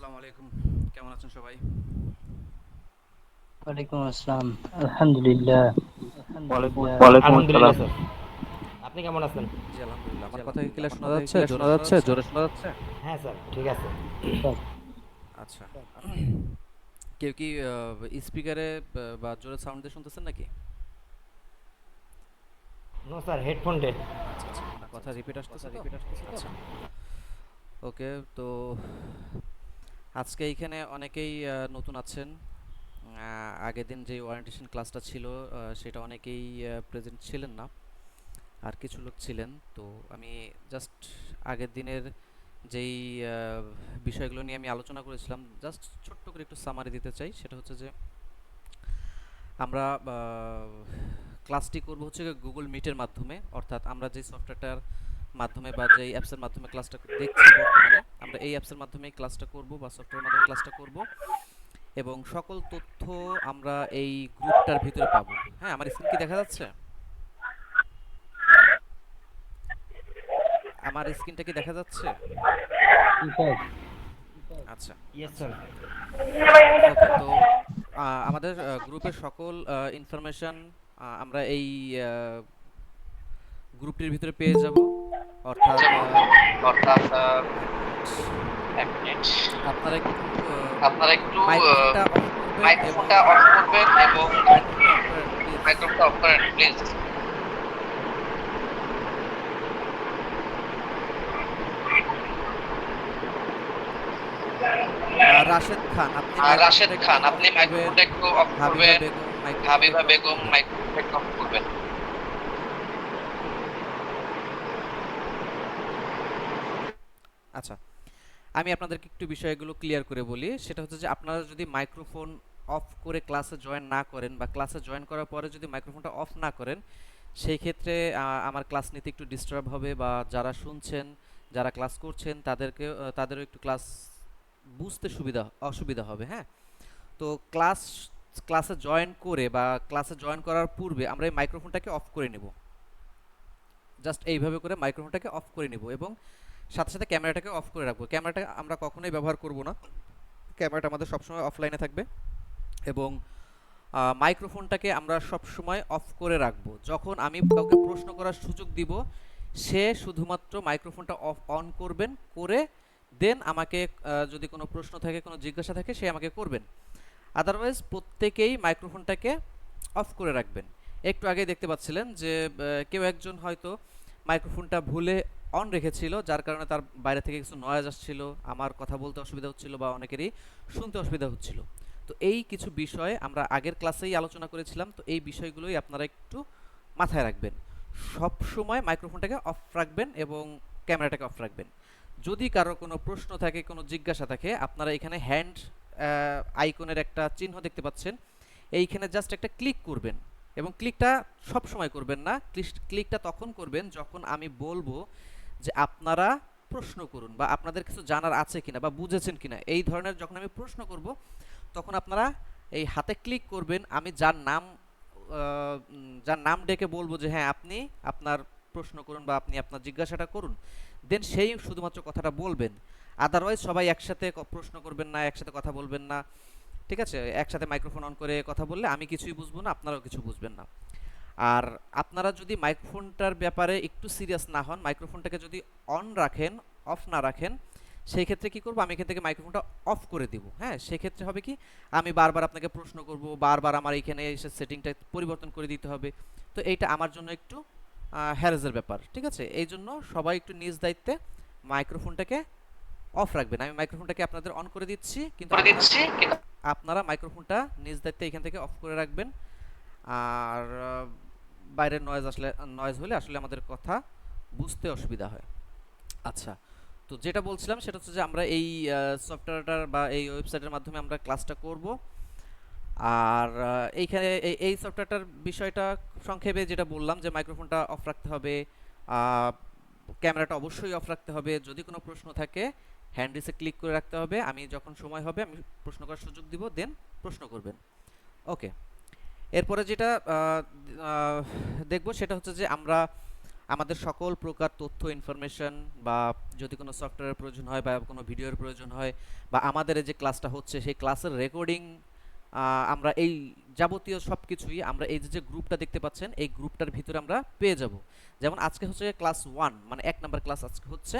আসসালামু আলাইকুম। কেমন আছেন সবাই? ওয়ালাইকুম আসসালাম। আলহামদুলিল্লাহ। ওয়ালাইকুম আসসালাম। আলহামদুলিল্লাহ স্যার। আপনি কেমন আছেন? জি, আলহামদুলিল্লাহ। আমার কথা কি ক্লিয়ার শোনা যাচ্ছে? ক্লিয়ার জোরে শোনা শোনা যাচ্ছে? যাচ্ছে? জোরে শোনা যাচ্ছে? হ্যাঁ স্যার, ঠিক আছে। ঠিক আছে। আচ্ছা। কেউ কি স্পিকারে বা জোরে সাউন্ড দিয়ে শুনতেছেন নাকি? নো স্যার, হেডফোন ডে। আচ্ছা, আচ্ছা। না, কথা রিপিট আসতেছে তো? আচ্ছা। ওকে, তো আজকে এইখানে অনেকেই নতুন আছেন। আগের দিন যে ওরিয়েন্টেশন ক্লাসটা ছিল সেটা অনেকেই প্রেজেন্ট ছিলেন না। আর কিছু লোক ছিলেন। তো আমি জাস্ট আগের দিনের যেই বিষয়গুলো নিয়ে আমি আলোচনা করেছিলাম জাস্ট ছোট্ট করে একটু সামারি দিতে চাই। সেটা হচ্ছে যে আমরা ক্লাসটি করব হচ্ছে গুগল মিটের মাধ্যমে, অর্থাৎ আমরা যে সফটওয়্যারটার মাধ্যমে বা যেই অ্যাপসের মাধ্যমে ক্লাসটা দেখছি বর্তমানে, আমরা এই অ্যাপসের মাধ্যমেই ক্লাসটা করব বা সফটওয়্যারের মাধ্যমে ক্লাসটা করব, এবং সকল তথ্য আমরা এই গ্রুপটার ভিতরে পাবো। হ্যাঁ, আমার স্ক্রিন কি দেখা যাচ্ছে? আমার স্ক্রিনটা কি দেখা যাচ্ছে? ঠিক আছে। আচ্ছা। Yes sir. ওকে, তো আমাদের গ্রুপের সকল ইনফরমেশন আমরা এই গ্রুপটির ভিতরে পেয়ে যাব, অর্থাৎ অর্থাৎ এক মিনিট, ১ মিনিট। আপনারা একটু আপনারা একটু মাইক্রোফোনটা অফ করবেন এবং মাইক্রোফোনটা অফ করবেন এবং মাইক্রোফোনটা অফ করেন প্লিজ। মাইক্রোফোনটা অফ করেন প্লিজ। রাশেদ খান, আপনি রাশেদ মাইক্রোফোনটা একটু খান, অফ আপনি করবেন। মাইক্রোফোনটা একটু অফ হাবিবা করবেন। বেগম, মাইক্রোফোনটা হাবিবা একটু অফ বেগম, করবেন। মাইক্রোফোনটা একটু অফ করবেন। আচ্ছা, আমি আপনাদেরকে একটু বিষয়গুলো ক্লিয়ার করে বলি। সেটা হচ্ছে যে আপনারা যদি মাইক্রোফোন অফ করে ক্লাসে জয়েন না করেন বা ক্লাসে জয়েন করার পরে যদি মাইক্রোফোনটা অফ না করেন, সেই ক্ষেত্রে আমার ক্লাস নিতে একটু ডিস্টার্ব হবে, বা যারা শুনছেন, যারা ক্লাস করছেন তাদেরকে তাদেরও একটু ক্লাস বুঝতে অসুবিধা হবে। হ্যাঁ, তো ক্লাসে জয়েন করে বা ক্লাসে জয়েন করার পূর্বে আমরা এই মাইক্রোফোনটাকে অফ করে নেব। জাস্ট এইভাবে করে মাইক্রোফোনটাকে অফ করে নেব, এবং সাথে সাথে ক্যামেরাটাকে অফ করে রাখবো। ক্যামেরাটা আমরা কখনোই ব্যবহার করব না, ক্যামেরাটা আমাদের সবসময় অফলাইনে থাকবে। এবং মাইক্রোফোনটাকে আমরা সবসময় অফ করে রাখবো। যখন আমি কাউকে প্রশ্ন করার সুযোগ দিব, সে শুধুমাত্র মাইক্রোফোনটা অন করবেন, করে দেন আমাকে যদি কোনো প্রশ্ন থাকে, কোনো জিজ্ঞাসা থাকে, সে আমাকে করবেন। আদারওয়াইজ প্রত্যেকেই মাইক্রোফোনটাকে অফ করে রাখবেন। একটু আগে দেখতে পাচ্ছিলেন যে কেউ একজন হয়তো মাইক্রোফোনটা ভুলে অন রেখেছিল, যার কারণে তার বাইরে থেকে কিছু নয়েজ আসছিল, আমার কথা বলতে অসুবিধা হচ্ছিল বা অনেকেরই শুনতে অসুবিধা হচ্ছিল। তো এই কিছু বিষয় আমরা আগের ক্লাসেই আলোচনা করেছিলাম, তো এই বিষয়গুলোই আপনারা একটু মাথায় রাখবেন। সব সময় মাইক্রোফোনটাকে অফ রাখবেন এবং ক্যামেরাটাকে অফ রাখবেন। যদি কারো কোনো প্রশ্ন থাকে, কোনো জিজ্ঞাসা থাকে, আপনারা এখানে হ্যান্ড আইকনের একটা চিহ্ন দেখতে পাচ্ছেন, এইখানে জাস্ট একটা ক্লিক করবেন। এবং ক্লিকটা সব সময় করবেন না, ক্লিকটা তখন করবেন যখন আমি বলবো যে আপনারা প্রশ্ন করুন, বা আপনাদের কিছু জানার আছে কিনা বা বুঝেছেন কিনা, এই ধরনের যখন আমি প্রশ্ন করব, তখন আপনারা এই হাতে ক্লিক করবেন। আমি যার নাম ডেকে বলবো যে হ্যাঁ আপনি আপনার প্রশ্ন করুন বা আপনি আপনার জিজ্ঞাসাটা করুন, দেন সেই শুধুমাত্র কথাটা বলবেন। আদারওয়াইজ সবাই একসাথে প্রশ্ন করবেন না, একসাথে কথা বলবেন না। ঠিক আছে, একসাথে মাইক্রোফোন অন করে কথা বললে আমি কিছুই বুঝবো না, আপনারাও কিছু বুঝবেন না। আর আপনারা যদি মাইক্রোফোনটার ব্যাপারে একটু সিরিয়াস না হন, মাইক্রোফোনটাকে যদি অন রাখেন, অফ না রাখেন, সেই ক্ষেত্রে কি করব, আমি এখান থেকে মাইক্রোফোনটা অফ করে দিব। হ্যাঁ, সেক্ষেত্রে হবে কি, আমি বারবার আপনাকে প্রশ্ন করব, বারবার আমার এইখানে এসে সেটিংটা পরিবর্তন করে দিতে হবে। তো এইটা আমার জন্য একটু হ্যারেজের ব্যাপার। ঠিক আছে, এই জন্য সবাই একটু নিজ দায়িত্বে মাইক্রোফোনটাকে অফ রাখবেন। আমি মাইক্রোফোনটাকে আপনাদের অন করে দিচ্ছি, কিন্তু করে আপনারা দিচ্ছি কিন্তু আপনারা মাইক্রোফোনটা নিজ দায়িত্বে এখান থেকে অফ করে রাখবেন। আর বাইরের নয়েজ হলে আসলে আমাদের কথা বুঝতে অসুবিধা হয়। আচ্ছা, তো যেটা বলছিলাম সেটা হচ্ছে যে আমরা এই সফটওয়্যারটার বা এই ওয়েবসাইটের মাধ্যমে আমরা ক্লাসটা করব। আর এইখানে এই সফটওয়্যারটার বিষয়টা সংক্ষেপে যেটা বললাম, যে মাইক্রোফোনটা অফ রাখতে হবে, ক্যামেরাটা অবশ্যই অফ রাখতে হবে, যদি কোনো প্রশ্ন থাকে হ্যান্ড রেসে ক্লিক করে রাখতে হবে, আমি যখন সময় হবে আমি প্রশ্ন করার সুযোগ দিব, দেন প্রশ্ন করবেন। ওকে, এরপরে যেটা দেখব সেটা হচ্ছে যে আমরা আমাদের সকল প্রকার তথ্য ইনফরমেশন বা যদি কোনো সফটওয়্যারের প্রয়োজন হয় বা কোনো ভিডিওর প্রয়োজন হয় বা আমাদের এই যে ক্লাসটা হচ্ছে সেই ক্লাসের রেকর্ডিং, আমরা এই যাবতীয় সব কিছুই আমরা এই যে গ্রুপটা দেখতে পাচ্ছেন এই গ্রুপটার ভিতরে আমরা পেয়ে যাব। যেমন আজকে হচ্ছে ক্লাস 1 মানে 1 নাম্বার ক্লাস আজকে হচ্ছে।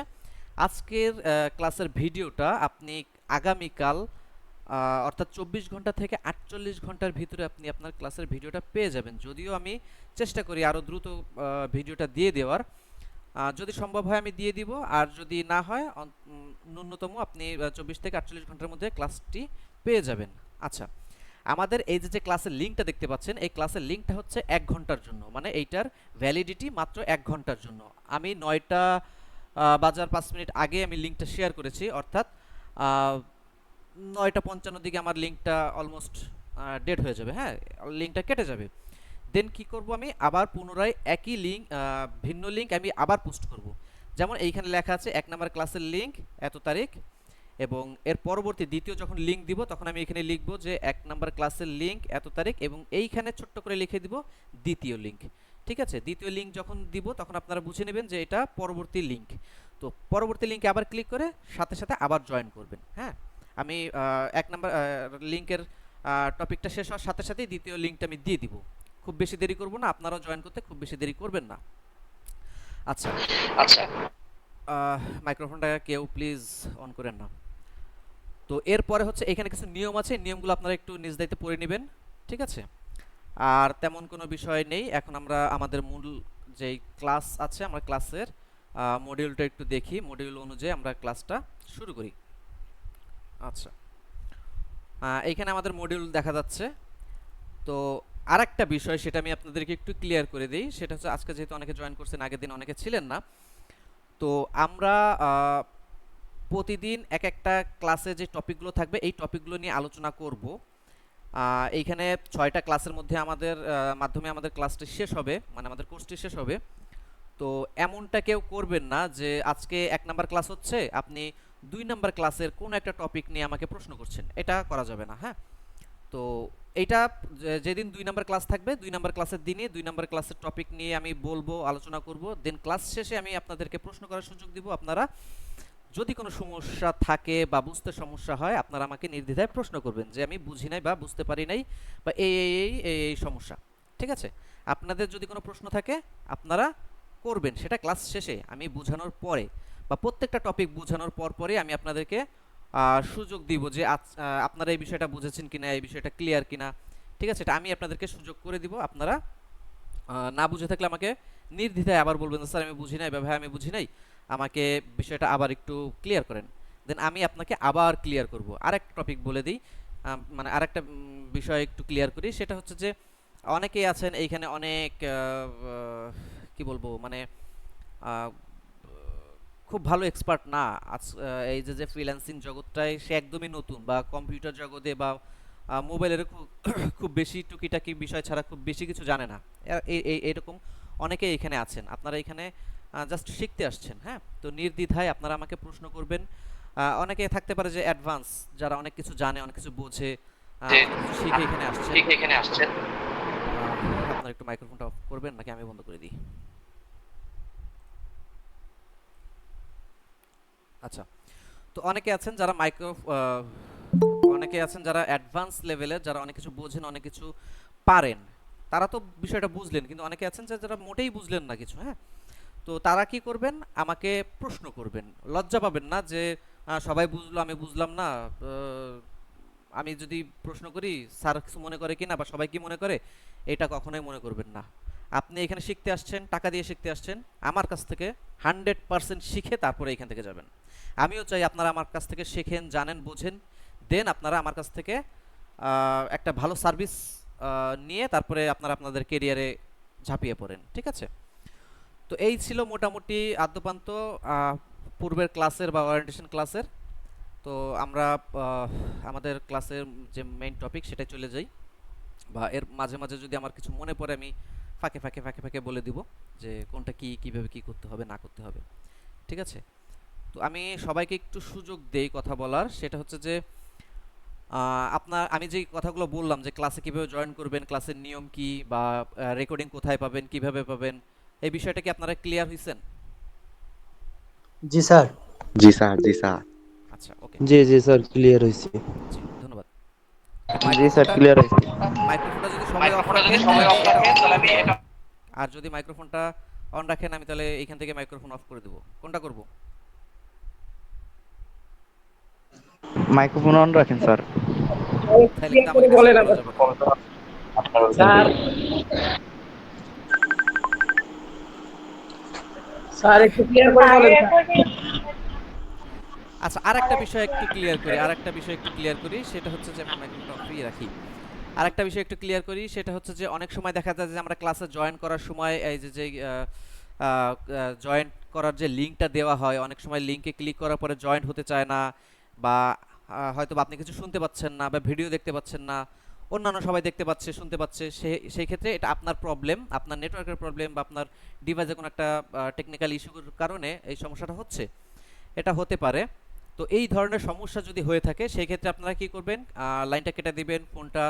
আজকের ক্লাসের ভিডিওটা আপনি আগামীকাল অর্থাৎ 24 ঘন্টা থেকে 48 ঘন্টার ভিতরে আপনি আপনার ক্লাসের ভিডিওটা পেয়ে যাবেন। যদিও আমি চেষ্টা করি আরও দ্রুত ভিডিওটা দিয়ে দেওয়ার, যদি সম্ভব হয় আমি দিয়ে দিব, আর যদি না হয় ন্যূনতম আপনি 24 থেকে 48 ঘন্টার মধ্যে ক্লাসটি পেয়ে যাবেন। আচ্ছা, আমাদের এই যে ক্লাসের লিঙ্কটা দেখতে পাচ্ছেন এই ক্লাসের লিঙ্কটা হচ্ছে 1 ঘন্টার জন্য, মানে এইটার ভ্যালিডিটি মাত্র 1 ঘন্টার জন্য। আমি 9টা বাজার 5 মিনিট আগে আমি লিঙ্কটা শেয়ার করেছি, অর্থাৎ 9টা 55 দিকে আমার লিঙ্কটা অলমোস্ট ডেড হয়ে যাবে, হ্যাঁ লিঙ্কটা কেটে যাবে। দেন কি করব, আমি আবার পুনরায় একই লিঙ্ক ভিন্ন লিঙ্ক আমি আবার পোস্ট করব। যেমন এইখানে লেখা আছে 1 নাম্বার ক্লাসের লিঙ্ক এত তারিখ, এবং এর পরবর্তী দ্বিতীয় যখন লিঙ্ক দিব তখন আমি এখানে লিখব যে 1 নাম্বার ক্লাসের লিঙ্ক এত তারিখ, এবং এইখানে ছোট্ট করে লিখে দিব দ্বিতীয় লিঙ্ক। ঠিক আছে, দ্বিতীয় লিঙ্ক যখন দিব তখন আপনারা বুঝে নেবেন যে এটা পরবর্তী লিঙ্ক। তো পরবর্তী লিঙ্কে আবার ক্লিক করে সাথে সাথে আবার জয়েন করবেন। হ্যাঁ, আমি 1 নাম্বার লিঙ্কের টপিকটা শেষ হওয়ার সাথে সাথেই দ্বিতীয় লিঙ্কটা আমি দিয়ে দিব। খুব বেশি দেরি করব না, আপনারাও জয়েন করতে খুব বেশি দেরি করবেন না। আচ্ছা, আচ্ছা, মাইক্রোফোনটা কেউ প্লিজ অন করেন না। তো এরপরে হচ্ছে এখানে কিছু নিয়ম আছে, নিয়মগুলো আপনারা একটু নিজ দায়িত্বে পড়ে নেবেন। ঠিক আছে, আর তেমন কোনো বিষয় নেই। এখন আমরা আমাদের মূল যেই ক্লাস আছে আমরা ক্লাসের মডিউলটা একটু দেখি, মডিউল অনুযায়ী আমরা ক্লাসটা শুরু করি। আচ্ছা, এইখানে আমাদের মডিউল দেখা যাচ্ছে। তো আরেকটা বিষয় সেটা আমি আপনাদেরকে একটু ক্লিয়ার করে দিই, সেটা হচ্ছে আজকে যেহেতু অনেকে জয়েন করছেন, আগের দিন অনেকে ছিলেন না, তো আমরা প্রতিদিন এক একটা ক্লাসে যে টপিকগুলো থাকবে এই টপিকগুলো নিয়ে আলোচনা করব। এইখানে 6টা ক্লাসের মধ্যে আমাদের মাধ্যমে আমাদের ক্লাসটি শেষ হবে, মানে আমাদের কোর্সটি শেষ হবে। তো এমনটা কেউ করবেন না যে আজকে 1 নাম্বার ক্লাস হচ্ছে আপনি 2 নাম্বার ক্লাসের কোনো একটা টপিক নিয়ে আমাকে প্রশ্ন করছেন, এটা করা যাবে না। হ্যাঁ, তো এইটা যেদিন 2 নাম্বার ক্লাস থাকবে 2 নাম্বার ক্লাসের দিনে 2 নাম্বার ক্লাসের টপিক নিয়ে আমি বলবো, আলোচনা করব। দেন ক্লাস শেষে আমি আপনাদেরকে প্রশ্ন করার সুযোগ দিব। আপনারা যদি কোনো সমস্যা থাকে বা বুঝতে সমস্যা হয় আপনারা আমাকে নির্দ্বিধায় প্রশ্ন করবেন যে আমি বুঝি নাই বা বুঝতে পারি নাই বা এই সমস্যা। ঠিক আছে, আপনাদের যদি কোনো প্রশ্ন থাকে আপনারা করবেন, সেটা ক্লাস শেষে আমি বোঝানোর পরে বা প্রত্যেকটা টপিক বোঝানোর পরে আমি আপনাদেরকে সুযোগ দিব যে আপনারা এই বিষয়টা বুঝেছেন কিনা, এই বিষয়টা ক্লিয়ার কিনা। ঠিক আছে, এটা আমি আপনাদেরকে সুযোগ করে দিব। আপনারা না বুঝে থাকলে আমাকে নির্দ্বিধায় আবার বলবেন স্যার আমি বুঝি নাই বা ভাই আমি বুঝি নাই, আমাকে বিষয়টা আবার একটু ক্লিয়ার করেন। দেন আমি আপনাকে আবার ক্লিয়ার করব। আরেকটা টপিক বলে দিই, মানে আরেকটা বিষয় একটু ক্লিয়ার করি, সেটা হচ্ছে যে অনেকেই আছেন এইখানে অনেক কি বলবো, মানে খুব ভালো এক্সপার্ট না। এই যে ফ্রিল্যান্সিং জগৎটায় সে একদমই নতুন, বা কম্পিউটার জগতে বা মোবাইলের খুব খুব বেশি টুকিটাকি বিষয় ছাড়া খুব বেশি কিছু জানে না। এরকম অনেকেই এখানে আছেন, আপনারা এখানে জাস্ট শিখতে আসছেন। হ্যাঁ, তো নির্দ্বিধায় আপনারা আমাকে প্রশ্ন করবেন। অনেকে থাকতে পারে যে অ্যাডভান্স, যারা অনেক কিছু জানে অনেক কিছু বোঝে, যে অনেক কিছু শিখে এখানে আসছেন। ঠিক এখানে আসছেন। আপনারা একটু মাইক্রোফোনটা অফ করবেন নাকি আমি বন্ধ করে দিই? আচ্ছা, তো অনেকে আছেন যারা অনেকে আছেন যারা অ্যাডভান্স লেভেলের, যারা অনেক কিছু বোঝেন অনেক কিছু পারেন, তারা তো বিষয়টা বুঝলেন, কিন্তু অনেকে আছেন যারা মোটেই বুঝলেন না কিছু। হ্যাঁ, তো তারা কি করবেন, আমাকে প্রশ্ন করবেন। লজ্জা পাবেন না যে সবাই বুঝলো আমি বুঝলাম না, আমি যদি প্রশ্ন করি স্যার কিছু মনে করে কিনা বা সবাই কি মনে করে, এটা কখনোই মনে করবেন না। আপনি এখানে শিখতে আসছেন, টাকা দিয়ে শিখতে আসছেন, আমার কাছ থেকে 100% শিখে তারপরে এখান থেকে যাবেন। আমিও চাই আপনারা আমার কাছ থেকে শেখেন, জানেন, বোঝেন, দেন আপনারা আমার কাছ থেকে একটা ভালো সার্ভিস নিয়ে তারপরে আপনারা আপনাদের কেরিয়ারে ঝাঁপিয়ে পড়েন। ঠিক আছে, তো এই ছিল মোটামুটি আদ্যপান্ত পূর্বের ক্লাসের বা ওরিয়েন্টেশন ক্লাসের। তো আমরা আমাদের ক্লাসের যে মেইন টপিক সেটাই চলে যাই, বা এর মাঝে মাঝে যদি আমার কিছু মনে পড়ে আমি ফাঁকে বলে দিব যে কোনটা কি কিভাবে কি করতে হবে না করতে হবে। ঠিক আছে, তো আমি সবাইকে একটু সুযোগ দেই কথা বলার, সেটা হচ্ছে যে আমি যে কথাগুলো বললাম যে ক্লাসে কিভাবে জয়েন করবেন, ক্লাসের নিয়ম কি, বা রেকর্ডিং কোথায় পাবেন, কিভাবে পাবেন, এই বিষয়টা কি আপনারা ক্লিয়ার হইছেন? জি স্যার। জি স্যার, জি স্যার। আচ্ছা, ওকে। জি জি স্যার, ক্লিয়ার হয়েছে। জি, ধন্যবাদ। তো জি স্যার, মাইক্রোফোনটা ক্লিয়ার হয়েছে। মাইক্রোফোনটা যদি সবাই অফ মাইক্রোফোনটা রাখেন যদি তাহলে সবাই আমি অফ এটা রাখেন অন তাহলে করে আমি দেব। এটা আর যদি মাইক্রোফোনটা অন রাখেন আমি তাহলে এইখান থেকে মাইক্রোফোন অফ করে দেব। কোনটা করব? মাইক্রোফোন অন রাখেন স্যার। তাহলে কিন্তু আমার কাজটা করা যাবে না। স্যার স্যার একটু ক্লিয়ার করে বলেন আচ্ছা, আরেকটা বিষয় একটু ক্লিয়ার করি, সেটা হচ্ছে যে আমি মাইক্রোফোনটা ফ্রি রাখি। আরেকটা বিষয় একটু ক্লিয়ার করি, সেটা হচ্ছে যে অনেক সময় দেখা যায় যে আমরা ক্লাসে জয়েন করার সময় এই যে জয়েন করার যে লিঙ্কটা দেওয়া হয়, অনেক সময় লিঙ্কে ক্লিক করার পরে জয়েন হতে চায় না, বা হয়তো বা আপনি কিছু শুনতে পাচ্ছেন না বা ভিডিও দেখতে পাচ্ছেন না, অন্যান্য সবাই দেখতে পাচ্ছে শুনতে পাচ্ছে, সেই ক্ষেত্রে এটা আপনার প্রবলেম, আপনার নেটওয়ার্কের প্রবলেম বা আপনার ডিভাইসে কোনো একটা টেকনিক্যাল ইস্যুর কারণে এই সমস্যাটা হচ্ছে, এটা হতে পারে। তো এই ধরনের সমস্যা যদি হয়ে থাকে সেই ক্ষেত্রে আপনারা কি করবেন, লাইনটা কেটে দিবেন, ফোনটা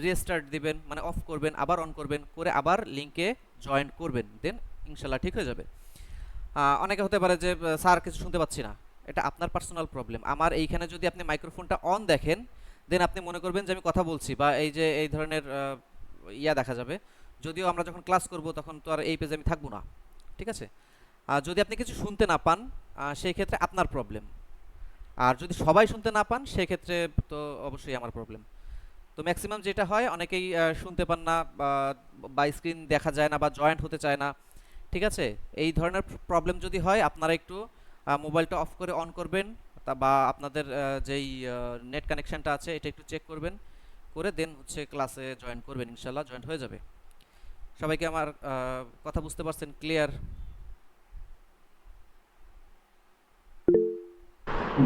রিস্টার্ট দিবেন, মানে অফ করবেন, আবার অন করবেন, করে আবার লিংকে জয়েন করবেন, দেন ইনশাল্লাহ ঠিক হয়ে যাবে। অনেকে হতে পারে যে স্যার কিছু শুনতে পাচ্ছি না, এটা আপনার পার্সোনাল প্রবলেম। আমার এইখানে যদি আপনি মাইক্রোফোনটা অন দেখেন, দেন আপনি মনে করবেন যে আমি কথা বলছি, বা এই যে এই ধরনের ইয়া দেখা যাবে। যদিও আমরা যখন ক্লাস করব তখন তো আর এই পেজে আমি থাকবো না, ঠিক আছে? যদি আপনি কিছু শুনতে না পান, সেই ক্ষেত্রে আপনার প্রবলেম। আর যদি সবাই শুনতে না পান সেক্ষেত্রে তো অবশ্যই আমার প্রবলেম। তো ম্যাক্সিমাম যেটা হয়, অনেকেই শুনতে পান না, বা স্ক্রিন দেখা যায় না, বা জয়েন্ট হতে চায় না, ঠিক আছে? এই ধরনের প্রবলেম যদি হয় আপনারা একটু মোবাইলটা অফ করে অন করবেন, বা আপনাদের যেই নেট কানেকশনটা আছে এটা একটু চেক করবেন, করে দেন হচ্ছে ক্লাসে জয়েন করবেন, ইনশাল্লাহ জয়েন হয়ে যাবে। সবাইকে আমার কথা বুঝতে পারছেন? ক্লিয়ার?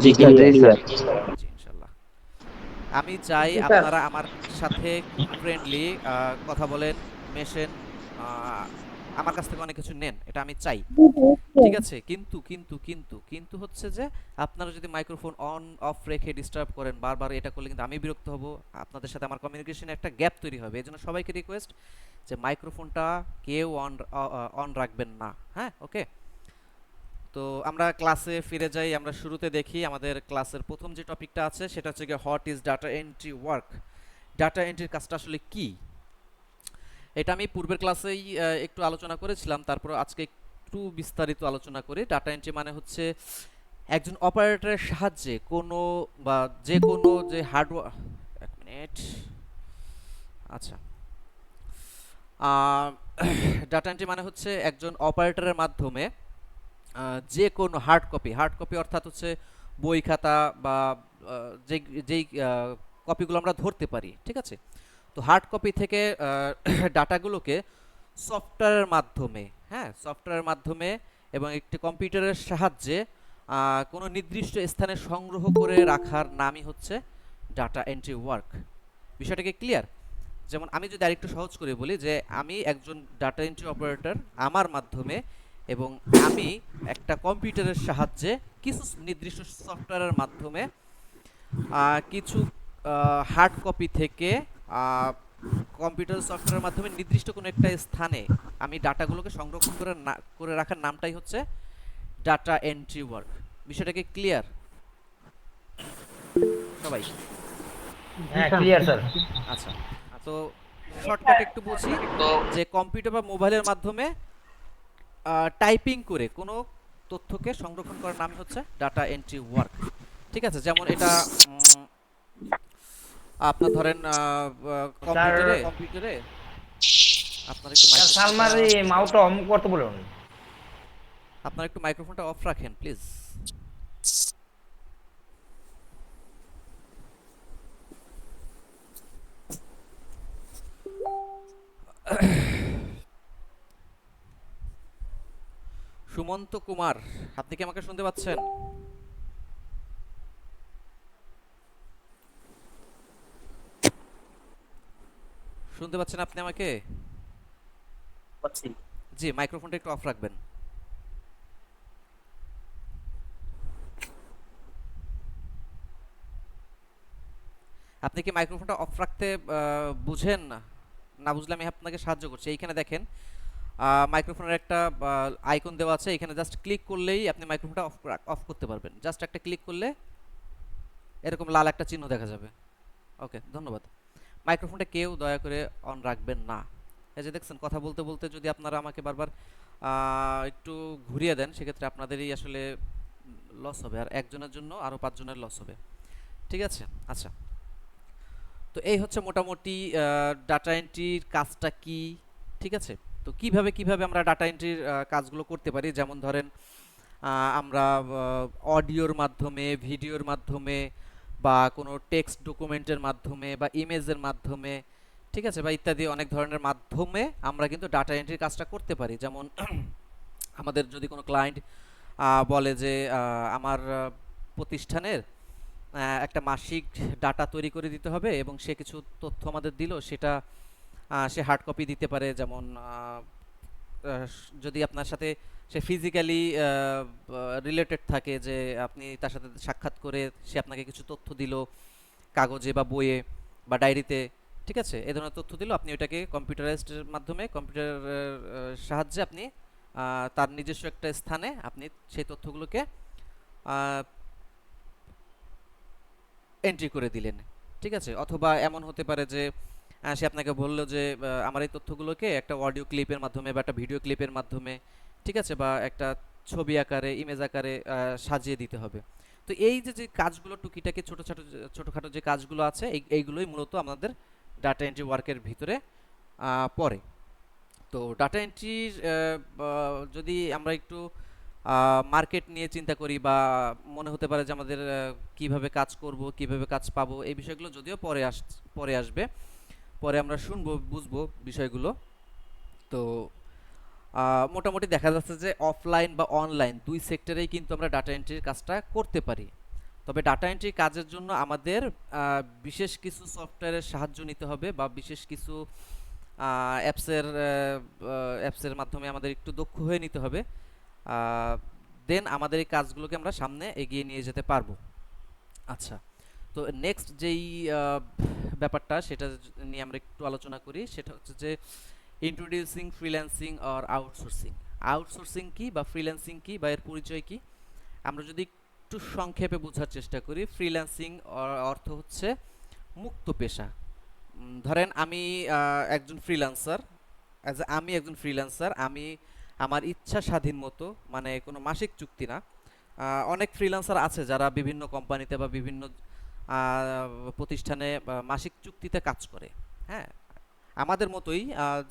জি স্যার, জি স্যার। জি, ইনশাল্লাহ। আমি চাই জি স্যার। আপনারা আমার সাথে খুব ফ্রেন্ডলি কথা বলেন, মেশেন, আহ, আমার কাছ থেকে অনেক কিছু নেন, এটা আমি চাই, ঠিক আছে? কিন্তু কিন্তু কিন্তু কিন্তু হচ্ছে যে আপনারা যদি মাইক্রোফোন অন অফ রেখে ডিস্টার্ব করেন বারবার, এটা করলে কিন্তু আমি বিরক্ত হব, আপনাদের সাথে আমার কমিউনিকেশনে একটা গ্যাপ তৈরি হবে। এজন্য সবাইকে রিকোয়েস্ট যে মাইক্রোফোনটা কেউ অন অন রাখবেন না, হ্যাঁ? ওকে। তো আমরা ক্লাসে ফিরে যাই। আমরা শুরুতে দেখি আমাদের ক্লাসের প্রথম যে টপিকটা আছে সেটা হচ্ছে গিয়ে what is data entry work. Data এন্ট্রির কাজটা আসলে কি, এটা আমি পূর্বের ক্লাসেই একটু আলোচনা করেছিলাম, তারপর আজকে একটু বিস্তারিত আলোচনা করি। ডাটা এন্ট্রি মানে হচ্ছে একজন অপারেটরের সাহায্যে কোনো বা যে কোনো যে হার্ডওয়্যার, এক মিনিট, আচ্ছা, ডাটা এন্ট্রি মানে হচ্ছে একজন অপারেটরের মাধ্যমে যে কোনো হার্ড কপি অর্থাৎ হচ্ছে বই খাতা বা যেই যেই কপিগুলো আমরা ধরতে পারি, ঠিক আছে? তো হার্ড কপি থেকে ডাটাগুলোকে সফটওয়্যারের মাধ্যমে, হ্যাঁ, সফটওয়্যারের মাধ্যমে এবং একটি কম্পিউটারের সাহায্যে কোনো নির্দিষ্ট স্থানে সংগ্রহ করে রাখার নামই হচ্ছে ডাটা এন্ট্রি ওয়ার্ক। বিষয়টা কি ক্লিয়ার? যেমন আমি যদি আরেকটু সহজ করে বলি যে আমি একজন ডাটা এন্ট্রি অপারেটর, আমার মাধ্যমে এবং আমি একটা কম্পিউটারের সাহায্যে কিছু নির্দিষ্ট সফটওয়্যারের মাধ্যমে কিছু হার্ড কপি থেকে কম্পিউটার সফটওয়্যারের মাধ্যমে নির্দিষ্ট কোনো একটা স্থানে আমি ডাটাগুলোকে সংরক্ষণ করে রাখার নামটাই হচ্ছে ডাটা এন্ট্রি ওয়ার্ক। বিষয়টা কি ক্লিয়ার সবাই? হ্যাঁ, ক্লিয়ার স্যার। আচ্ছা, তো শর্টকাট একটু বুঝি তো যে কম্পিউটার বা মোবাইলের মাধ্যমে টাইপিং করে কোনো তথ্যকে সংরক্ষণ করার নাম হচ্ছে ডাটা এন্ট্রি ওয়ার্ক, ঠিক আছে? যেমন এটা আপনার ধরেন স্যার, কম্পিউটারে আপনার একটু স্যার মাইক্রোফোনটা সালমার এই মাউটা অন করতে বলুন। অফ রাখেন প্লিজ। সুমন্ত কুমার, আপনি কি আমাকে শুনতে পাচ্ছেন? শুনতে পাচ্ছেন আপনি আমাকে? জি, মাইক্রোফোনটা একটু অফ রাখবেন। আপনি কি মাইক্রোফোনটা অফ রাখতে বুঝেন না? না বুঝলে আমি আপনাকে সাহায্য করছি। এইখানে দেখেন মাইক্রোফোনের একটা আইকন দেওয়া আছে, এখানে জাস্ট ক্লিক করলেই আপনি মাইক্রোফোনটা অফ করতে পারবেন। জাস্ট একটা ক্লিক করলে এরকম লাল একটা চিহ্ন দেখা যাবে। ওকে, ধন্যবাদ। মাইক্রোফোনটা কেউ দয়া করে অন রাখবেন না। এই যে দেখছেন, কথা বলতে বলতে যদি আপনারা আমাকে বারবার একটু ঘুরিয়ে দেন, সেক্ষেত্রে আপনাদেরই আসলে লস হবে, আর একজনের জন্য আরও 5 জনের লস হবে। ঠিক আছে, আচ্ছা। তো এই হচ্ছে মোটামুটি ডাটা এন্ট্রির কাজটা কি। ঠিক আছে, তো কিভাবে আমরা ডাটা এন্ট্রির কাজগুলো করতে পারি, যেমন ধরেন আমরা অডিওর মাধ্যমে, ভিডিওর মাধ্যমে, বা কোনো টেক্সট ডকুমেন্টের মাধ্যমে, বা ইমেজের মাধ্যমে, ঠিক আছে, বা ইত্যাদি অনেক ধরনের মাধ্যমে আমরা কিন্তু ডাটা এন্ট্রির কাজটা করতে পারি। যেমন আমাদের যদি কোনো ক্লায়েন্ট বলে যে আমার প্রতিষ্ঠানের একটা মাসিক ডাটা তৈরি করে দিতে হবে, এবং সে কিছু তথ্য আমাদের দিল, সেটা সে হার্ড কপি দিতে পারে। যেমন যদি আপনার সাথে সে ফিজিক্যালি রিলেটেড থাকে, যে আপনি তার সাথে সাক্ষাৎ করে সে আপনাকে কিছু তথ্য দিল কাগজে বা বইয়ে বা ডায়েরিতে, ঠিক আছে, এই ধরনের তথ্য দিল, আপনি ওইটাকে কম্পিউটারাইজডের মাধ্যমে, কম্পিউটারের সাহায্যে আপনি তার নিজস্ব একটা স্থানে আপনি সেই তথ্যগুলোকে এন্ট্রি করে দিলেন। ঠিক আছে, অথবা এমন হতে পারে যে সে আপনাকে বললো যে আমার এই তথ্যগুলোকে একটা অডিও ক্লিপের মাধ্যমে বা একটা ভিডিও ক্লিপের মাধ্যমে, ঠিক আছে, বা একটা ছবি আকারে, ইমেজ আকারে সাজিয়ে দিতে হবে। তো এই যে কাজগুলো টুকিটাকি ছোটোখাটো যে কাজগুলো আছে, এইগুলোই মূলত আমাদের ডাটা এন্ট্রি ওয়ার্কের ভিতরে পড়ে। তো ডাটা এন্ট্রির যদি আমরা একটু মার্কেট নিয়ে চিন্তা করি, বা মনে হতে পারে যে আমাদের কিভাবে কাজ করব, কিভাবে কাজ পাবো, এই বিষয়গুলো যদিও পরে আসবে, পরে আমরা শুনবো, বুঝবো বিষয়গুলো। তো মোটামুটি দেখা যাচ্ছে যে অফলাইন বা অনলাইন দুই সেক্টরেই কিন্তু আমরা ডাটা এন্ট্রির কাজটা করতে পারি। তবে ডাটা এন্ট্রি কাজের জন্য আমাদের বিশেষ কিছু সফটওয়্যারের সাহায্য নিতে হবে, বা বিশেষ কিছু অ্যাপসের মাধ্যমে আমাদের একটু দক্ষ হয়ে নিতে হবে। দেন আমাদের এই কাজগুলোকে আমরা সামনে এগিয়ে নিয়ে যেতে পারবো। আচ্ছা, তো নেক্সট যেই ব্যাপারটা সেটা নিয়ে আমরা একটু আলোচনা করি, সেটা হচ্ছে যে introducing freelancing or outsourcing. Outsourcing কি বা ফ্রিল্যান্সিং কি বা এর পরিচয় কি, আমরা যদি একটু সংক্ষেপে বোঝার চেষ্টা করি, ফ্রিল্যান্সিং অর্থ হচ্ছে মুক্ত পেশা। ধরেন আমি একজন ফ্রিল্যান্সার, আমি একজন ফ্রিল্যান্সার, আমি আমার ইচ্ছা স্বাধীন মতো, মানে কোনো মাসিক চুক্তি না। অনেক ফ্রিল্যান্সার আছে যারা বিভিন্ন কোম্পানিতে বা বিভিন্ন প্রতিষ্ঠানে মাসিক চুক্তিতে কাজ করে। হ্যাঁ, আমাদের মতোই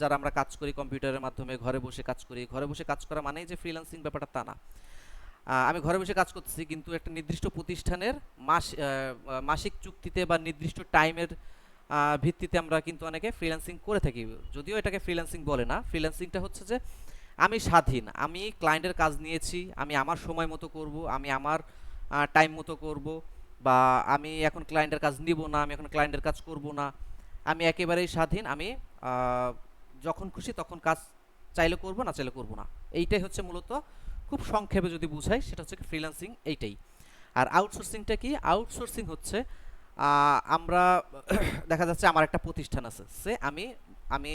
যারা আমরা কাজ করি কম্পিউটারের মাধ্যমে, ঘরে বসে কাজ করি। ঘরে বসে কাজ করা মানেই যে ফ্রিল্যান্সিং ব্যাপারটা তা না। আমি ঘরে বসে কাজ করতেছি, কিন্তু একটা নির্দিষ্ট প্রতিষ্ঠানের মাসিক চুক্তিতে বা নির্দিষ্ট টাইমের ভিত্তিতে আমরা কিন্তু অনেকে ফ্রিল্যান্সিং করে থাকি। যদিও এটাকে ফ্রিল্যান্সিং বলে না, ফ্রিল্যান্সিংটা হচ্ছে যে আমি স্বাধীন, আমি ক্লায়েন্টের কাজ নিয়েছি, আমি আমার সময় মতো করব, আমি আমার টাইম মতো করব, বা আমি এখন ক্লায়েন্টের কাজ নিব না, আমি এখন ক্লায়েন্টের কাজ করব না, আমি একেবারেই স্বাধীন, আমি যখন খুশি তখন কাজ চাইলে করব, না চাইলে করব না। এইটাই হচ্ছে মূলত, খুব সংক্ষেপে যদি বুঝাই, সেটা হচ্ছে ফ্রিল্যান্সিং এইটাই। আর আউটসোর্সিংটা কি? আউটসোর্সিং হচ্ছে আমরা দেখা যাচ্ছে আমার একটা প্রতিষ্ঠান আছে, সে আমি আমি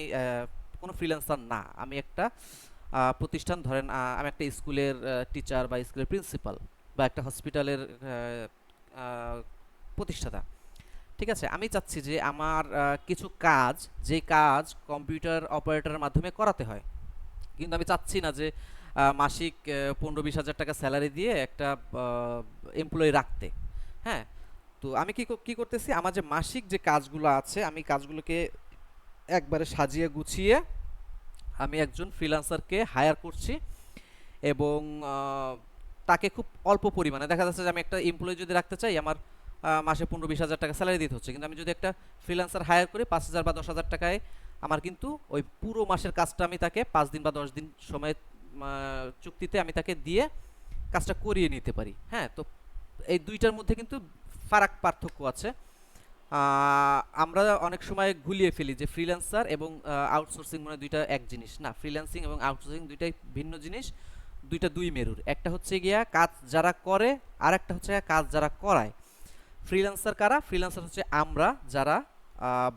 কোনো ফ্রিল্যান্সার না, আমি একটা প্রতিষ্ঠান, ধরেন আমি একটা স্কুলের টিচার বা স্কুলের প্রিন্সিপাল, বা একটা হসপিটালের প্রতিষ্ঠাতা। ঠিক আছে, আমি চাচ্ছি যে আমার কিছু কাজ, যে কাজ কম্পিউটার অপারেটরের মাধ্যমে করাতে হয়, কিন্তু আমি চাচ্ছি না যে মাসিক 15-20 হাজার টাকা স্যালারি দিয়ে একটা এমপ্লয়ি রাখতে। হ্যাঁ, তো আমি কি করতেছি, আমার যে মাসিক যে কাজগুলো আছে, আমি কাজগুলোকে একবারে সাজিয়ে গুছিয়ে আমি একজন ফ্রিল্যান্সারকে হায়ার করছি, এবং তাকে খুব অল্প পরিমাণে, দেখা যাচ্ছে যে আমি একটা এমপ্লয়ি যদি রাখতে চাই, আমার মাসে 15-20 হাজার টাকা স্যালারি দিতে হচ্ছে, কিন্তু আমি যদি একটা ফ্রিল্যান্সার হায়ার করি 5,000 বা 10,000 টাকায়, আমার কিন্তু ওই পুরো মাসের কাজটা আমি তাকে 5 দিন বা 10 দিন সময় চুক্তিতে আমি তাকে দিয়ে কাজটা করিয়ে নিতে পারি। হ্যাঁ, তো এই দুইটার মধ্যে কিন্তু পার্থক্য আছে। আমরা অনেক সময় গুলিয়ে ফেলি যে ফ্রিল্যান্সার এবং আউটসোর্সিং মানে দুইটা এক জিনিস না। ফ্রিল্যান্সিং এবং আউটসোর্সিং দুইটাই ভিন্ন জিনিস, দুই মেরুর। একটা হচ্ছে গিয়া কাজ যারা করে, আর একটা হচ্ছে কাজ যারা করায়। ফ্রিল্যান্সার কারা? ফ্রিল্যান্সার হচ্ছে আমরা যারা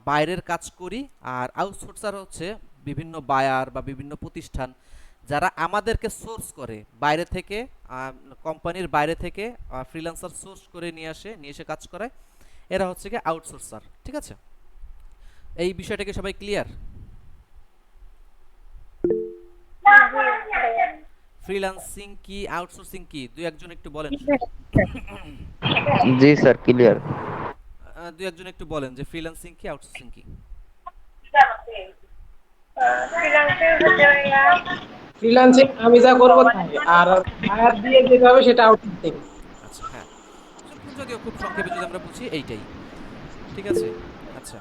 বাইরের কাজ করি, আর আউটসোর্সার হচ্ছে বিভিন্ন বায়ার বা বিভিন্ন প্রতিষ্ঠান যারা আমাদেরকে সোর্স করে বাইরে থেকে, কোম্পানির বাইরে থেকে ফ্রিল্যান্সার সোর্স করে নিয়ে এসে কাজ করে, এরা হচ্ছে কি আউটসোর্সার। ঠিক আছে, এই বিষয়টাকে সবাই ক্লিয়ার? ফ্রিল্যান্সিং কি, আউটসোর্সিং কি, দুই একজন একটু বলেন। জি স্যার ক্লিয়ার। দুই একজন একটু বলেন যে ফ্রিল্যান্সিং কি, আউটসোর্সিং কি। ফ্রিল্যান্সিং আমি যা করবো তাই, আর হায়ার দিয়ে যেতে হবে সেটা আউটসোর্সিং। আচ্ছা, হ্যাঁ, যদিও খুব সংক্ষেপে যদি আমরা বুঝি এইটাই। ঠিক আছে, আচ্ছা,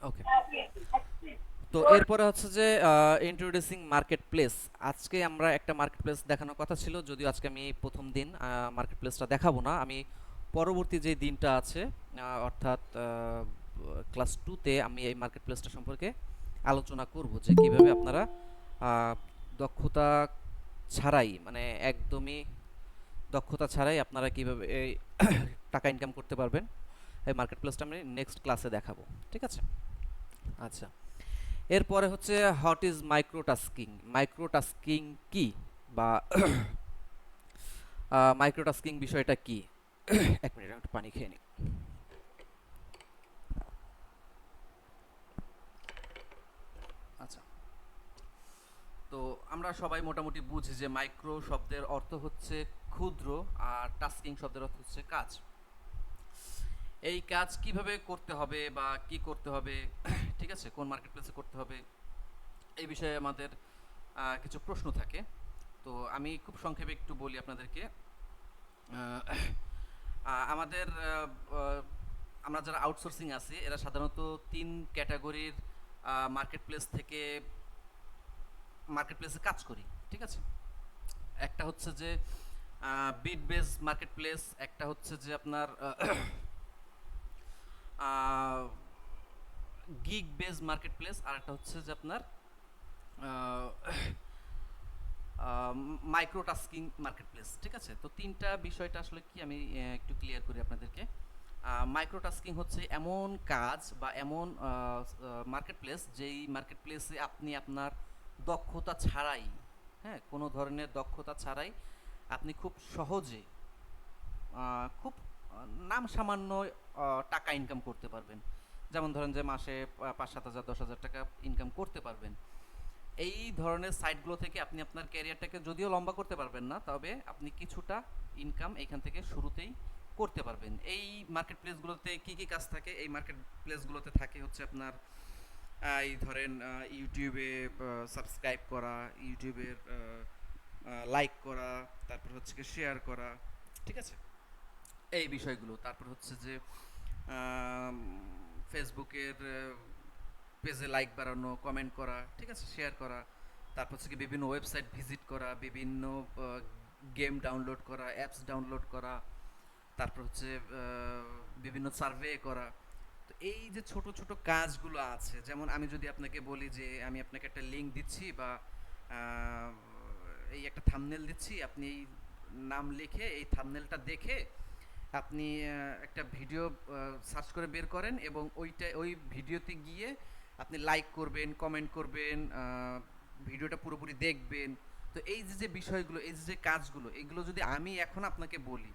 ওকে। তো এরপরে হচ্ছে যে ইন্ট্রোডিউসিং মার্কেট প্লেস। আজকে আমরা একটা মার্কেট প্লেস দেখানোর কথা ছিল, যদিও আজকে আমি প্রথম দিন মার্কেট প্লেসটা দেখাবো না, আমি পরবর্তী যে দিনটা আছে অর্থাৎ ক্লাস 2-তে আমি এই মার্কেট প্লেসটা সম্পর্কে আলোচনা করব যে কিভাবে আপনারা দক্ষতা ছাড়াই, মানে একদমই দক্ষতা ছাড়াই আপনারা কিভাবে এই টাকা ইনকাম করতে পারবেন। এই মার্কেট প্লেসটা আমি নেক্সট ক্লাসে দেখাবো। ঠিক আছে, আচ্ছা। এরপরে হচ্ছে হোয়াট ইজ মাইক্রোটাস্কিং। মাইক্রোটাস্কিং কি, বা মাইক্রোটাস্কিং বিষয়টা কি? এক মিনিট, আমি একটু পানি খেয়ে নিই। আচ্ছা, তো আমরা সবাই মোটামুটি বুঝি যে মাইক্রো শব্দের অর্থ হচ্ছে ক্ষুদ্র, আর টাস্কিং শব্দের অর্থ হচ্ছে কাজ। এই কাজ কিভাবে করতে হবে বা কি করতে হবে, ঠিক আছে, কোন মার্কেট প্লেসে করতে হবে, এই বিষয়ে আমাদের কিছু প্রশ্ন থাকে। তো আমি খুব সংক্ষেপে একটু বলি আপনাদেরকে। আমাদের আমরা যারা আউটসোর্সিং আছি এরা সাধারণত 3 ক্যাটাগরির মার্কেট প্লেস থেকে মার্কেট প্লেসে কাজ করি। ঠিক আছে, একটা হচ্ছে যে বিড বেস মার্কেট প্লেস, একটা হচ্ছে যে আপনার গিগ বেস মার্কেট প্লেস, আর একটা হচ্ছে যে আপনার মাইক্রো টাস্কিং মার্কেট প্লেস। ঠিক আছে, তো তিনটা বিষয়টা আসলে কি আমি একটু ক্লিয়ার করি আপনাদেরকে। মাইক্রো টাস্কিং হচ্ছে এমন কাজ বা এমন মার্কেট প্লেস যেই মার্কেট প্লেসে আপনি আপনার দক্ষতা ছাড়াই, হ্যাঁ, কোনো ধরনের দক্ষতা ছাড়াই আপনি খুব সহজে খুব নাম সামান্য টাকা ইনকাম করতে পারবেন। যেমন ধরেন যে মাসে 5-7 হাজার 10,000 টাকা ইনকাম করতে পারবেন। এই ধরনের সাইটগুলো থেকে আপনি আপনার ক্যারিয়ারটাকে যদিও লম্বা করতে পারবেন না, তবে আপনি কিছুটা ইনকাম এইখান থেকে শুরুতেই করতে পারবেন। এই মার্কেট প্লেসগুলোতে কী কী কাজ থাকে? এই মার্কেট প্লেসগুলোতে থাকে হচ্ছে আপনার এই ধরেন ইউটিউবে সাবস্ক্রাইব করা, ইউটিউবের লাইক করা, তারপর হচ্ছে কি শেয়ার করা, ঠিক আছে, এই বিষয়গুলো। তারপর হচ্ছে যে ফেসবুকের পেজে লাইক বাড়ানো, কমেন্ট করা, ঠিক আছে, শেয়ার করা, তারপর হচ্ছে কি বিভিন্ন ওয়েবসাইট ভিজিট করা, বিভিন্ন গেম ডাউনলোড করা, অ্যাপস ডাউনলোড করা, তারপর হচ্ছে বিভিন্ন সার্ভে করা। তো এই যে ছোট ছোট কাজগুলো আছে, যেমন আমি যদি আপনাকে বলি যে আমি আপনাকে একটা লিঙ্ক দিচ্ছি বা এই একটা থাম্বনেল দিচ্ছি, আপনি এই নাম লিখে এই থাম্বনেলটা দেখে আপনি একটা ভিডিও সার্চ করে বের করেন এবং ওই ভিডিওতে গিয়ে আপনি লাইক করবেন, কমেন্ট করবেন, ভিডিওটা পুরোপুরি দেখবেন। তো এই যে বিষয়গুলো, এই যে কাজগুলো, এগুলো যদি আমি এখন আপনাকে বলি,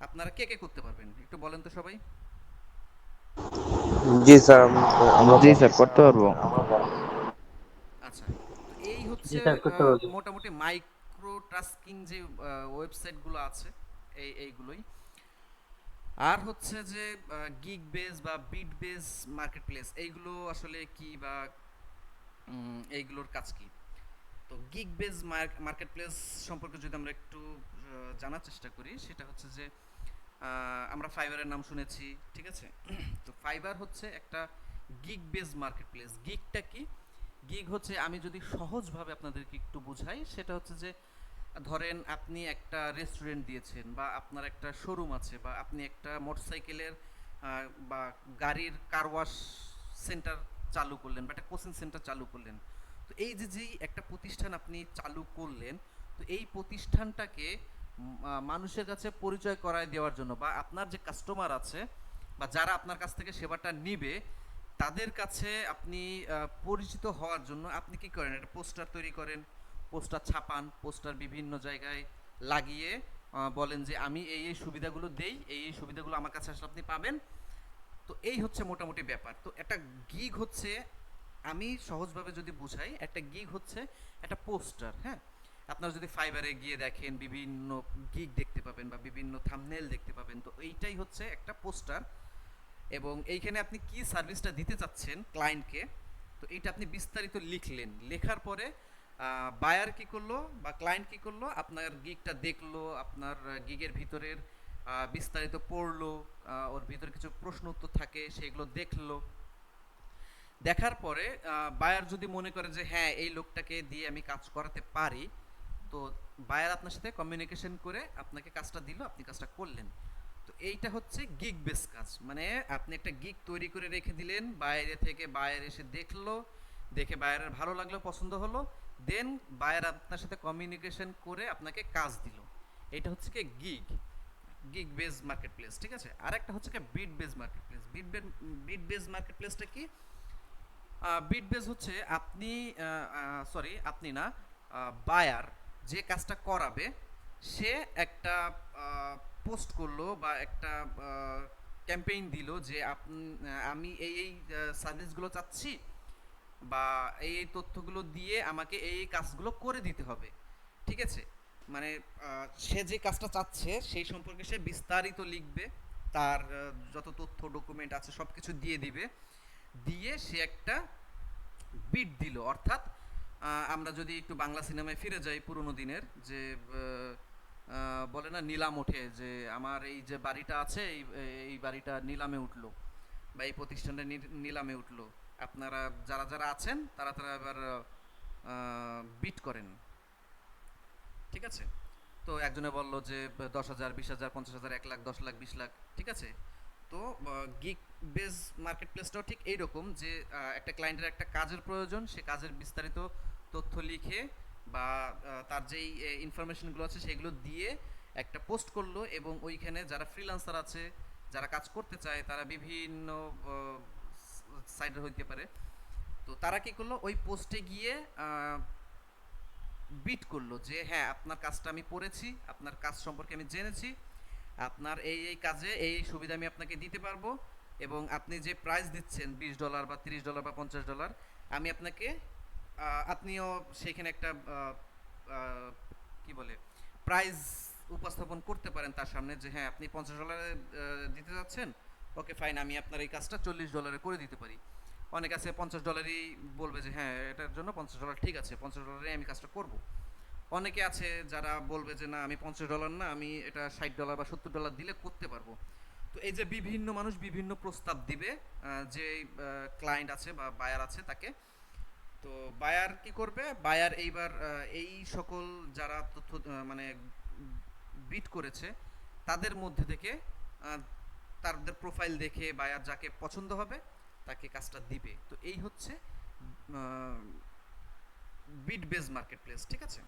আপনারা কে কে করতে পারবেন একটু বলেন তো সবাই। জি স্যার, জি স্যার করতে পারবো। আচ্ছা, তো এই হচ্ছে জি স্যার, করতে পারবো। মোটামুটি মাইক্রো টাস্কিং যে ওয়েবসাইটগুলো আছে এইগুলোই। আর হচ্ছে যে গিগ বেস বা বিট বেস মার্কেট প্লেস, এইগুলো আসলে কি বা এইগুলোর কাজ কি? তো গিগ বেস মার্কেট প্লেস সম্পর্কে যদি আমরা একটু জানার চেষ্টা করি, সেটা হচ্ছে যে আমরা ফাইবারের নাম শুনেছি, ঠিক আছে। তো ফাইবার হচ্ছে একটা গিগ বেস মার্কেট প্লেস। গিগটা কি? গিগ হচ্ছে, আমি যদি সহজভাবে আপনাদেরকে একটু বুঝাই, সেটা হচ্ছে যে ধরেন আপনি একটা রেস্টুরেন্ট দিয়েছেন, বা আপনার একটা শোরুম আছে, বা আপনি একটা মোটরসাইকেলের বা গাড়ির কার ওয়াশ সেন্টার চালু করলেন, বা একটা কোচিং সেন্টার চালু করলেন। তো এই যে একটা প্রতিষ্ঠান আপনি চালু করলেন, তো এই প্রতিষ্ঠানটাকে মানুষের কাছে পরিচয় করায় দেওয়ার জন্য, বা আপনার যে কাস্টমার আছে বা যারা আপনার কাছ থেকে সেবাটা নিবে, তাদের কাছে আপনি পরিচিত হওয়ার জন্য আপনি কি করেন, একটা পোস্টার তৈরি করেন, পোস্টার ছাপান, পোস্টার বিভিন্ন জায়গায় লাগিয়ে বলেন যে আমি এই এই সুবিধাগুলো দেই, এই এই সুবিধাগুলো আমার কাছে আসলে আপনি পাবেন। তো এই হচ্ছে মোটামুটি ব্যাপার। তো একটা গিগ হচ্ছে, আমি সহজভাবে যদি বুঝাই, একটা গিগ হচ্ছে একটা পোস্টার। হ্যাঁ, আপনারা যদি ফাইবারে গিয়ে দেখেন বিভিন্ন গিগ দেখতে পাবেন বা বিভিন্ন থাম্বনেল দেখতে পাবেন। তো এইটাই হচ্ছে একটা পোস্টার, এবং এইখানে আপনি কি সার্ভিসটা দিতে চাচ্ছেন ক্লায়েন্টকে, তো এইটা আপনি বিস্তারিত লিখলেন। লেখার পরে বায়ার কি করলো বা ক্লায়েন্ট কি করলো, আপনার গিগটা দেখলো, আপনার গিগের ভিতরের বিস্তারিত পড়লো, ওর ভিতরে কিছু প্রশ্ন উত্তর থাকে সেগুলো দেখলো। দেখার পরে বায়ার যদি মনে করে যে হ্যাঁ এই লোকটাকে দিয়ে আমি কাজ করাতে পারি, তো বায়ার আপনার সাথে কমিউনিকেশন করে আপনাকে কাজটা দিল, আপনি কাজটা করলেন। তো এইটা হচ্ছে গিগ বেস কাজ। মানে আপনি একটা গিগ তৈরি করে রেখে দিলেন, বাইরে থেকে বায়ার এসে দেখলো, দেখে বায়ারের ভালো লাগলো, পছন্দ হলো, দেন বায়ার আপনার সাথে কমিউনিকেশন করে আপনাকে কাজ দিল। এটা হচ্ছে কি gig, gig base marketplace. ঠিক আছে, আর একটা হচ্ছে কি bid base marketplace. Bid base market প্লেসটা কি? বিট বেস হচ্ছে আপনি আপনি না, বায়ার যে কাজটা করাবে সে একটা পোস্ট করলো বা একটা ক্যাম্পেইন দিল যে আমি এই এই সার্ভিসগুলো চাচ্ছি, বা এই এই তথ্যগুলো দিয়ে আমাকে এই এই কাজগুলো করে দিতে হবে। ঠিক আছে, মানে সে যে কাজটা চাচ্ছে সেই সম্পর্কে সে বিস্তারিত লিখবে, তার যত তথ্য ডকুমেন্ট আছে সব কিছু দিয়ে দিবে, দিয়ে সে একটা বিট দিল। অর্থাৎ আমরা যদি একটু বাংলা সিনেমায় ফিরে যাই পুরোনো দিনের, যে বলে না নিলাম ওঠে, যে আমার এই যে বাড়িটা আছে এই এই বাড়িটা নিলামে উঠলো, বা এই প্রতিষ্ঠানটা নিলামে উঠলো, আপনারা যারা যারা আছেন তারা তারা এবার বিট করেন। ঠিক আছে, তো একজনে বলল যে 10,000, 20,000, 50,000, 1 লাখ, 10 লাখ, 20 লাখ। ঠিক আছে, তো গিগ বেস মার্কেট প্লেসটাও ঠিক এইরকম, যে একটা ক্লায়েন্টের একটা কাজের প্রয়োজন, সে কাজের বিস্তারিত তথ্য লিখে বা তার যেই ইনফরমেশনগুলো আছে সেগুলো দিয়ে একটা পোস্ট করলো, এবং ওইখানে যারা ফ্রিল্যান্সার আছে, যারা কাজ করতে চায়, তারা বিভিন্ন সাইডের হইতে পারে, তো তারা কি করলো, ওই পোস্টে গিয়ে বিট করলো যে হ্যাঁ আপনার কাজটা আমি পড়েছি, আপনার কাজ সম্পর্কে আমি জেনেছি, আপনার এই এই কাজে এই এই সুবিধা আমি আপনাকে দিতে পারবো, এবং আপনি যে প্রাইস দিচ্ছেন $20 বা $30 বা $50, আমি আপনাকে আপনিও সেখানে একটা কি বলে প্রাইস উপস্থাপন করতে পারেন তার সামনে, যে হ্যাঁ আপনি $50 দিতে যাচ্ছেন, ওকে ফাইন, আমি আপনার এই কাজটা $40 করে দিতে পারি। অনেক আছে $50 বলবে যে হ্যাঁ এটার জন্য $50 ঠিক আছে, $50 আমি কাজটা করব। অনেকে আছে যারা বলবে যে না আমি $50 না, আমি এটা $60 বা $70 দিলে করতে পারবো। তো এই যে বিভিন্ন মানুষ বিভিন্ন প্রস্তাব দিবে, যে ক্লায়েন্ট আছে বা বায়ার আছে তাকে। তো বায়ার কি করবে, বায়ার এইবার এই সকল যারা তথ্য মানে বিট করেছে তাদের মধ্যে থেকে তাদের প্রোফাইল দেখে বায়ার যাকে পছন্দ হবে তাকে কাজটা দিবে। তো এই হচ্ছে বিট বেস মার্কেট প্লেস। ঠিক আছে,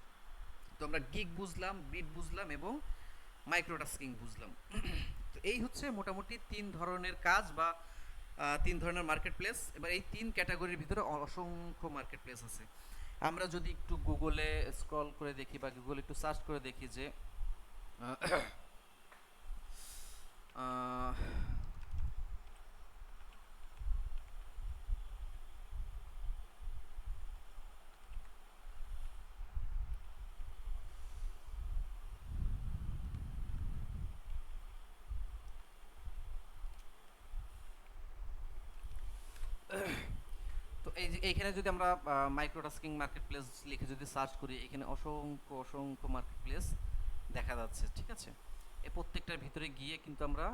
তো আমরা গিগ বুঝলাম, বিট বুঝলাম এবং মাইক্রোটাস্কিং বুঝলাম। তো এই হচ্ছে মোটামুটি 3 ধরনের কাজ বা 3 ধরনের মার্কেট প্লেস। এবার এই 3 ক্যাটাগরির ভিতরে অসংখ্য মার্কেট প্লেস আছে। আমরা যদি একটু গুগলে স্ক্রল করে দেখি বা গুগলে একটু সার্চ করে দেখি যে আহ, তো এই যে এইখানে যদি আমরা মাইক্রোটাস্কিং মার্কেট প্লেস লিখে যদি সার্চ করি, এখানে অসংখ্য অসংখ্য মার্কেট প্লেস দেখা যাচ্ছে। ঠিক আছে, এই প্রত্যেকটার ভিতরে গিয়ে কিন্তু আমরা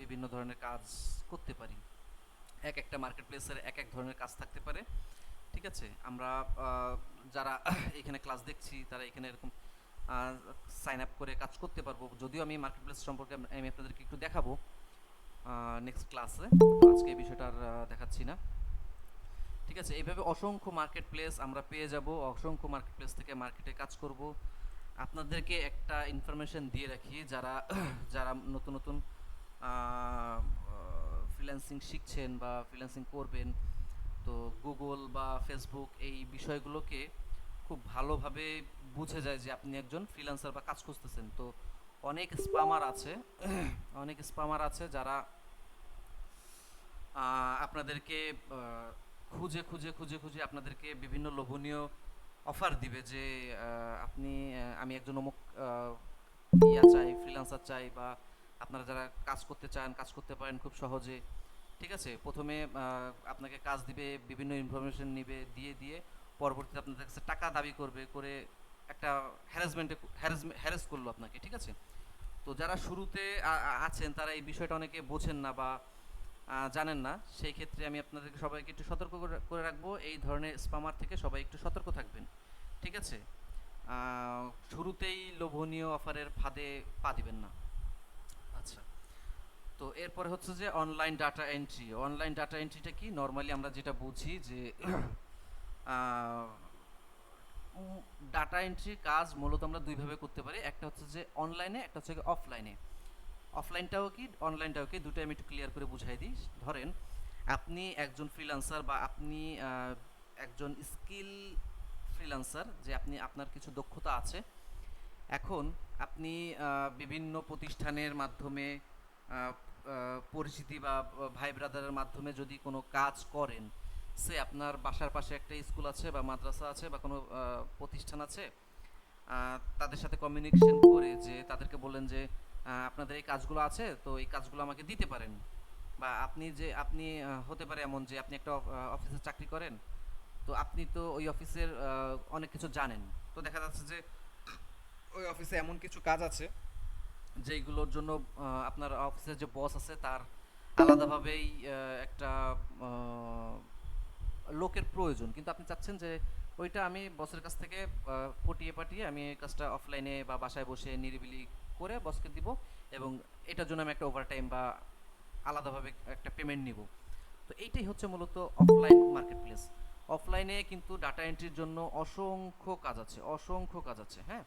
বিভিন্ন ধরনের কাজ করতে পারি। এক একটা মার্কেট প্লেসের এক এক ধরনের কাজ থাকতে পারে। ঠিক আছে, আমরা যারা এখানে ক্লাস দেখছি তারা এখানে এরকম সাইন আপ করে কাজ করতে পারবো। যদিও আমি মার্কেট প্লেস সম্পর্কে আমি আপনাদেরকে একটু দেখাবো নেক্সট ক্লাসে, আজকে এই বিষয়টা আর দেখাচ্ছি না। ঠিক আছে, এইভাবে অসংখ্য মার্কেট প্লেস আমরা পেয়ে যাব, অসংখ্য মার্কেট প্লেস থেকে মার্কেটে কাজ করব। আপনাদেরকে একটা ইনফরমেশন দিয়ে রাখি, যারা যারা নতুন নতুন ফ্রিল্যান্সিং শিখছেন বা ফ্রিল্যান্সিং করবেন, তো গুগল বা ফেসবুক এই বিষয়গুলোকে খুব ভালোভাবে বুঝে যায় যে আপনি একজন ফ্রিল্যান্সার বা কাজ খুঁজতেছেন। তো অনেক স্পামার আছে অনেক স্পামার আছে যারা আপনাদেরকে খুঁজে আপনাদেরকে বিভিন্ন লোভনীয় অফার দিবে যে আমি একজন অমুক চাই, ফ্রিল্যান্সার চাই, বা আপনারা যারা কাজ করতে চান কাজ করতে পারেন খুব সহজে। ঠিক আছে, প্রথমে আপনাকে কাজ দিবে, বিভিন্ন ইনফরমেশন নিবে, দিয়ে পরবর্তীতে আপনাদের কাছে টাকা দাবি করবে, করে একটা হ্যারাস করলো আপনাকে। ঠিক আছে, তো যারা শুরুতে আছেন তারা এই বিষয়টা অনেকে বোঝেন না বা জানেন না। সেই ক্ষেত্রে আমি আপনাদেরকে সবাইকে একটু সতর্ক করে রাখবো, এই ধরনের স্পামার থেকে সবাই একটু সতর্ক থাকবেন। ঠিক আছে, শুরুতেই লোভনীয় অফারের ফাঁদে পা দিবেন না। আচ্ছা, তো এরপরে হচ্ছে যে অনলাইন ডাটা এন্ট্রিটা কি? নর্মালি আমরা যেটা বুঝি যে ডাটা এন্ট্রির কাজ মূলত আমরা দুইভাবে করতে পারি, একটা হচ্ছে যে অনলাইনে, একটা হচ্ছে অফলাইনে। অনলাইনটাও কি দুটো আমি একটু ক্লিয়ার করে বুঝাই দিই। ধরেন আপনি একজন ফ্রিল্যান্সার বা আপনি একজন স্কিল ফ্রিল্যান্সার, যে আপনার কিছু দক্ষতা আছে। এখন আপনি বিভিন্ন প্রতিষ্ঠানের মাধ্যমে পরিচিতি বা ভাই ব্রাদারের মাধ্যমে যদি কোনো কাজ করেন, সে আপনার বাসার পাশে একটা স্কুল আছে বা মাদ্রাসা আছে বা কোনো প্রতিষ্ঠান আছে, তাদের সাথে কমিউনিকেশন করে যে তাদেরকে বললেন যে আপনাদের এই কাজগুলো আছে, তো এই কাজগুলো আমাকে দিতে পারেন। বা আপনি হতে পারে এমন যে আপনি একটা অফিসে চাকরি করেন, তো আপনি তো ওই অফিসের অনেক কিছু জানেন। তো দেখা যাচ্ছে যে ওই অফিসে এমন কিছু কাজ আছে যেইগুলোর জন্য আপনার অফিসের যে বস আছে তার আলাদাভাবেই একটা লোকের প্রয়োজন, কিন্তু আপনি চাচ্ছেন যে ওইটা আমি বসের কাছ থেকে পটিয়ে পাঠিয়ে আমি এই কাজটা অফলাইনে বা বাসায় বসে নিরিবিলি করে বসকে দিব, এবং এটার জন্য আমি একটা ওভারটাইম বা আলাদাভাবে একটা পেমেন্ট নিব। তো এইটাই হচ্ছে মূলত অফলাইন মার্কেট প্লেস। অফলাইনে কিন্তু ডাটা এন্ট্রির জন্য অসংখ্য কাজ আছে, হ্যাঁ।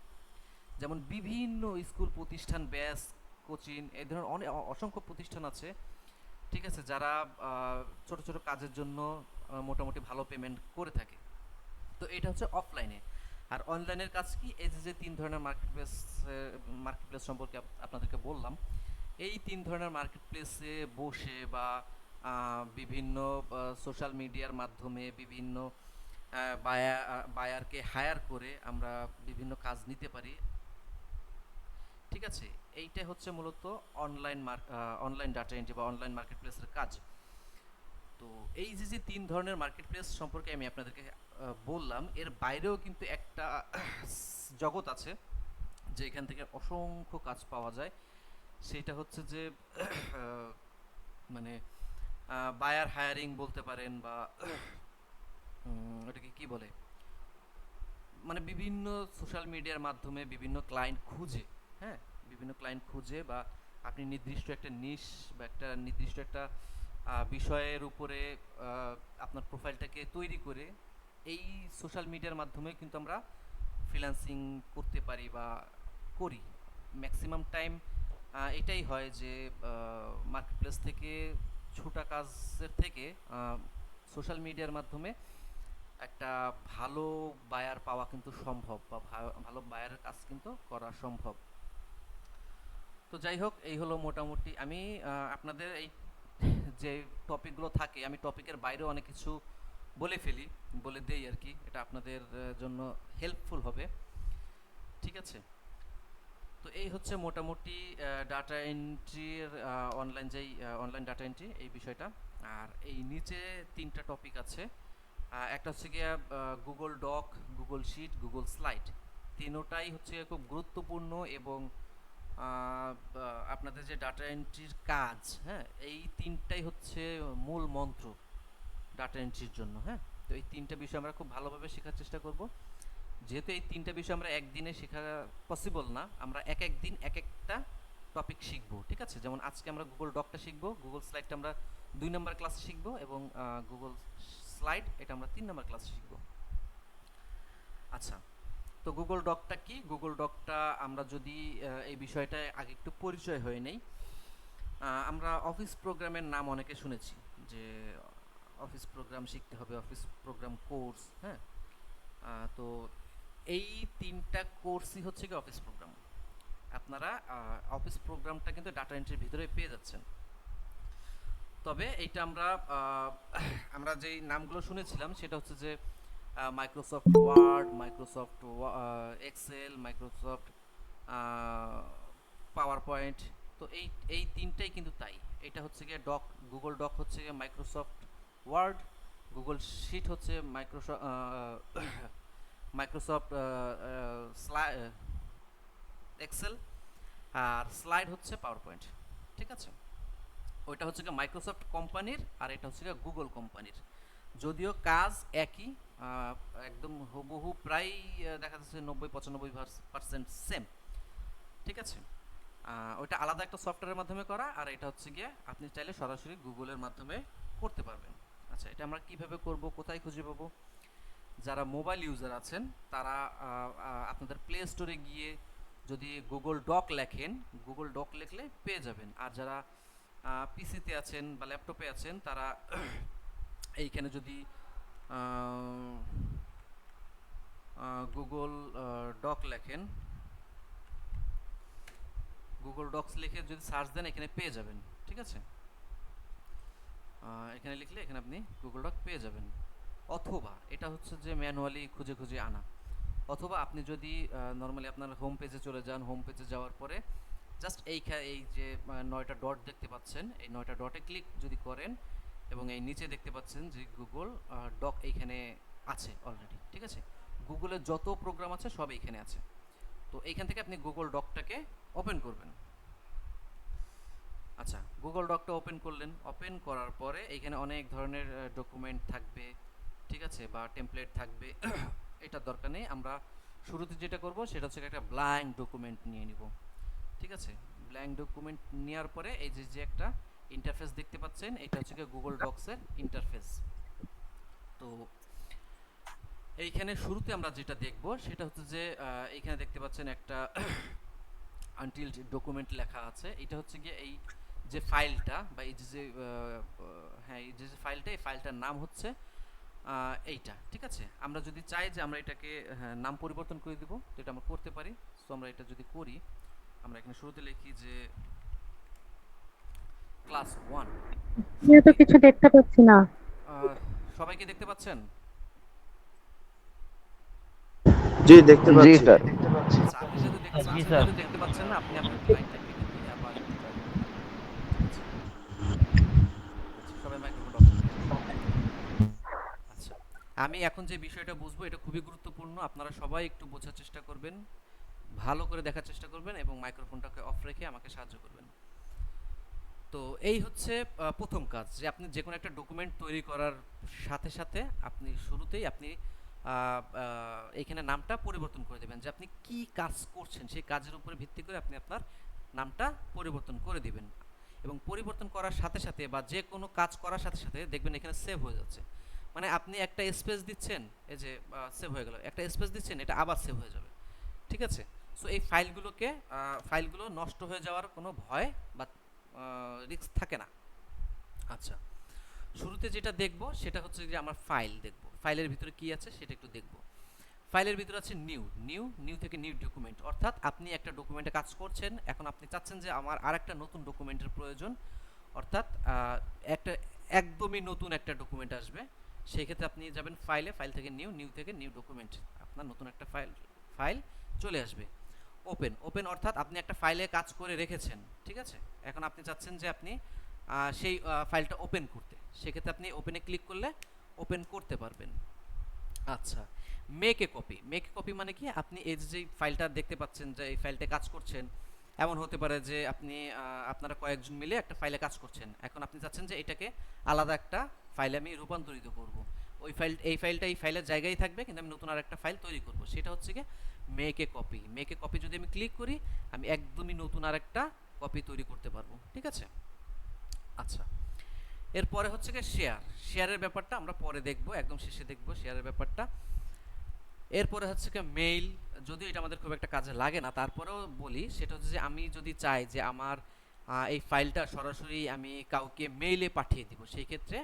যেমন বিভিন্ন স্কুল প্রতিষ্ঠান, ব্যাচ, কোচিং, এই ধরনের অসংখ্য প্রতিষ্ঠান আছে। ঠিক আছে, যারা ছোট ছোট কাজের জন্য মোটামুটি ভালো পেমেন্ট করে থাকে। তো এটা হচ্ছে অফলাইনে। আর অনলাইনের কাজ কি? এই যে তিন ধরনের মার্কেট প্লেস সম্পর্কে আপনাদেরকে বললাম, এই তিন ধরনের মার্কেট প্লেসে বসে বা বিভিন্ন সোশ্যাল মিডিয়ার মাধ্যমে বিভিন্ন বায়ারকে হায়ার করে আমরা বিভিন্ন কাজ নিতে পারি। ঠিক আছে, এইটাই হচ্ছে মূলত অনলাইন ডাটা এন্ট্রি বা অনলাইন মার্কেট প্লেসের কাজ। তো এই যে তিন ধরনের মার্কেট প্লেস সম্পর্কে আমি আপনাদেরকে বললাম, এর বাইরেও কিন্তু একটা জগৎ আছে যেখান থেকে অসংখ্য কাজ পাওয়া যায়। সেটা হচ্ছে যে মানে বায়ার হায়ারিং বলতে পারেন, বা ওটাকে কি বলে, মানে বিভিন্ন সোশ্যাল মিডিয়ার মাধ্যমে বিভিন্ন ক্লায়েন্ট খুঁজে, হ্যাঁ, বিভিন্ন ক্লায়েন্ট খুঁজে, বা আপনি নির্দিষ্ট একটা নিশ বা একটা নির্দিষ্ট একটা বিষয়ের উপরে আপনার প্রোফাইলটাকে তৈরি করে এই সোশ্যাল মিডিয়ার মাধ্যমে কিন্তু আমরা ফ্রিল্যান্সিং করতে পারি বা করি। ম্যাক্সিমাম টাইম এটাই হয় যে মার্কেটপ্লেস থেকে ছোটা কাজের থেকে সোশ্যাল মিডিয়ার মাধ্যমে একটা ভালো বায়ার পাওয়া কিন্তু সম্ভব, বা ভালো বায়ারের কাজ কিন্তু করা সম্ভব। তো যাই হোক, এই হলো মোটামুটি আমি আপনাদের এই যে টপিকগুলো থাকে, আমি টপিকের বাইরেও অনেক কিছু বলে দেই আর কি, এটা আপনাদের জন্য হেল্পফুল হবে। ঠিক আছে, তো এই হচ্ছে মোটামুটি ডাটা এন্ট্রির অনলাইন ডাটা এন্ট্রি এই বিষয়টা। আর এই নিচে তিনটা টপিক আছে, একটা হচ্ছে গিয়ে Google doc, Google sheet, Google slide. তিনোটাই হচ্ছে খুব গুরুত্বপূর্ণ, এবং আপনাদের যে ডাটা এন্ট্রির কাজ, হ্যাঁ, এই তিনটাই হচ্ছে মূল মন্ত্র ডাটা এন্ট্রির জন্য, হ্যাঁ। তো এই তিনটা বিষয় আমরা খুব ভালোভাবে শেখার চেষ্টা করব। যেহেতু এই তিনটা বিষয় আমরা একদিনে শেখা পসিবল না, আমরা এক দিন এক একটা টপিক শিখবো। ঠিক আছে, যেমন আজকে আমরা গুগল ডকটা শিখবো, গুগল স্লাইডটা আমরা 2 নম্বর ক্লাসে শিখবো, এবং গুগল স্লাইড এটা আমরা 3 নম্বর ক্লাসে শিখবো। আচ্ছা, তো গুগল ডকটা কি? গুগল ডকটা আমরা যদি এই বিষয়টা আগে একটু পরিচয় হয়ে নেই। আমরা অফিস প্রোগ্রামের নাম অনেকে শুনেছি যে অফিস প্রোগ্রাম শিখতে হবে, অফিস প্রোগ্রাম কোর্স, হ্যাঁ। তো এই তিনটা কোর্সই হচ্ছে কি অফিস প্রোগ্রাম। আপনারা অফিস প্রোগ্রামটা কিন্তু ডাটা এন্ট্রির ভিতরে পেয়ে যাচ্ছেন। তবে এইটা আমরা যেই নামগুলো শুনেছিলাম সেটা হচ্ছে যে Microsoft Word, Microsoft Excel, Microsoft PowerPoint. তো এই তিনটাই কিন্তু তাই। এটা হচ্ছে গিয়ে ডক, গুগল ডক হচ্ছে গিয়ে মাইক্রোসফট ওয়ার্ড, গুগল শিট হচ্ছে মাইক্রোসফট এক্সেল, আর স্লাইড হচ্ছে পাওয়ার পয়েন্ট। ঠিক আছে, ওইটা হচ্ছে গিয়ে মাইক্রোসফট কোম্পানির আর এটা হচ্ছে গিয়ে গুগল কোম্পানির। যদিও কাজ একই, একদম হুবহু প্রায় দেখা যাচ্ছে 90-95% সেম। ঠিক আছে, ওইটা আলাদা একটা সফটওয়্যারের মাধ্যমে করা, আর এটা হচ্ছে গিয়ে আপনি চাইলে সরাসরি গুগলের মাধ্যমে করতে পারবেন। আচ্ছা, এটা আমরা কিভাবে করব, কোথায় খুঁজে পাবো? যারা মোবাইল ইউজার আছেন তারা আপনাদের প্লে স্টোরে গিয়ে যদি গুগল ডক লেখেন, গুগল ডক লিখলে পেয়ে যাবেন। আর যারা পিসিতে আছেন বা ল্যাপটপে আছেন তারা এইখানে যদি গুগল ডক লেখেন, গুগল ডক্স লিখে যদি সার্চ দেন এখানে পেয়ে যাবেন। ঠিক আছে, এখানে লিখলে এখানে আপনি গুগল ডক পেয়ে যাবেন। অথবা এটা হচ্ছে যে ম্যানুয়ালি খুঁজে খুঁজে আনা, অথবা আপনি যদি নর্মালি আপনার হোম পেজে চলে যান, হোম পেজে যাওয়ার পরে জাস্ট এই যে 9টা ডট দেখতে পাচ্ছেন, এই 9টা ডটে ক্লিক যদি করেন এবং এই নিচে দেখতে পাচ্ছেন যে গুগল ডক এইখানে আছে অলরেডি। ঠিক আছে, গুগলের যত প্রোগ্রাম আছে সব এইখানে আছে। তো এইখান থেকে আপনি গুগল ডকটাকে ওপেন করবেন। আচ্ছা, গুগল ডকটা ওপেন করলেন, ওপেন করার পরে এইখানে অনেক ধরনের ডকুমেন্ট থাকবে, ঠিক আছে, বা টেমপ্লেট থাকবে। এটার দরকার নেই, আমরা শুরুতে যেটা করব সেটা হচ্ছে একটা ব্ল্যাঙ্ক ডকুমেন্ট নিয়ে নিব। ঠিক আছে, ব্ল্যাঙ্ক ডকুমেন্ট নেওয়ার পরে এই যে একটা ইন্টারফেস দেখতে পাচ্ছেন, এটা হচ্ছে গুগল ডক্সের ইন্টারফেস। তো এইখানে শুরুতে আমরা যেটা দেখব সেটা হচ্ছে যে এইখানে দেখতে পাচ্ছেন একটা আনটিল ডকুমেন্ট লেখা আছে। এটা হচ্ছে গিয়ে এই যে ফাইলটা বা এই যে হ্যাঁ, এই যে ফাইলটা, এই ফাইলটার নাম হচ্ছে এইটা। ঠিক আছে, আমরা যদি চাই যে আমরা এটাকে নাম পরিবর্তন করে দিব, তো এটা আমরা করতে পারি। সো আমরা এটা যদি করি, আমরা এখানে শুরুতে লিখি যে ক্লাস 1। আমিও তো কিছু দেখতে পাচ্ছি না। সবাই কি দেখতে পাচ্ছেন? জি দেখতে জি পাচ্ছি। আচ্ছা, স্যার। আপনি যদি দেখতে জি পাচ্ছেন, স্যার। যদি দেখতে পাচ্ছেন না, আপনি আপনার লাইনটা কেটে দিয়ে আবার একটু try করবেন। ঠিক আছে, আচ্ছা, সবাই মাইক্রোফোন অফ করুন। আচ্ছা, আমি এখন যে বিষয়টা বুঝবো এটা খুবই গুরুত্বপূর্ণ। আপনারা সবাই একটু বোঝার চেষ্টা করবেন, ভালো করে দেখার চেষ্টা করবেন এবং মাইক্রোফোনটাকে অফ রেখে আমাকে সাহায্য করবেন। তো এই হচ্ছে প্রথম কাজ, যে আপনি যে কোনো একটা ডকুমেন্ট তৈরি করার সাথে সাথে আপনি শুরুতেই আপনি এইখানে নামটা পরিবর্তন করে দেবেন, যে আপনি কি কাজ করছেন সেই কাজের উপরে ভিত্তি করে আপনি আপনার নামটা পরিবর্তন করে দিবেন। এবং পরিবর্তন করার সাথে সাথে বা যে কোনো কাজ করার সাথে সাথে দেখবেন এখানে সেভ হয়ে যাচ্ছে। মানে আপনি একটা স্পেস দিচ্ছেন, এই যে সেভ হয়ে গেল, একটা স্পেস দিচ্ছেন, এটা আবার সেভ হয়ে যাবে। ঠিক আছে, সো এই ফাইলগুলো নষ্ট হয়ে যাওয়ার কোনো ভয় বা রিস্ক থাকে না। আচ্ছা, শুরুতে যেটা দেখব সেটা হচ্ছে যে আমরা ফাইল দেখব, ফাইলের ভিতরে কি আছে সেটা একটু দেখব। ফাইলের ভিতরে আছে নিউ থেকে নিউ ডকুমেন্ট, অর্থাৎ আপনি একটা ডকুমেন্টে কাজ করছেন, এখন আপনি চাচ্ছেন যে আমার আরেকটা নতুন ডকুমেন্টের প্রয়োজন, অর্থাৎ একটা একদমই নতুন একটা ডকুমেন্ট আসবে। সেই ক্ষেত্রে আপনি যাবেন ফাইল থেকে নিউ থেকে নিউ ডকুমেন্ট, আপনার নতুন একটা ফাইল চলে আসবে। ওপেন অর্থাৎ আপনি একটা ফাইলে কাজ করে রেখেছেন, ঠিক আছে, এখন আপনি চাচ্ছেন যে আপনি সেই ফাইলটা ওপেন করতে, সেক্ষেত্রে আপনি ওপেনে ক্লিক করলে ওপেন করতে পারবেন। আচ্ছা, মেক এ কপি মানে কি, আপনি এই যে ফাইলটা দেখতে পাচ্ছেন যে এই ফাইলটা কাজ করছেন, এমন হতে পারে যে আপনি আপনারা কয়েকজন মিলে একটা ফাইলে কাজ করছেন, এখন আপনি চাচ্ছেন যে এটাকে আলাদা একটা ফাইলে আমি রূপান্তরিত করব। ওই এই ফাইলটা এই ফাইলের জায়গায় থাকবে, কিন্তু আমি নতুন আর একটা ফাইল তৈরি করব, সেটা হচ্ছে কি মেক এ কপি। যদি আমি ক্লিক করি, আমি একদমই নতুন আর একটা কপি তৈরি করতে পারবো। ঠিক আছে, আচ্ছা, এরপরে হচ্ছে কি শেয়ারের ব্যাপারটা আমরা পরে দেখব, একদম শেষে দেখব শেয়ারের ব্যাপারটা। এরপরে হচ্ছে কি মেইল, যদিও এটা আমাদের খুব একটা কাজে লাগে না, তারপরেও বলি, সেটা হচ্ছে যে আমি যদি চাই যে আমার এই ফাইলটা সরাসরি আমি কাউকে মেইলে পাঠিয়ে দিব, সেই ক্ষেত্রে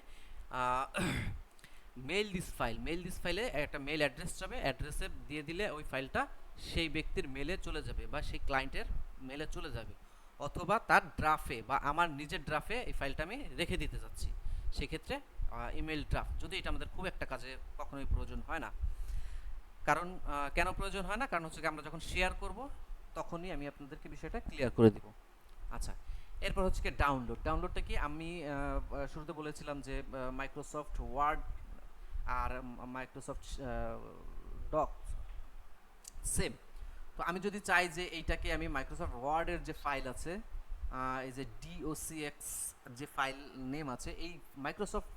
মেইল দিস ফাইলে একটা মেইল অ্যাড্রেস যাবে, অ্যাড্রেসে দিয়ে দিলে ওই ফাইলটা সেই ব্যক্তির মেলে চলে যাবে বা সেই ক্লায়েন্টের মেলে চলে যাবে, অথবা তার ড্রাফে বা আমার নিজের ড্রাফে এই ফাইলটা আমি রেখে দিতে চাচ্ছি, সেক্ষেত্রে ইমেল ড্রাফট, যদি এটা আমাদের খুব একটা কাজে কখনোই প্রয়োজন হয় না। কারণ কেন প্রয়োজন হয় না, কারণ হচ্ছে কি আমরা যখন শেয়ার করব তখনই আমি আপনাদেরকে বিষয়টা ক্লিয়ার করে দিব। আচ্ছা, এরপর হচ্ছে কি ডাউনলোডটা কি আমি শুরুতে বলেছিলাম যে মাইক্রোসফট ওয়ার্ড আর মাইক্রোসফট ডক সেম। তো আমি যদি চাই যে এইটাকে আমি মাইক্রোসফট ওয়ার্ডের যে ফাইল আছে, এই যে docx যে ফাইল নেম আছে, এই মাইক্রোসফট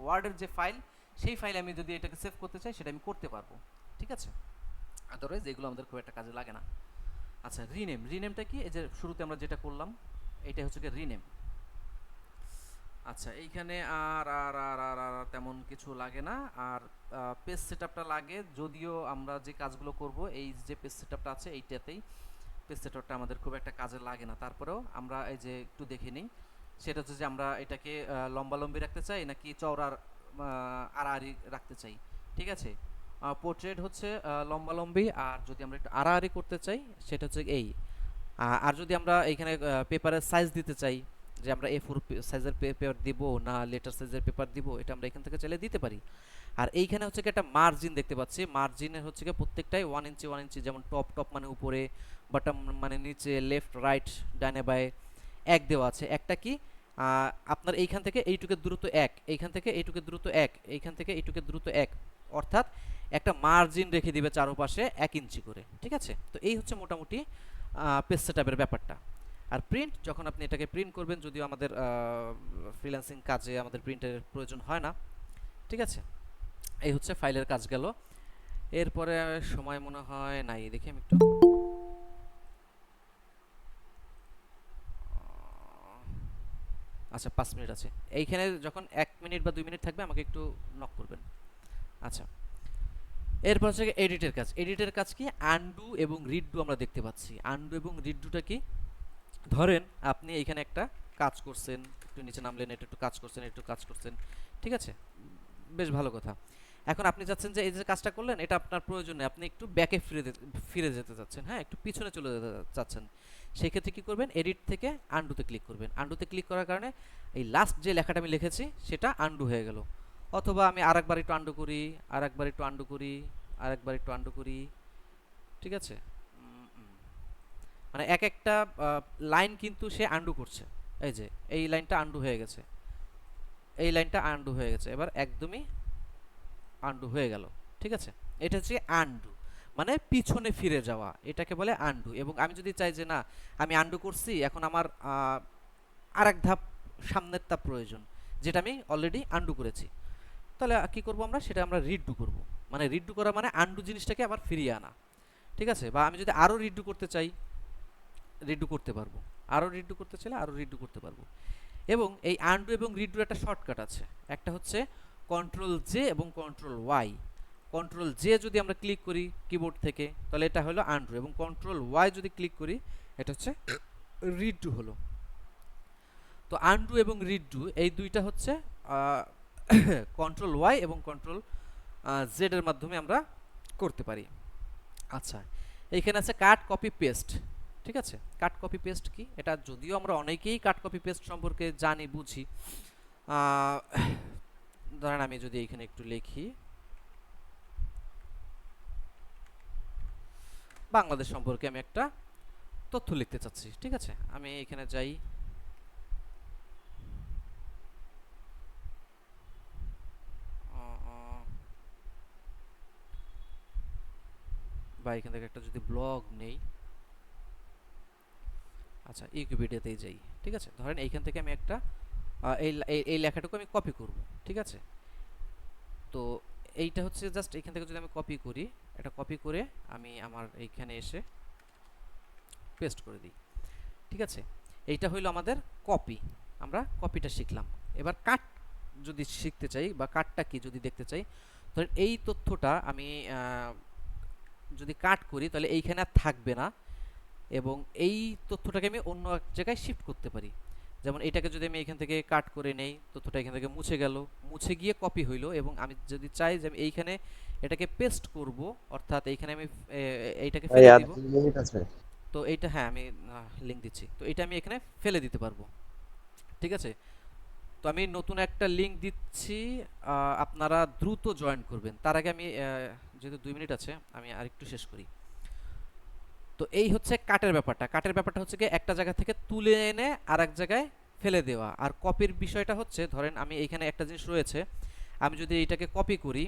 ওয়ার্ডের যে ফাইল, সেই ফাইলে আমি যদি এটাকে সেভ করতে চাই সেটা আমি করতে পারবো, ঠিক আছে। আদারওয়াইজ এগুলো আমাদের খুব একটা কাজে লাগে না। আচ্ছা, রিনেমটা কি, এই যে শুরুতে আমরা যেটা করলাম এইটা হচ্ছে কি রিনেম। আচ্ছা, এইখানে আর আর আর আর আর আর তেমন কিছু লাগে না। আর পেজ সেটআপটা লাগে, যদিও আমরা যে কাজগুলো করব এই যে পেজ সেটআপটা আছে এইটাতেই পেজ সেটআপটা আমাদের খুব একটা কাজে লাগে না। তারপরেও আমরা এই যে একটু দেখে নিই, সেটা হচ্ছে যে আমরা এটাকে লম্বালম্বি রাখতে চাই নাকি চওড়ার আড়াআড়ি রাখতে চাই, ঠিক আছে। পোর্ট্রেট হচ্ছে লম্বালম্বি, আর যদি আমরা একটু আড়াআড়ি করতে চাই সেটা হচ্ছে এই। আর যদি আমরা এইখানে পেপারের সাইজ দিতে চাই, যে আমরা A4 সাইজের পেপার দিব না লেটার সাইজের পেপার দিব, এটা আমরা এখান থেকে চাইলে দিতে পারি। আর এইখানে হচ্ছে কি একটা মার্জিন দেখতে পাচ্ছি, মার্জিনের হচ্ছে কি প্রত্যেকটাই 1 ইঞ্চি 1 ইঞ্চি, যেমন টপ মানে উপরে, বটম মানে নিচে, লেফট রাইট ডানে বায়ে এক দেওয়া আছে। একটা কি আপনার এইখান থেকে এইটুকের দূরত্ব 1, এইখান থেকে এইটুকের দূরত্ব 1, এইখান থেকে এইটুকের দূরত্ব 1, অর্থাৎ একটা মার্জিন রেখে দিবে চারপাশে 1 ইঞ্চি করে, ঠিক আছে। তো এই হচ্ছে মোটামুটি পেজ সেটআপের ব্যাপারটা। আর প্রিন্ট, যখন আপনি এটাকে প্রিন্ট করবেন, যদিও আমাদের ফ্রিল্যান্সিং কাজে আমাদের প্রিন্টের প্রয়োজন হয় না, ঠিক আছে। এই হচ্ছে ফাইলের কাজ গেল। এরপরে সময় মনে হয় নাই, দেখি আমি একটু, আচ্ছা 5 মিনিট আছে। এইখানে যখন 1 মিনিট বা 2 মিনিট থাকবে আমাকে একটু নক করবেন। আচ্ছা, এরপর হচ্ছে এডিটের কাজ কি, আনডু এবং রিডু আমরা দেখতে পাচ্ছি। আনডু এবং রিডুটা কি, ধরেন আপনি এইখানে একটা কাজ করছেন, একটু নিচে নামলেন, এটা একটু কাজ করছেন, একটু কাজ করছেন, ঠিক আছে, বেশ ভালো কথা। এখন আপনি চাচ্ছেন যে এই যে কাজটা করলেন এটা আপনার প্রয়োজন নেই, আপনি একটু ব্যাকে ফিরে যেতে চাচ্ছেন, হ্যাঁ, একটু পিছনে চলে যেতে চাচ্ছেন। সেই ক্ষেত্রে কী করবেন, এডিট থেকে আনডুতে ক্লিক করবেন। আনডুতে ক্লিক করার কারণে এই লাস্ট যে লেখাটা আমি লিখেছি সেটা আনডু হয়ে গেল। অথবা আমি আরেকবার একটু আনডু করি, আরেকবার একটু আনডু করি, আরেকবার একটু আনডু করি, ঠিক আছে। মানে এক একটা লাইন কিন্তু সে আনডু করছে। এই যে এই লাইনটা আনডু হয়ে গেছে, এই লাইনটা আনডু হয়ে গেছে, এবার একদমই আনডু হয়ে গেল, ঠিক আছে। এটা হচ্ছে আনডু, মানে পিছনে ফিরে যাওয়া, এটাকে বলে আনডু। এবং আমি যদি চাই যে না, আমি আনডু করছি, এখন আমার আরেক ধাপ সামনের ধাপ প্রয়োজন, যেটা আমি অলরেডি আনডু করেছি, তাহলে কি করব আমরা, সেটা আমরা রিডু করব। মানে রিডু করা মানে আনডু জিনিসটাকে আবার ফিরিয়ে আনা, ঠিক আছে। বা আমি যদি আরও রিডু করতে চাই, রিডু করতে পারবো, আরও রিডু করতে চাইলে আরও রিডু করতে পারবো। এবং এই আনডু এবং রিডুর একটা শর্টকাট আছে, একটা হচ্ছে কন্ট্রোল জে এবং কন্ট্রোল ওয়াই। কন্ট্রোল জে যদি আমরা ক্লিক করি কিবোর্ড থেকে তাহলে এটা হলো আনডু, এবং কন্ট্রোল ওয়াই যদি ক্লিক করি এটা হচ্ছে রিডু হলো। তো আনডু এবং রিডু এই দুইটা হচ্ছে কন্ট্রোল ওয়াই এবং কন্ট্রোল জেড এর মাধ্যমে আমরা করতে পারি। আচ্ছা, এইখানে আছে কাট কপি পেস্ট, ঠিক আছে। কাট কপি পেস্ট কি, এটা যদিও আমরা অনেকেই কাট কপি পেস্ট সম্পর্কে জানি বুঝি। ধরেন আমি যদি এখানে একটু লিখি বাংলাদেশ সম্পর্কে, আমি একটা তথ্য লিখতে চাচ্ছি, ঠিক আছে। আমি এখানে যাই, বা এখান থেকে একটা যদি ব্লগ নেই, আচ্ছা উইকিপিডিয়াতেই যাই, ঠিক আছে। ধরেন এইখান থেকে আমি একটা এই লেখাটুকু আমি কপি করব, ঠিক আছে। তো এইটা হচ্ছে জাস্ট এখান থেকে যদি আমি কপি করি, এটা কপি করে আমি আমার এইখানে এসে পেস্ট করে দিই, ঠিক আছে। এইটা হইলো আমাদের কপি, আমরা কপিটা শিখলাম। এবার কাট যদি শিখতে চাই বা কাটটা কি যদি দেখতে চাই, ধরেন এই তথ্যটা আমি যদি কাট করি তাহলে এইখানে আর থাকবে না, এবং এই তথ্যটাকে আমি অন্য এক জায়গায় শিফট করতে পারি। যেমন এটাকে যদি আমি এখান থেকে কাট করে নেই, তথ্যটা এখান থেকে মুছে গেল, মুছে গিয়ে কপি হইলো, এবং আমি যদি চাই যে আমি এইখানে এটাকে পেস্ট করব, অর্থাৎ এইখানে আমি এইটাকে ভাই ফেলে আর দিব। 2 মিনিট আছে। তো এইটা, হ্যাঁ, আমি লিংক দিচ্ছি, তো এটা আমি এখানে ফেলে দিতে পারবো। ঠিক আছে, তো আমি নতুন একটা লিংক দিচ্ছি, আপনারা দ্রুত জয়েন করবেন। তার আগে আমি যেহেতু 2 মিনিট আছে, আমি আরেকটু শেষ করি। তো এই হচ্ছে কাটের ব্যাপারটা। কাটের ব্যাপারটা হচ্ছে কি একটা জায়গা থেকে তুলে এনে আর এক জায়গায় ফেলে দেওয়া। আর কপির বিষয়টা হচ্ছে, ধরেন আমি এইখানে একটা জিনিস রয়েছে, আমি যদি এইটাকে কপি করি,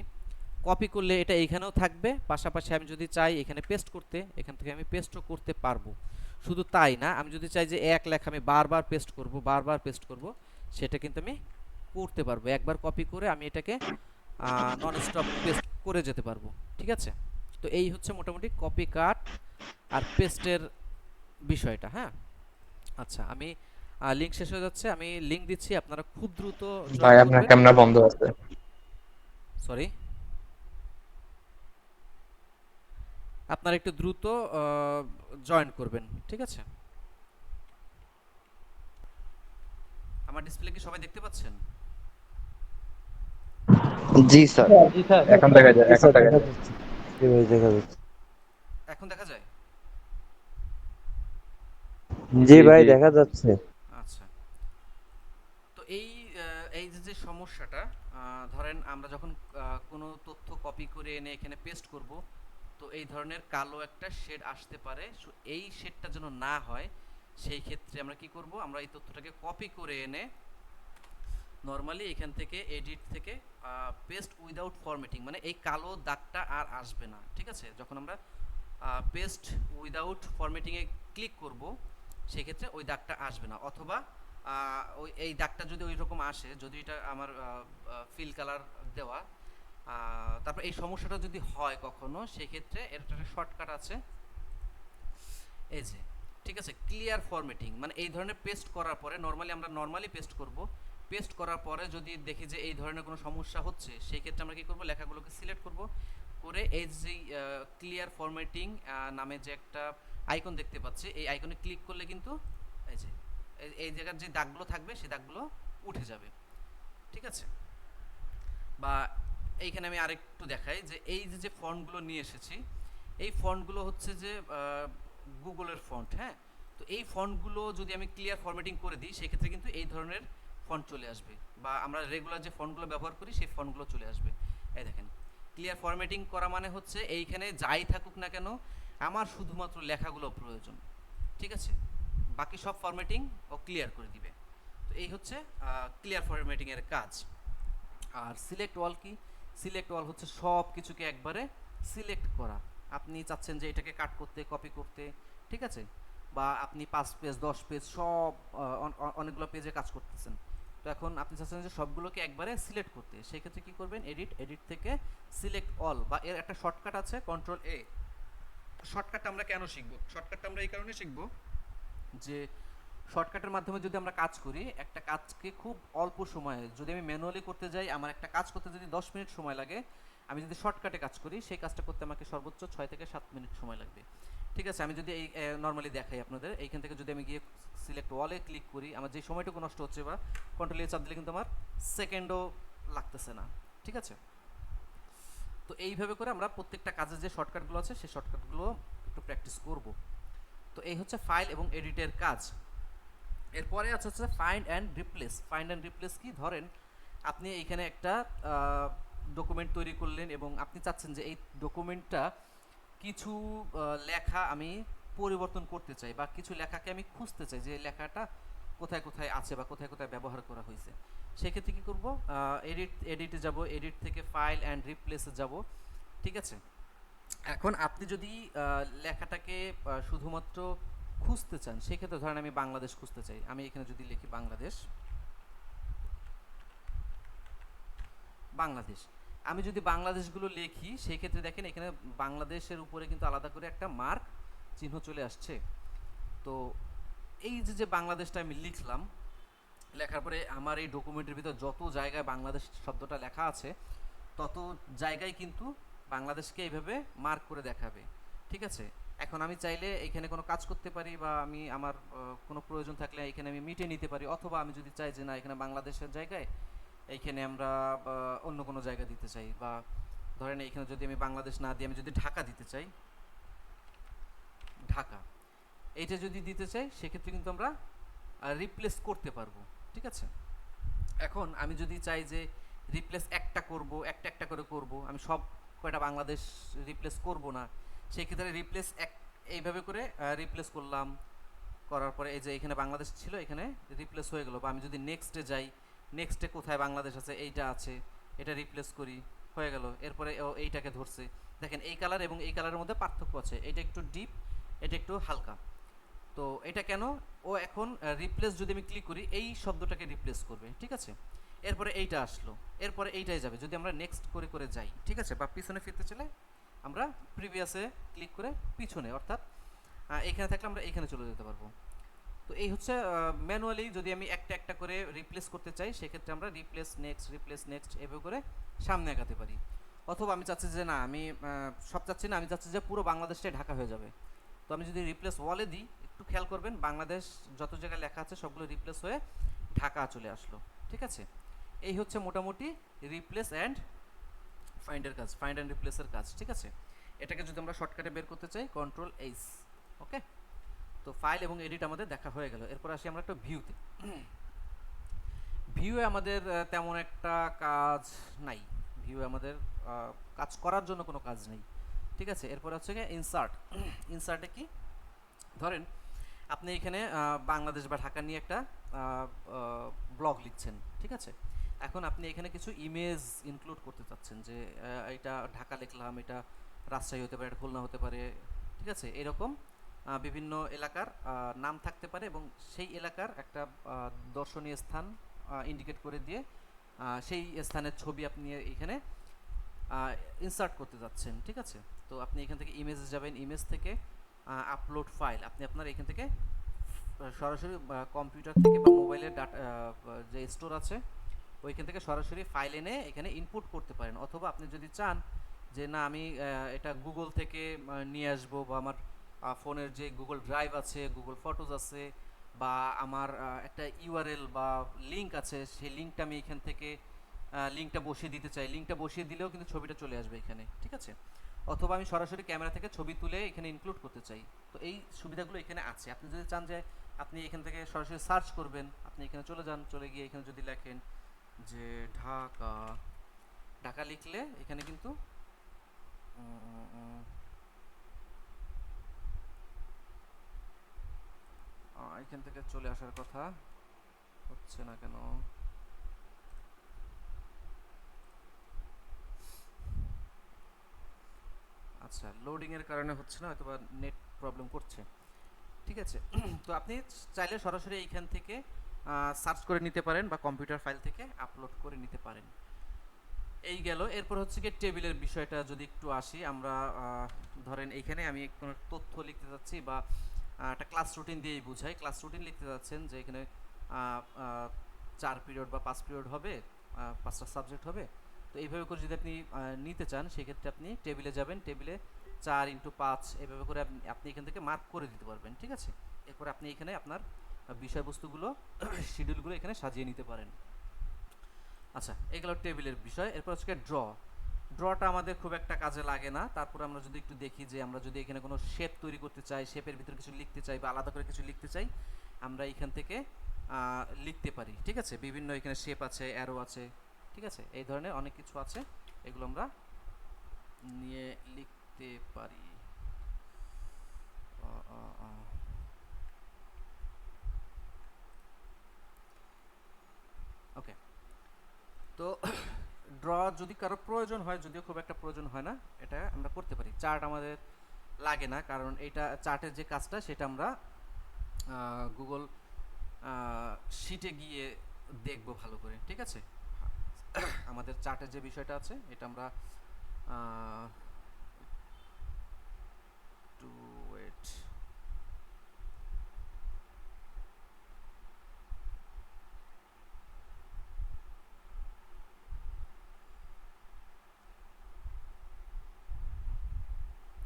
কপি করলে এটা এইখানেও থাকবে, পাশাপাশি আমি যদি চাই এখানে পেস্ট করতে, এখান থেকে আমি পেস্টও করতে পারবো। শুধু তাই না, আমি যদি চাই যে এক লেখা আমি বারবার পেস্ট করব, বারবার পেস্ট করব, সেটা কিন্তু আমি করতে পারবো। একবার কপি করে আমি এটাকে নন স্টপ পেস্ট করে যেতে পারবো। ঠিক আছে, তো এই হচ্ছে মোটামুটি কপি কাট আর পেস্টের বিষয়টা। হ্যাঁ, আচ্ছা, আমি লিংক শেষ হয়ে যাচ্ছে, আমি লিংক দিচ্ছি, আপনারা খুব দ্রুত ভাই জয়েন আপনার করবেন। ক্যামেরা বন্ধ আছে। সরি, আপনারা একটু দ্রুত জয়েন করবেন। ঠিক আছে, আমার ডিসপ্লে কি সবাই দেখতে পাচ্ছেন? জি স্যার। জি স্যার, এখন দেখা যায়, জি এখন স্যার, দেখা দেখা যায়। যাচ্ছে। জি ভাই, দেখা যাচ্ছে। এখন দেখা যায়? জি জি ভাই, জি। দেখা যাচ্ছে। আচ্ছা, তো এই যে সমস্যাটা, ধরেন আমরা যখন কোনো তথ্য কপি করে এনে এখানে পেস্ট করব, তো এই ধরনের কালো একটা শেড আসতে পারে। এই শেডটা যেন না হয়, সেই ক্ষেত্রে আমরা কি করব, আমরা এই তথ্যটাকে কপি করে এনে নরমালি এখান থেকে এডিট থেকে পেস্ট উইদাউট ফরম্যাটিং, মানে এই কালো দাগটা আর আসবে না। ঠিক আছে, যখন আমরা পেস্ট উইদাউট ফরম্যাটিংয়ে ক্লিক করব, সেক্ষেত্রে ওই দাগটা আসবে না। অথবা ওই এই দাগটা যদি ওই রকম আসে, যদি এটা আমার ফিল কালার দেওয়া, তারপর এই সমস্যাটা যদি হয় কখনো, সেক্ষেত্রে এর একটা শর্টকাট আছে, এই যে, ঠিক আছে, ক্লিয়ার ফরম্যাটিং। মানে এই ধরনের পেস্ট করার পরে, নরমালি আমরা নরমালি পেস্ট করব, পেস্ট করার পরে যদি দেখি যে এই ধরনের কোনো সমস্যা হচ্ছে, সেই ক্ষেত্রে আমরা কি করব, লেখাগুলোকে সিলেক্ট করব, করে এই যে ক্লিয়ার ফরম্যাটিং নামে যে একটা আইকন দেখতে পাচ্ছি, এই আইকনে ক্লিক করলে কিন্তু এই যে এই জায়গার যে দাগগুলো থাকবে, সেই দাগগুলো উঠে যাবে। ঠিক আছে, বা এইখানে আমি আরেকটু দেখাই যে এই যে ফন্টগুলো নিয়ে এসেছি, এই ফন্টগুলো হচ্ছে যে গুগলের ফন্ট। হ্যাঁ, তো এই ফন্টগুলো যদি আমি ক্লিয়ার ফরম্যাটিং করে দিই, সেক্ষেত্রে কিন্তু এই ধরনের ফন্ট চলে আসবে, বা আমরা রেগুলার যে ফন্টগুলো ব্যবহার করি সেই ফন্টগুলো চলে আসবে। এই দেখেন, ক্লিয়ার ফরম্যাটিং করা মানে হচ্ছে এইখানে যাই থাকুক না কেন, আমার শুধুমাত্র লেখাগুলো প্রয়োজন। ঠিক আছে, বাকি সব ফরম্যাটিং ও ক্লিয়ার করে দিবে। তো এই হচ্ছে ক্লিয়ার ফরম্যাটিং এর কাজ। আর সিলেক্ট অল কি? সিলেক্ট অল হচ্ছে সব কিছুকে একবারে সিলেক্ট করা। আপনি চাচ্ছেন যে এটাকে কাট করতে, কপি করতে, ঠিক আছে, বা আপনি 5 পেজ 10 পেজ সব অনেকগুলো পেজে কাজ করতেছেন, তো এখন আপনি চাচ্ছেন যে সবগুলোকে একবারে সিলেক্ট করতে, সেই ক্ষেত্রে কি করবেন, এডিট থেকে সিলেক্ট অল, বা এর একটা শর্টকাট আছে কন্ট্রোল এ। শর্টকাটটা আমরা কেন শিখব? শর্টকাটটা আমরা এই কারণে শিখব যে শর্টকাটের মাধ্যমে যদি আমরা কাজ করি, একটা কাজকে খুব অল্প সময়ে, যদি আমি ম্যানুয়ালি করতে যাই, আমার একটা কাজ করতে যদি 10 মিনিট সময় লাগে, আমি যদি শর্টকাটে কাজ করি, সেই কাজটা করতে আমাকে সর্বোচ্চ 6 থেকে 7 মিনিট সময় লাগবে। ঠিক আছে, আমি যদি এই নর্মালি দেখাই আপনাদের, এইখান থেকে যদি আমি গিয়ে সিলেক্ট ওয়ালে ক্লিক করি, আমার যে সময়টুকু নষ্ট হচ্ছে, বা কন্ট্রোল এ চাপ দিলে কিন্তু আমার সেকেন্ডও লাগতেছে না। ঠিক আছে, তো এইভাবে করে আমরা প্রত্যেকটা কাজের যে শর্টকাটগুলো আছে, সেই শর্টকাটগুলো একটু প্র্যাকটিস করব। তো এই হচ্ছে ফাইল এবং এডিটের কাজ। এরপরে আছে হচ্ছে find and replace. Find and replace কি? ধরেন আপনি এইখানে একটা ডকুমেন্ট তৈরি করলেন, এবং আপনি চাচ্ছেন যে এই ডকুমেন্টটা কিছু লেখা আমি পরিবর্তন করতে চাই, বা কিছু লেখাকে আমি খুঁজতে চাই যে লেখাটা কোথায় কোথায় আছে বা কোথায় কোথায় ব্যবহার করা হয়েছে। সেক্ষেত্রে কী করব, এডিটে যাব, এডিট থেকে ফাইল অ্যান্ড রিপ্লেসে যাব। ঠিক আছে, এখন আপনি যদি লেখাটাকে শুধুমাত্র খুঁজতে চান, সেক্ষেত্রে ধরেন আমি বাংলাদেশ খুঁজতে চাই, আমি এখানে যদি লিখি বাংলাদেশ, বাংলাদেশ, আমি যদি বাংলাদেশগুলো লিখি, সেই ক্ষেত্রে দেখেন এখানে বাংলাদেশের উপরে কিন্তু আলাদা করে একটা মার্ক চিহ্ন চলে আসছে। তো এই যে বাংলাদেশটা আমি লিখলাম, লেখার পরে আমার এই ডকুমেন্টের ভিতর যত জায়গায় বাংলাদেশ শব্দটা লেখা আছে, তত জায়গায় কিন্তু বাংলাদেশকে এইভাবে মার্ক করে দেখাবে। ঠিক আছে? এখন আমি চাইলে এখানে কোনো কাজ করতে পারি বা আমি আমার কোনো প্রয়োজন থাকলে এখানে আমি মিটিয়ে নিতে পারি, অথবা আমি যদি চাই যে না এখানে বাংলাদেশের জায়গায় এইখানে আমরা অন্য কোনো জায়গা দিতে চাই, বা ধরেন এইখানে যদি আমি বাংলাদেশ না দিয়ে আমি যদি ঢাকা দিতে চাই, ঢাকা এইটা যদি দিতে চাই সেক্ষেত্রে কিন্তু আমরা রিপ্লেস করতে পারবো। ঠিক আছে? এখন আমি যদি চাই যে রিপ্লেস একটা করব, একটা একটা করে করব, আমি সব কয়টা বাংলাদেশ রিপ্লেস করব না, সেই ক্ষেত্রে রিপ্লেস এইভাবে করে রিপ্লেস করলাম, করার পরে এই যে এখানে বাংলাদেশ ছিল এখানে রিপ্লেস হয়ে গেল। বা আমি যদি নেক্সটে যাই, নেক্সটে কোথায় বাংলাদেশ আছে, এইটা আছে, এটা রিপ্লেস করি, হয়ে গেল। এরপরে এইটাকে ধরছে, দেখেন এই কালার এবং এই কালারের মধ্যে পার্থক্য আছে, এটা একটু ডিপ, এটা একটু হালকা। তো এটা কেন? ও এখন রিপ্লেস যদি আমি ক্লিক করি এই শব্দটাকে রিপ্লেস করবে। ঠিক আছে? এরপরে এইটা আসলো, এরপরে এইটাই যাবে যদি আমরা নেক্সট করে করে যাই। ঠিক আছে? বা পিছনে ফিরতে চলে আমরা প্রিভিয়াসে ক্লিক করে পিছনে, অর্থাৎ এইখানে থাকলে আমরা এইখানে চলে যেতে পারবো। তো এই হচ্ছে ম্যানুয়ালি যদি আমি একটা একটা করে রিপ্লেস করতে চাই সেক্ষেত্রে আমরা রিপ্লেস নেক্সট এভাবে করে সামনে আগাতে পারি। অথবা আমি চাচ্ছি যে না আমি সব চাচ্ছি না, আমি চাচ্ছি যে পুরো বাংলাদেশটাই ঢাকা হয়ে যাবে। তো আমি যদি রিপ্লেস ওয়ালে দিই, একটু খেয়াল করবেন বাংলাদেশ যত জায়গায় লেখা আছে সবগুলো রিপ্লেস হয়ে ঢাকা চলে আসলো। ঠিক আছে? এই হচ্ছে মোটামুটি রিপ্লেস অ্যান্ড ফাইন্ডের কাজ, ফাইন্ড অ্যান্ড রিপ্লেসের কাজ। ঠিক আছে? এটাকে যদি আমরা শর্টকাটে বের করতে চাই Ctrl+H। ওকে, তো ফাইল এবং এডিট আমাদের দেখা হয়ে গেল। এরপর আসি আমরা একটা ভিউতে। ভিউয়ে আমাদের তেমন একটা কাজ নাই, ভিউয়ে আমাদের কাজ করার জন্য কোনো কাজ নেই। ঠিক আছে? এরপর হচ্ছে গিয়ে ইনসার্ট। ইনসার্টে কি, ধরেন আপনি এখানে বাংলাদেশ বা ঢাকা নিয়ে একটা ব্লগ লিখছেন। ঠিক আছে? এখন আপনি এখানে কিছু ইমেজ ইনক্লুড করতে চাচ্ছেন যে এটা ঢাকা লিখলাম, এটা রাজশাহী হতে পারে, এটা খুলনা হতে পারে। ঠিক আছে? এরকম বিভিন্ন এলাকার নাম থাকতে পারে এবং সেই এলাকার একটা দর্শনীয় স্থান ইন্ডিকেট করে দিয়ে সেই স্থানের ছবি আপনি এখানে ইনসার্ট করতে যাচ্ছেন। ঠিক আছে? তো আপনি এখান থেকে ইমেজে যাবেন, ইমেজ থেকে আপলোড ফাইল, আপনি আপনার এখান থেকে সরাসরি কম্পিউটার থেকে বা মোবাইলের ডাটা যে স্টোর আছে ওইখান থেকে সরাসরি ফাইল এনে এখানে ইনপুট করতে পারেন। অথবা আপনি যদি চান যে না আমি এটা গুগল থেকে নিয়ে আসবো, বা আমার ফোনের যে গুগল ড্রাইভ আছে, গুগল ফটোজ আছে, বা আমার একটা ইউআরএল বা লিঙ্ক আছে, সেই লিঙ্কটা আমি এখান থেকে লিঙ্কটা বসিয়ে দিতে চাই, লিঙ্কটা বসিয়ে দিলেও কিন্তু ছবিটা চলে আসবে এখানে। ঠিক আছে? অথবা আমি সরাসরি ক্যামেরা থেকে ছবি তুলে এখানে ইনক্লুড করতে চাই, তো এই সুবিধাগুলো এখানে আছে। আপনি যদি চান যে আপনি এখান থেকে সরাসরি সার্চ করবেন, আপনি এখানে চলে যান, চলে গিয়ে এখানে যদি লেখেন যে ঢাকা, ঢাকা লিখলে এখানে কিন্তু এখান থেকে চলে আসার কথা, হচ্ছে না কেন? আচ্ছা, লোডিং এর কারণে হচ্ছে না, হয়তো বা নেট প্রবলেম করছে। ঠিক আছে? তো আপনি চাইলে সরাসরি এইখান থেকে সার্চ করে নিতে পারেন বা কম্পিউটার ফাইল থেকে আপলোড করে নিতে পারেন। এই গেল। এরপর হচ্ছে কি টেবিলের বিষয়টা যদি একটু আসি আমরা, ধরেন এইখানে আমি কোনো তথ্য লিখতে যাচ্ছি বা একটা ক্লাস রুটিন দিয়েই বুঝাই, ক্লাস রুটিন লিখতে যাচ্ছেন যে এখানে 4 পিরিয়ড বা 5 পিরিয়ড হবে, 5টা সাবজেক্ট হবে। তো এইভাবে করে যদি আপনি নিতে চান সেক্ষেত্রে আপনি টেবিলে যাবেন, টেবিলে 4x5 এভাবে করে আপনি এখান থেকে মার্ক করে দিতে পারবেন। ঠিক আছে? এরপর আপনি এখানে আপনার বিষয়বস্তুগুলো শিডিউলগুলো এখানে সাজিয়ে নিতে পারেন। আচ্ছা, এগুলো টেবিলের বিষয়। এরপর হচ্ছে ড্রটা আমাদের খুব একটা কাজে লাগে না। তারপর আমরা যদি একটু দেখি যে আমরা যদি এখানে কোনো শেপ তৈরি করতে চাই, শেপের ভিতরে কিছু লিখতে চাই বা আলাদা করে কিছু লিখতে চাই, আমরা এখান থেকে লিখতে পারি। ঠিক আছে? বিভিন্ন এখানে শেপ আছে, অ্যারো আছে। ঠিক আছে? এই ধরনের অনেক কিছু আছে, এগুলো আমরা নিয়ে লিখতে পারি। ওকে, তো ড্র যদি কারো প্রয়োজন হয়, যদিও খুব একটা প্রয়োজন হয় না, এটা আমরা করতে পারি। চার্ট আমাদের লাগে না, কারণ এটা চার্টের যে কাজটা সেটা আমরা গুগল শিটে গিয়ে দেখব ভালো করে। ঠিক আছে? আমাদের চার্টের যে বিষয়টা আছে এটা আমরা টু ওয়েট,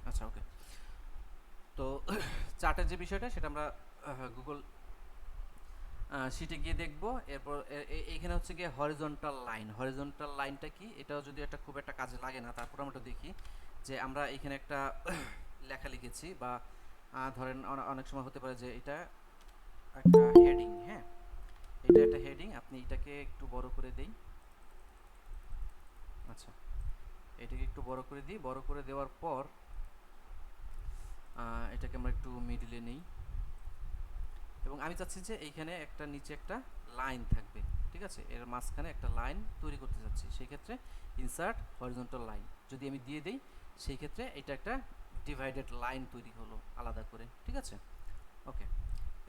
আচ্ছা ওকে। চার্টের যে বিষয়টা সেটা আমরা গুগল শিটে গিয়ে দেখব। এরপর এইখানে হচ্ছে গিয়ে হরিজন্টাল লাইন। হরিজন্টাল লাইনটা কি, এটাও যদি একটা খুব একটা কাজে লাগে না, তারপর আমরা দেখি যে আমরা এখানে একটা লেখা লিখেছি বা ধরেন অনেক সময় হতে পারে যে এটা একটা হেডিং, হ্যাঁ এটা একটা হেডিং, আপনি এটাকে একটু বড় করে দেই। আচ্ছা, এটাকে একটু বড় করে দিই। বড় করে দেওয়ার পর এটাকে আমরা একটু মিডলে নেই এবং আমি চাচ্ছি যে এইখানে একটা নিচে একটা লাইন থাকবে, ঠিক আছে, এর মাঝখানে একটা লাইন তৈরি করতে চাচ্ছি। সেই ক্ষেত্রে ইনসার্ট হরিজন্টাল লাইন যদি আমি দিয়ে দেই, সেই ক্ষেত্রে এটা একটা ডিভাইডেড লাইন তৈরি হলো আলাদা করে, ঠিক আছে। ওকে,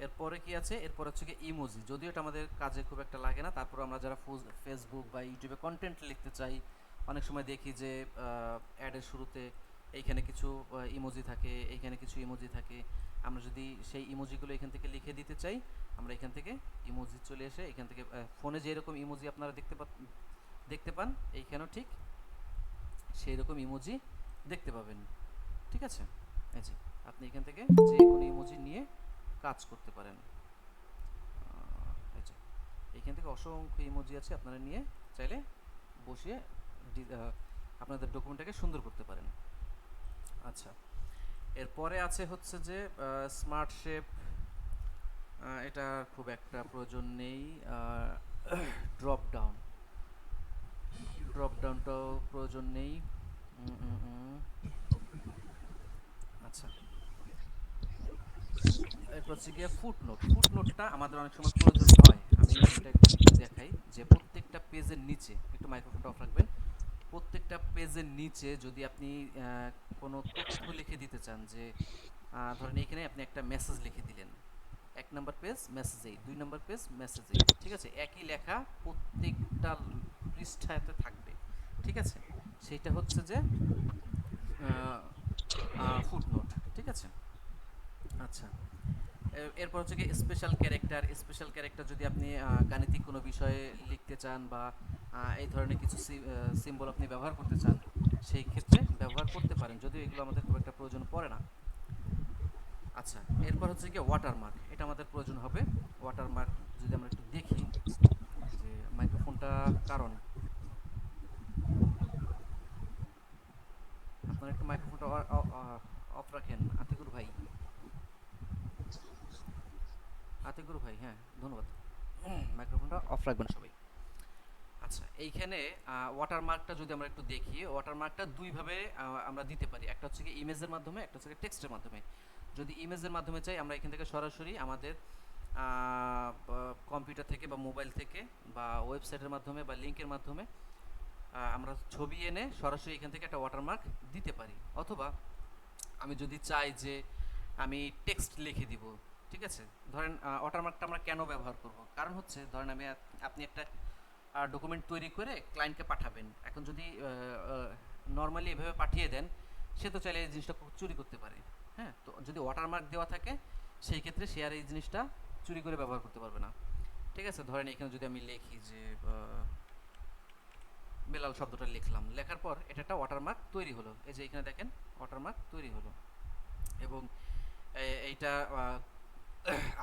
এরপরে কি আছে, এরপর হচ্ছে কি ইমোজি। যদিও এটা আমাদের কাজে খুব একটা লাগে না, তারপর আমরা যারা ফেসবুক বা ইউটিউবে কন্টেন্ট লিখতে চাই, অনেক সময় দেখি যে অ্যাডের শুরুতে এইখানে কিছু ইমোজি থাকে, এইখানে কিছু ইমোজি থাকে। আমরা যদি সেই ইমোজিগুলো এখান থেকে লিখে দিতে চাই, আমরা এখান থেকে ইমোজি চলে এসে এখান থেকে ফোনে যেরকম ইমোজি আপনারা দেখতে পান, এইখানেও ঠিক সেই রকম ইমোজি দেখতে পাবেন, ঠিক আছে। এই যে আপনি এখান থেকে যে কোনো ইমোজি নিয়ে কাজ করতে পারেন। এই যে এইখান থেকে অসংখ্য ইমোজি আছে, আপনারা নিয়ে চাইলে বসিয়ে আপনাদের ডকুমেন্টটাকে সুন্দর করতে পারেন। আচ্ছা, এরপরে আছে হচ্ছে যে স্মার্ট শেপ, এটা খুব একটা প্রয়োজন নেই। ড্রপ ডাউনটাও প্রয়োজন নেই। আচ্ছা, এরপর হচ্ছে গিয়ে ফুটনোটটা আমাদের অনেক সময় প্রয়োজন হয়। আমি এটা একটু দেখাই যে প্রত্যেকটা পেজের নিচে, একটু মাইক্রোফোনটা অফ রাখবেন, প্রত্যেকটা পেজের নিচে যদি আপনি কোনো তথ্য লিখে দিতে চান, যে ধরেন এখানে আপনি একটা মেসেজ লিখে দিলেন, 1 নম্বর পেজ মেসেজ এই, 2 নম্বর পেজ মেসেজ এই, ঠিক আছে, একই লেখা প্রত্যেকটা পৃষ্ঠাতে থাকবে, ঠিক আছে, সেইটা হচ্ছে যে ফুটনোট, ঠিক আছে। আচ্ছা, এরপর হচ্ছে কি স্পেশাল ক্যারেক্টার যদি আপনি গাণিতিক কোনো বিষয়ে লিখতে চান বা এই ধরনের কিছু সিম্বল আপনি ব্যবহার করতে চান, সেই ক্ষেত্রে ব্যবহার করতে পারেন, যদিও এগুলো আমাদের খুব একটা প্রয়োজন পড়ে না। আচ্ছা, এরপর হচ্ছে কি ওয়াটারমার্ক, এটা আমাদের প্রয়োজন হবে। ওয়াটারমার্ক যদি আমরা একটু দেখি যে মাইক্রোফোনটা, কারণ আপনারা একটু মাইক্রোফোনটা অফ রাখেন আতিকুর ভাই, হ্যাঁ ধন্যবাদ, মাইক্রোফোনটা অফ রাখবেন সবাই। আচ্ছা, এইখানে ওয়াটারমার্কটা যদি আমরা একটু দেখি, ওয়াটারমার্কটা দুইভাবে আমরা দিতে পারি, একটা হচ্ছে কি ইমেজের মাধ্যমে, একটা হচ্ছে টেক্সটের মাধ্যমে। যদি ইমেজের মাধ্যমে চাই, আমরা এখান থেকে সরাসরি আমাদের কম্পিউটার থেকে বা মোবাইল থেকে বা ওয়েবসাইটের মাধ্যমে বা লিঙ্কের মাধ্যমে আমরা ছবি এনে সরাসরি এখান থেকে একটা ওয়াটারমার্ক দিতে পারি। অথবা আমি যদি চাই যে আমি টেক্সট লিখে দিব, ঠিক আছে, ধরেন ওয়াটারমার্কটা আমরা কেন ব্যবহার করব, কারণ হচ্ছে ধরেন আপনি একটা ডকুমেন্ট তৈরি করে ক্লায়েন্টকে পাঠাবেন, এখন যদি নর্মালি এভাবে পাঠিয়ে দেন, সে তো চাইলে এই জিনিসটা চুরি করতে পারে, হ্যাঁ, তো যদি ওয়াটারমার্ক দেওয়া থাকে, সেই ক্ষেত্রে সে আর এই জিনিসটা চুরি করে ব্যবহার করতে পারবে না, ঠিক আছে। ধরেন এখানে যদি আমি লিখি যে বেলাল শব্দটা লিখলাম, লেখার পর এটা একটা ওয়াটারমার্ক তৈরি হলো, এই যে এখানে দেখেন ওয়াটারমার্ক তৈরি হলো। এবং এইটা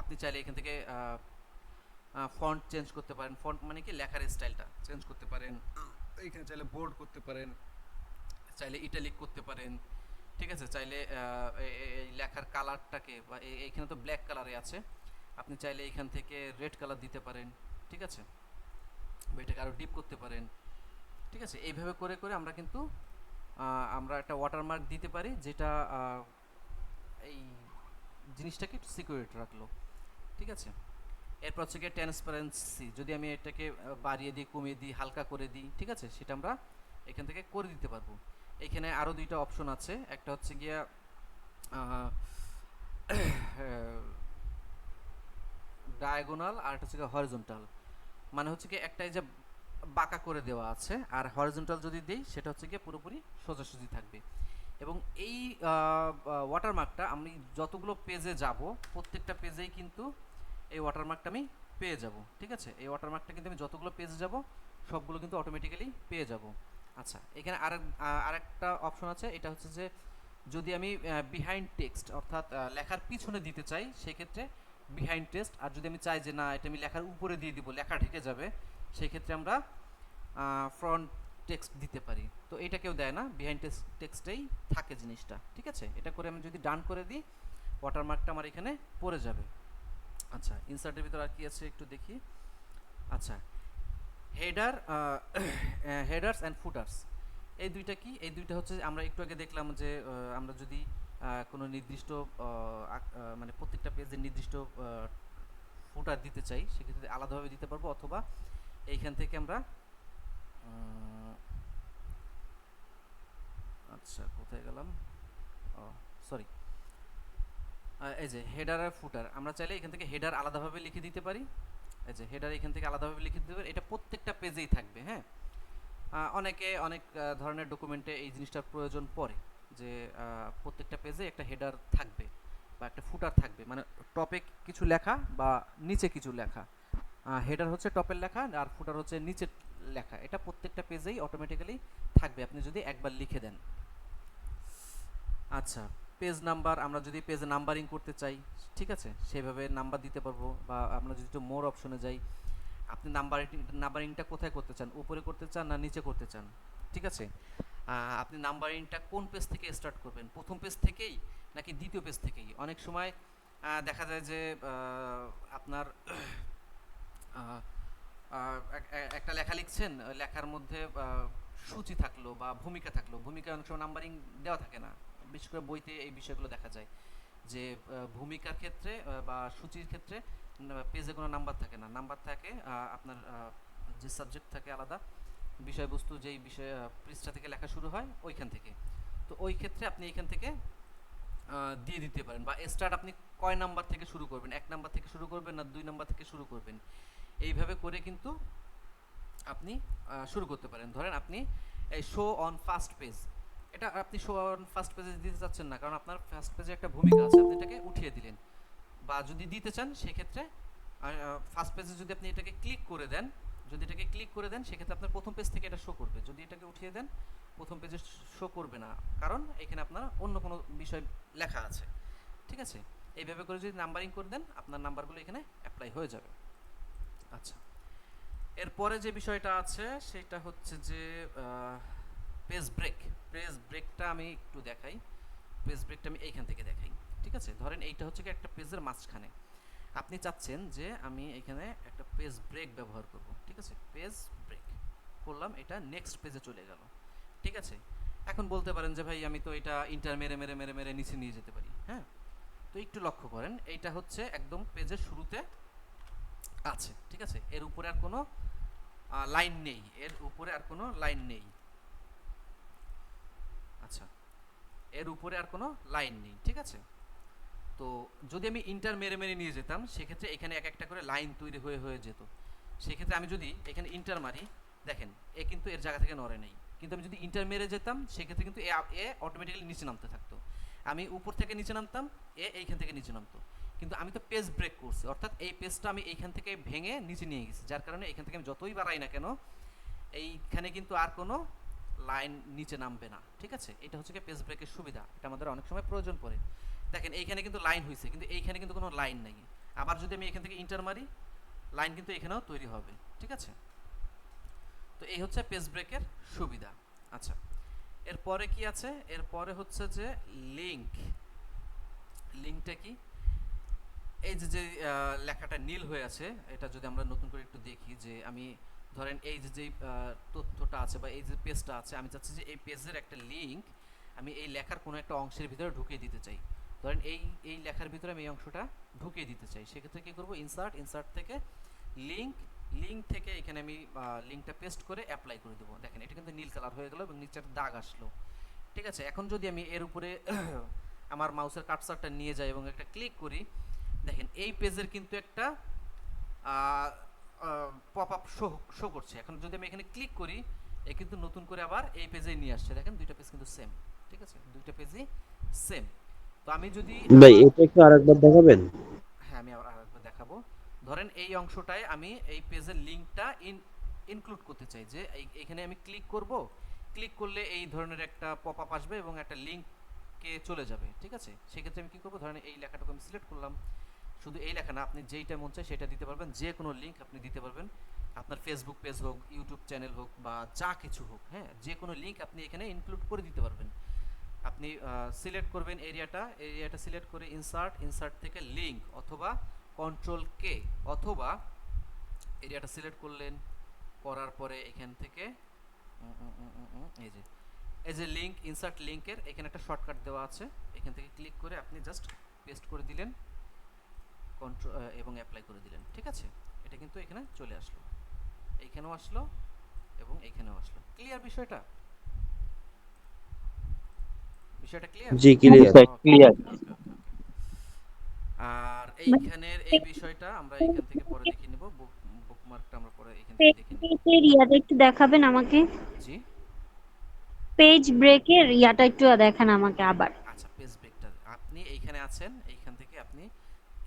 আপনি চাইলে এখান থেকে ফন্ট চেঞ্জ করতে পারেন, ফন্ট মানে কি লেখার স্টাইলটা চেঞ্জ করতে পারেন, এখানে চাইলে বোল্ড করতে পারেন, চাইলে ইটালিক করতে পারেন, ঠিক আছে, চাইলে এই লেখার কালারটাকে বা এইখানে তো ব্ল্যাক কালারে আছে, আপনি চাইলে এখান থেকে রেড কালার দিতে পারেন, ঠিক আছে, বা এটাকে আরও ডিপ করতে পারেন, ঠিক আছে। এইভাবে করে করে আমরা কিন্তু আমরা একটা ওয়াটারমার্ক দিতে পারি, যেটা এই জিনিসটাকে একটু সিকিউরিটি রাখলো, ঠিক আছে। এরপর হচ্ছে গিয়ে ট্রান্সপারেন্সি, যদি আমি এটাকে বাড়িয়ে দিই, কমিয়ে দিই, হালকা করে দিই, ঠিক আছে, সেটা আমরা এখান থেকে করে দিতে পারবো। এখানে আরও দুইটা অপশন আছে, একটা হচ্ছে গিয়া ডায়াগোনাল আর একটা হচ্ছে গিয়ে হরিজন্টাল, মানে হচ্ছে কি একটাই যে বাঁকা করে দেওয়া আছে, আর হরিজন্টাল যদি দিই সেটা হচ্ছে গিয়ে পুরোপুরি সোজাসুজি থাকবে। এবং এই ওয়াটারমার্কটা আমি যতগুলো পেজে যাব, প্রত্যেকটা পেজেই কিন্তু এই ওয়াটারমার্কটা আমি পেয়ে যাব, ঠিক আছে, এই ওয়াটারমার্কটা কিন্তু আমি যতগুলো পেজে যাব সবগুলো কিন্তু অটোমেটিক্যালি পেয়ে যাব। আচ্ছা, এখানে আরেকটা অপশন আছে, এটা হচ্ছে যে যদি আমি বিহাইন্ড টেক্সট অর্থাৎ লেখার পিছনে দিতে চাই সেক্ষেত্রে বিহাইন্ড টেক্সট, আর যদি আমি চাই যে না এটা আমি লেখার উপরে দিয়ে দিব লেখা ঢেকে যাবে সেই ক্ষেত্রে আমরা ফ্রন্ট টেক্সট দিতে পারি। তো এটা কেউ দেয় না, বিহাইন্ড টেক্সটেই থাকে জিনিসটা, ঠিক আছে। এটা করে আমি যদি ডান করে দিই ওয়াটারমার্কটা আমার এখানে পড়ে যাবে। আচ্ছা, ইনসার্টের ভিতর আর কি আছে একটু দেখি। আচ্ছা, হেডার হেডার্স অ্যান্ড ফুটার্স, এই দুইটা কি? এই দুইটা হচ্ছে আমরা একটু আগে দেখলাম যে আমরা যদি কোনো নির্দিষ্ট মানে প্রত্যেকটা পেজের নির্দিষ্ট ফুটার দিতে চাই সেক্ষেত্রে আলাদাভাবে দিতে পারবো, অথবা এইখান থেকে আমরা আচ্ছা কোথায় গেলাম, ও সরি, এই যে হেডার আর ফুটার আমরা চাইলে এখান থেকে হেডার আলাদাভাবে লিখে দিতে পারি। এই যে হেডার এখান থেকে আলাদাভাবে লিখে দিতে পারি, এটা প্রত্যেকটা পেজেই থাকবে। হ্যাঁ, অনেকে অনেক ধরনের ডকুমেন্টে এই জিনিসটার প্রয়োজন পড়ে যে প্রত্যেকটা পেজে একটা হেডার থাকবে বা একটা ফুটার থাকবে, মানে টপে কিছু লেখা বা নিচে কিছু লেখা। হেডার হচ্ছে টপের লেখা আর ফুটার হচ্ছে নিচের লেখা, এটা প্রত্যেকটা পেজেই অটোমেটিক্যালি থাকবে আপনি যদি একবার লিখে দেন। আচ্ছা, পেজ নাম্বার, আমরা যদি পেজ নাম্বারিং করতে চাই ঠিক আছে সেভাবে নাম্বার দিতে পারবো, বা আমরা যদি একটু মোর অপশনে যাই, আপনি নাম্বারিংটা কোথায় করতে চান, উপরে করতে চান না নিচে করতে চান, ঠিক আছে। আপনি নাম্বারিংটা কোন পেজ থেকে স্টার্ট করবেন, প্রথম পেজ থেকেই নাকি দ্বিতীয় পেজ থেকেই? অনেক সময় দেখা যায় যে আপনার একটা লেখা লিখছেন, লেখার মধ্যে সূচি থাকলো বা ভূমিকা থাকলো, ভূমিকা অনেক সময় নাম্বারিং দেওয়া থাকে না, বিশেষ করে বইতে এই বিষয়গুলো দেখা যায় যে ভূমিকার ক্ষেত্রে বা সূচির ক্ষেত্রে পেজে কোনো নাম্বার থাকে না, নাম্বার থাকে আপনার যে সাবজেক্ট থাকে আলাদা, বিষয়বস্তু যেই বিষয় পৃষ্ঠা থেকে লেখা শুরু হয় ওইখান থেকে। তো ওই ক্ষেত্রে আপনি এখান থেকে দিয়ে দিতে পারেন, বা স্টার্ট আপনি কয় নাম্বার থেকে শুরু করবেন, 1 নাম্বার থেকে শুরু করবেন না 2 নাম্বার থেকে শুরু করবেন, এইভাবে করে কিন্তু আপনি শুরু করতে পারেন। ধরেন আপনি এই শো অন ফার্স্ট পেজ, এটা আপনি শো অন ফার্স্ট পেজে দিতে চাচ্ছেন না, কারণ আপনার ফার্স্ট পেজে একটা ভূমিকা আছে, আপনি এটাকে উঠিয়ে দিলেন। বা যদি দিতে চান সেক্ষেত্রে ফার্স্ট পেজে যদি আপনি এটাকে ক্লিক করে দেন, সেক্ষেত্রে আপনার প্রথম পেজ থেকে এটা শো করবে। যদি এটাকে উঠিয়ে দেন প্রথম পেজে শো করবে না, কারণ এখানে আপনার অন্য কোনো বিষয় লেখা আছে, ঠিক আছে। এইভাবে করে যদি নাম্বারিং করে দেন আপনার নাম্বারগুলো এখানে অ্যাপ্লাই হয়ে যাবে। আচ্ছা, এরপরে যে বিষয়টা আছে সেটা হচ্ছে যে পেজ ব্রেকটা আমি একটু দেখাই। পেজ ব্রেকটা আমি এইখান থেকে দেখাই, ঠিক আছে। ধরেন এইটা হচ্ছে কি একটা পেজের মাঝখানে, আপনি চাচ্ছেন যে আমি এখানে একটা পেজ ব্রেক ব্যবহার করব, ঠিক আছে। পেজ ব্রেক করলাম, এটা নেক্সট পেজে চলে গেল, ঠিক আছে। এখন বলতে পারেন যে ভাই আমি তো এটা ইন্টার মেরে মেরে মেরে মেরে নিচে নিয়ে যেতে পারি। হ্যাঁ, তো একটু লক্ষ্য করেন, এইটা হচ্ছে একদম পেজের শুরুতে আছে, ঠিক আছে। এর উপরে আর কোনো লাইন নেই, এর উপরে আর কোনো লাইন নেই। আচ্ছা, এর উপরে আর কোনো লাইন নেই, ঠিক আছে। তো যদি আমি ইন্টার মেরে মেরে নিয়ে যেতাম সেক্ষেত্রে এখানে এক একটা করে লাইন তৈরি হয়ে হয়ে যেত। সেক্ষেত্রে আমি যদি এখানে ইন্টার মারি, দেখেন এ কিন্তু এর জায়গা থেকে নড়ে নেই, কিন্তু আমি যদি ইন্টার মেরে যেতাম সেক্ষেত্রে কিন্তু এ অটোমেটিক্যালি নিচে নামতে থাকতো। আমি উপর থেকে নিচে নামতাম, এইখান থেকে নিচে নামতো, কিন্তু আমি তো পেজ ব্রেক করছি, অর্থাৎ এই পেজটা আমি এইখান থেকে ভেঙে নিচে নিয়ে গেছি, যার কারণে এখান থেকে আমি যতই বাড়াই না কেন এইখানে কিন্তু আর কোনো লাইন নিচে নামবে না, ঠিক আছে। এটা হচ্ছে কি পেজ ব্রেকের সুবিধা, এটা আমাদের অনেক সময় প্রয়োজন পড়ে। দেখেন এইখানে কিন্তু লাইন হয়েছে, কিন্তু এইখানে কিন্তু কোনো লাইন নেই। আবার যদি আমি এখান থেকে ইন্টার মারি লাইন কিন্তু এখানেও তৈরি হবে, ঠিক আছে। তো এই হচ্ছে পেজ ব্রেকের সুবিধা। আচ্ছা, এরপরে কি আছে? এরপরে হচ্ছে যে লিঙ্কটা কি? এই যে লেখাটা নীল হয়ে আছে, এটা যদি আমরা নতুন করে একটু দেখি, যে আমি ধরেন এই যে তথ্যটা আছে বা এই যে পেজটা আছে, আমি চাচ্ছি যে এই পেজের একটা লিঙ্ক আমি এই লেখার কোনো একটা অংশের ভিতরে ঢুকিয়ে দিতে চাই। ধরেন এই লেখার ভিতরে আমি এই অংশটা ঢুকিয়ে দিতে চাই, সেক্ষেত্রে কী করবো, ইনসার্ট থেকে লিঙ্ক থেকে এখানে আমি লিঙ্কটা পেস্ট করে অ্যাপ্লাই করে দেবো। দেখেন এটা কিন্তু নীল কালার হয়ে গেল এবং নিচে একটা দাগ আসলো, ঠিক আছে। এখন যদি আমি এর উপরে আমার মাউসের কার্সারটা নিয়ে যাই এবং একটা ক্লিক করি, দেখেন এই পেজের কিন্তু একটা পপ আপ শো করছে। এখন যদি আমি এখানে ক্লিক করি এ কিন্তু নতুন করে আবার এই পেজে নিয়ে আসছে। দেখেন দুইটা পেজ কিন্তু সেম, ঠিক আছে, দুইটা পেজই সেম। তো আমি যদি ভাই এটা একটু আরেকবার দেখাবেন? হ্যাঁ, আমি আরেকবার দেখাবো। ধরেন এই অংশটায় আমি এই পেজের লিঙ্কটা ইনক্লুড করতে চাই, যে এইখানে আমি ক্লিক করব, ক্লিক করলে এই ধরনের একটা পপ আপ আসবে এবং একটা লিঙ্ক কে চলে যাবে, ঠিক আছে। সেক্ষেত্রে আমি কি করবো, ধরেন এই লেখাটাকে আমি সিলেক্ট করলাম, শুধু এই লেখা না, আপনি যেইটা মন চায় সেটা দিতে পারবেন, যে কোনো লিঙ্ক আপনি দিতে পারবেন, আপনার ফেসবুক পেজ হোক, ইউটিউব চ্যানেল হোক, বা যা কিছু হোক, হ্যাঁ, যে কোনো লিঙ্ক আপনি এখানে ইনক্লুড করে দিতে পারবেন। আপনি সিলেক্ট করবেন এরিয়াটা সিলেক্ট করে ইনসার্ট থেকে লিঙ্ক অথবা কন্ট্রোল কে, অথবা এরিয়াটা সিলেক্ট করলেন, করার পরে এখান থেকে এই যে লিঙ্ক, ইনসার্ট লিঙ্কের এখানে একটা শর্টকাট দেওয়া আছে, এখান থেকে ক্লিক করে আপনি জাস্ট পেস্ট করে দিলেন, কন্ট্রোল এবং অ্যাপ্লাই করে দিলেন, ঠিক আছে। এটা কিন্তু এখানে চলে আসলো, এইখানেও আসলো এবং এইখানেও আসলো। ক্লিয়ার বিষয়টা? বিষয়টা ক্লিয়ার? জি ক্লিয়ার। ক্লিয়ার। আর এইখানের এই বিষয়টা আমরা এখান থেকে পরে দেখে নিব, বুকমার্কটা আমরা পরে এখান থেকে দেখে নিব। পেজের ইয়াটা একটু দেখাবেন আমাকে, জি পেজ ব্রেকের ইয়াটা একটু দেখান আমাকে আবার। আচ্ছা, পেজ ব্রেকটা আপনি এইখানে আছেন, এইখান থেকে আপনি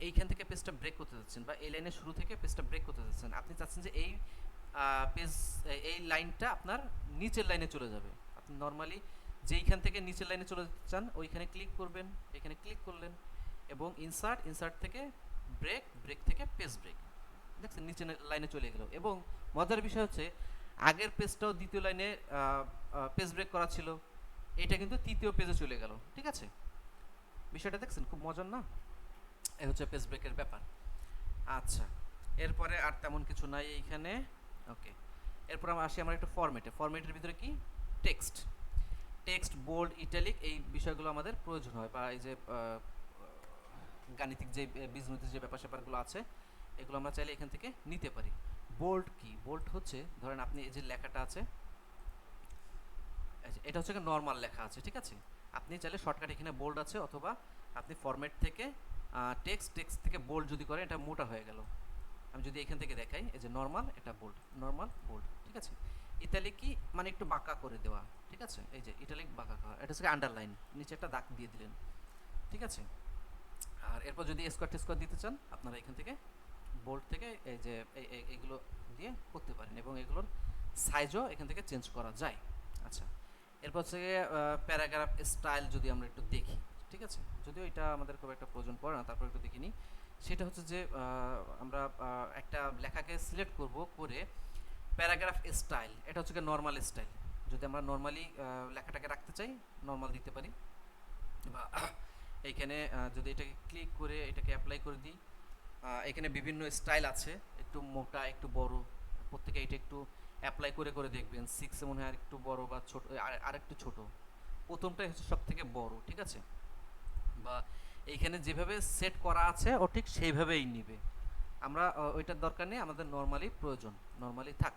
এইখান থেকে পেজটা ব্রেক করতে যাচ্ছেন, বা এই লাইনের শুরু থেকে পেজটা ব্রেক করতে যাচ্ছেন। আপনি চাচ্ছেন যে এই পেজ, এই লাইনটা আপনার নিচের লাইনে চলে যাবে। আপনি নরমালি যেইখান থেকে নিচের লাইনে চলে চান ওইখানে ক্লিক করবেন, এখানে ক্লিক করলেন এবং ইনসার্ট থেকে ব্রেক থেকে পেজ ব্রেক, দেখছেন নিচের লাইনে চলে গেল। এবং মজার বিষয় হচ্ছে আগের পেজটাও দ্বিতীয় লাইনে পেজ ব্রেক করা ছিল, এটা কিন্তু তৃতীয় পেজে চলে গেল, ঠিক আছে। বিষয়টা দেখছেন, খুব মজার না? এই হচ্ছে পেজ ব্রেকের ব্যাপার। আচ্ছা, এরপরে আর তেমন কিছু নাই এইখানে, ওকে। এরপর আমরা আসি আমরা একটু ফরম্যাটের ভিতরে কি টেক্সট বোল্ড, ইটালিক, এই বিষয়গুলো আমাদের প্রয়োজন হয়, বা এই যে গাণিতিক যে বীজগণিতের যে ব্যাপার স্যাপারগুলো আছে এগুলো আমরা চাইলে এখান থেকে নিতে পারি। বোল্ড কি? বোল্ড হচ্ছে, ধরেন আপনি এই যে লেখাটা আছে, এটা হচ্ছে নরমাল লেখা আছে, ঠিক আছে। আপনি চাইলে শর্টকাট এখানে বোল্ড আছে, অথবা আপনি ফরম্যাট থেকে টেক্সট থেকে বোল্ড যদি করেন এটা মোটা হয়ে গেল। আমি যদি এখান থেকে দেখাই, এই যে নরমাল, এটা বোল্ড, নরমাল বোল্ড, ঠিক আছে। ইটালিক কি মানে একটু বাঁকা করে দেওয়া, ঠিক আছে। এই যে ইটালিক বাঁকা করা, এটা হচ্ছে আন্ডারলাইন, নিচে একটা দাগ দিয়ে দিলেন, ঠিক আছে। আর এরপর যদি স্কোয়ার দিতে চান আপনারা এখান থেকে বোল্ড থেকে এই যে এইগুলো দিয়ে করতে পারেন, এবং এগুলোর সাইজও এখান থেকে চেঞ্জ করা যায়। আচ্ছা, এরপর হচ্ছে প্যারাগ্রাফ স্টাইল যদি আমরা একটু দেখি, ঠিক আছে, যদিও এটা আমাদের খুব একটা প্রয়োজন পড়ে না, তারপর একটু দেখিনি। সেটা হচ্ছে যে আমরা একটা লেখাকে সিলেক্ট করব, করে প্যারাগ্রাফ স্টাইল, এটা হচ্ছে নর্মাল স্টাইল। যদি আমরা নর্মালি লেখাটাকে রাখতে চাই, নর্মাল দিতে পারি, বা এইখানে যদি এটাকে ক্লিক করে এটাকে অ্যাপ্লাই করে দিই, এখানে বিভিন্ন স্টাইল আছে, একটু মোটা, একটু বড়, প্রত্যেকে এটা একটু অ্যাপ্লাই করে দেখবেন। 6 মনে হয় আরেকটু বড়, বা ছোট আরেকটু ছোট, প্রথমটাই হচ্ছে সব থেকে বড়, ঠিক আছে। বা এইখানে যেভাবে সেট করা আছে ও ঠিক সেইভাবেই নিবে, আমরা ওইটার দরকার নেই, আমাদের নর্মালি প্রয়োজন, নর্মালি থাক,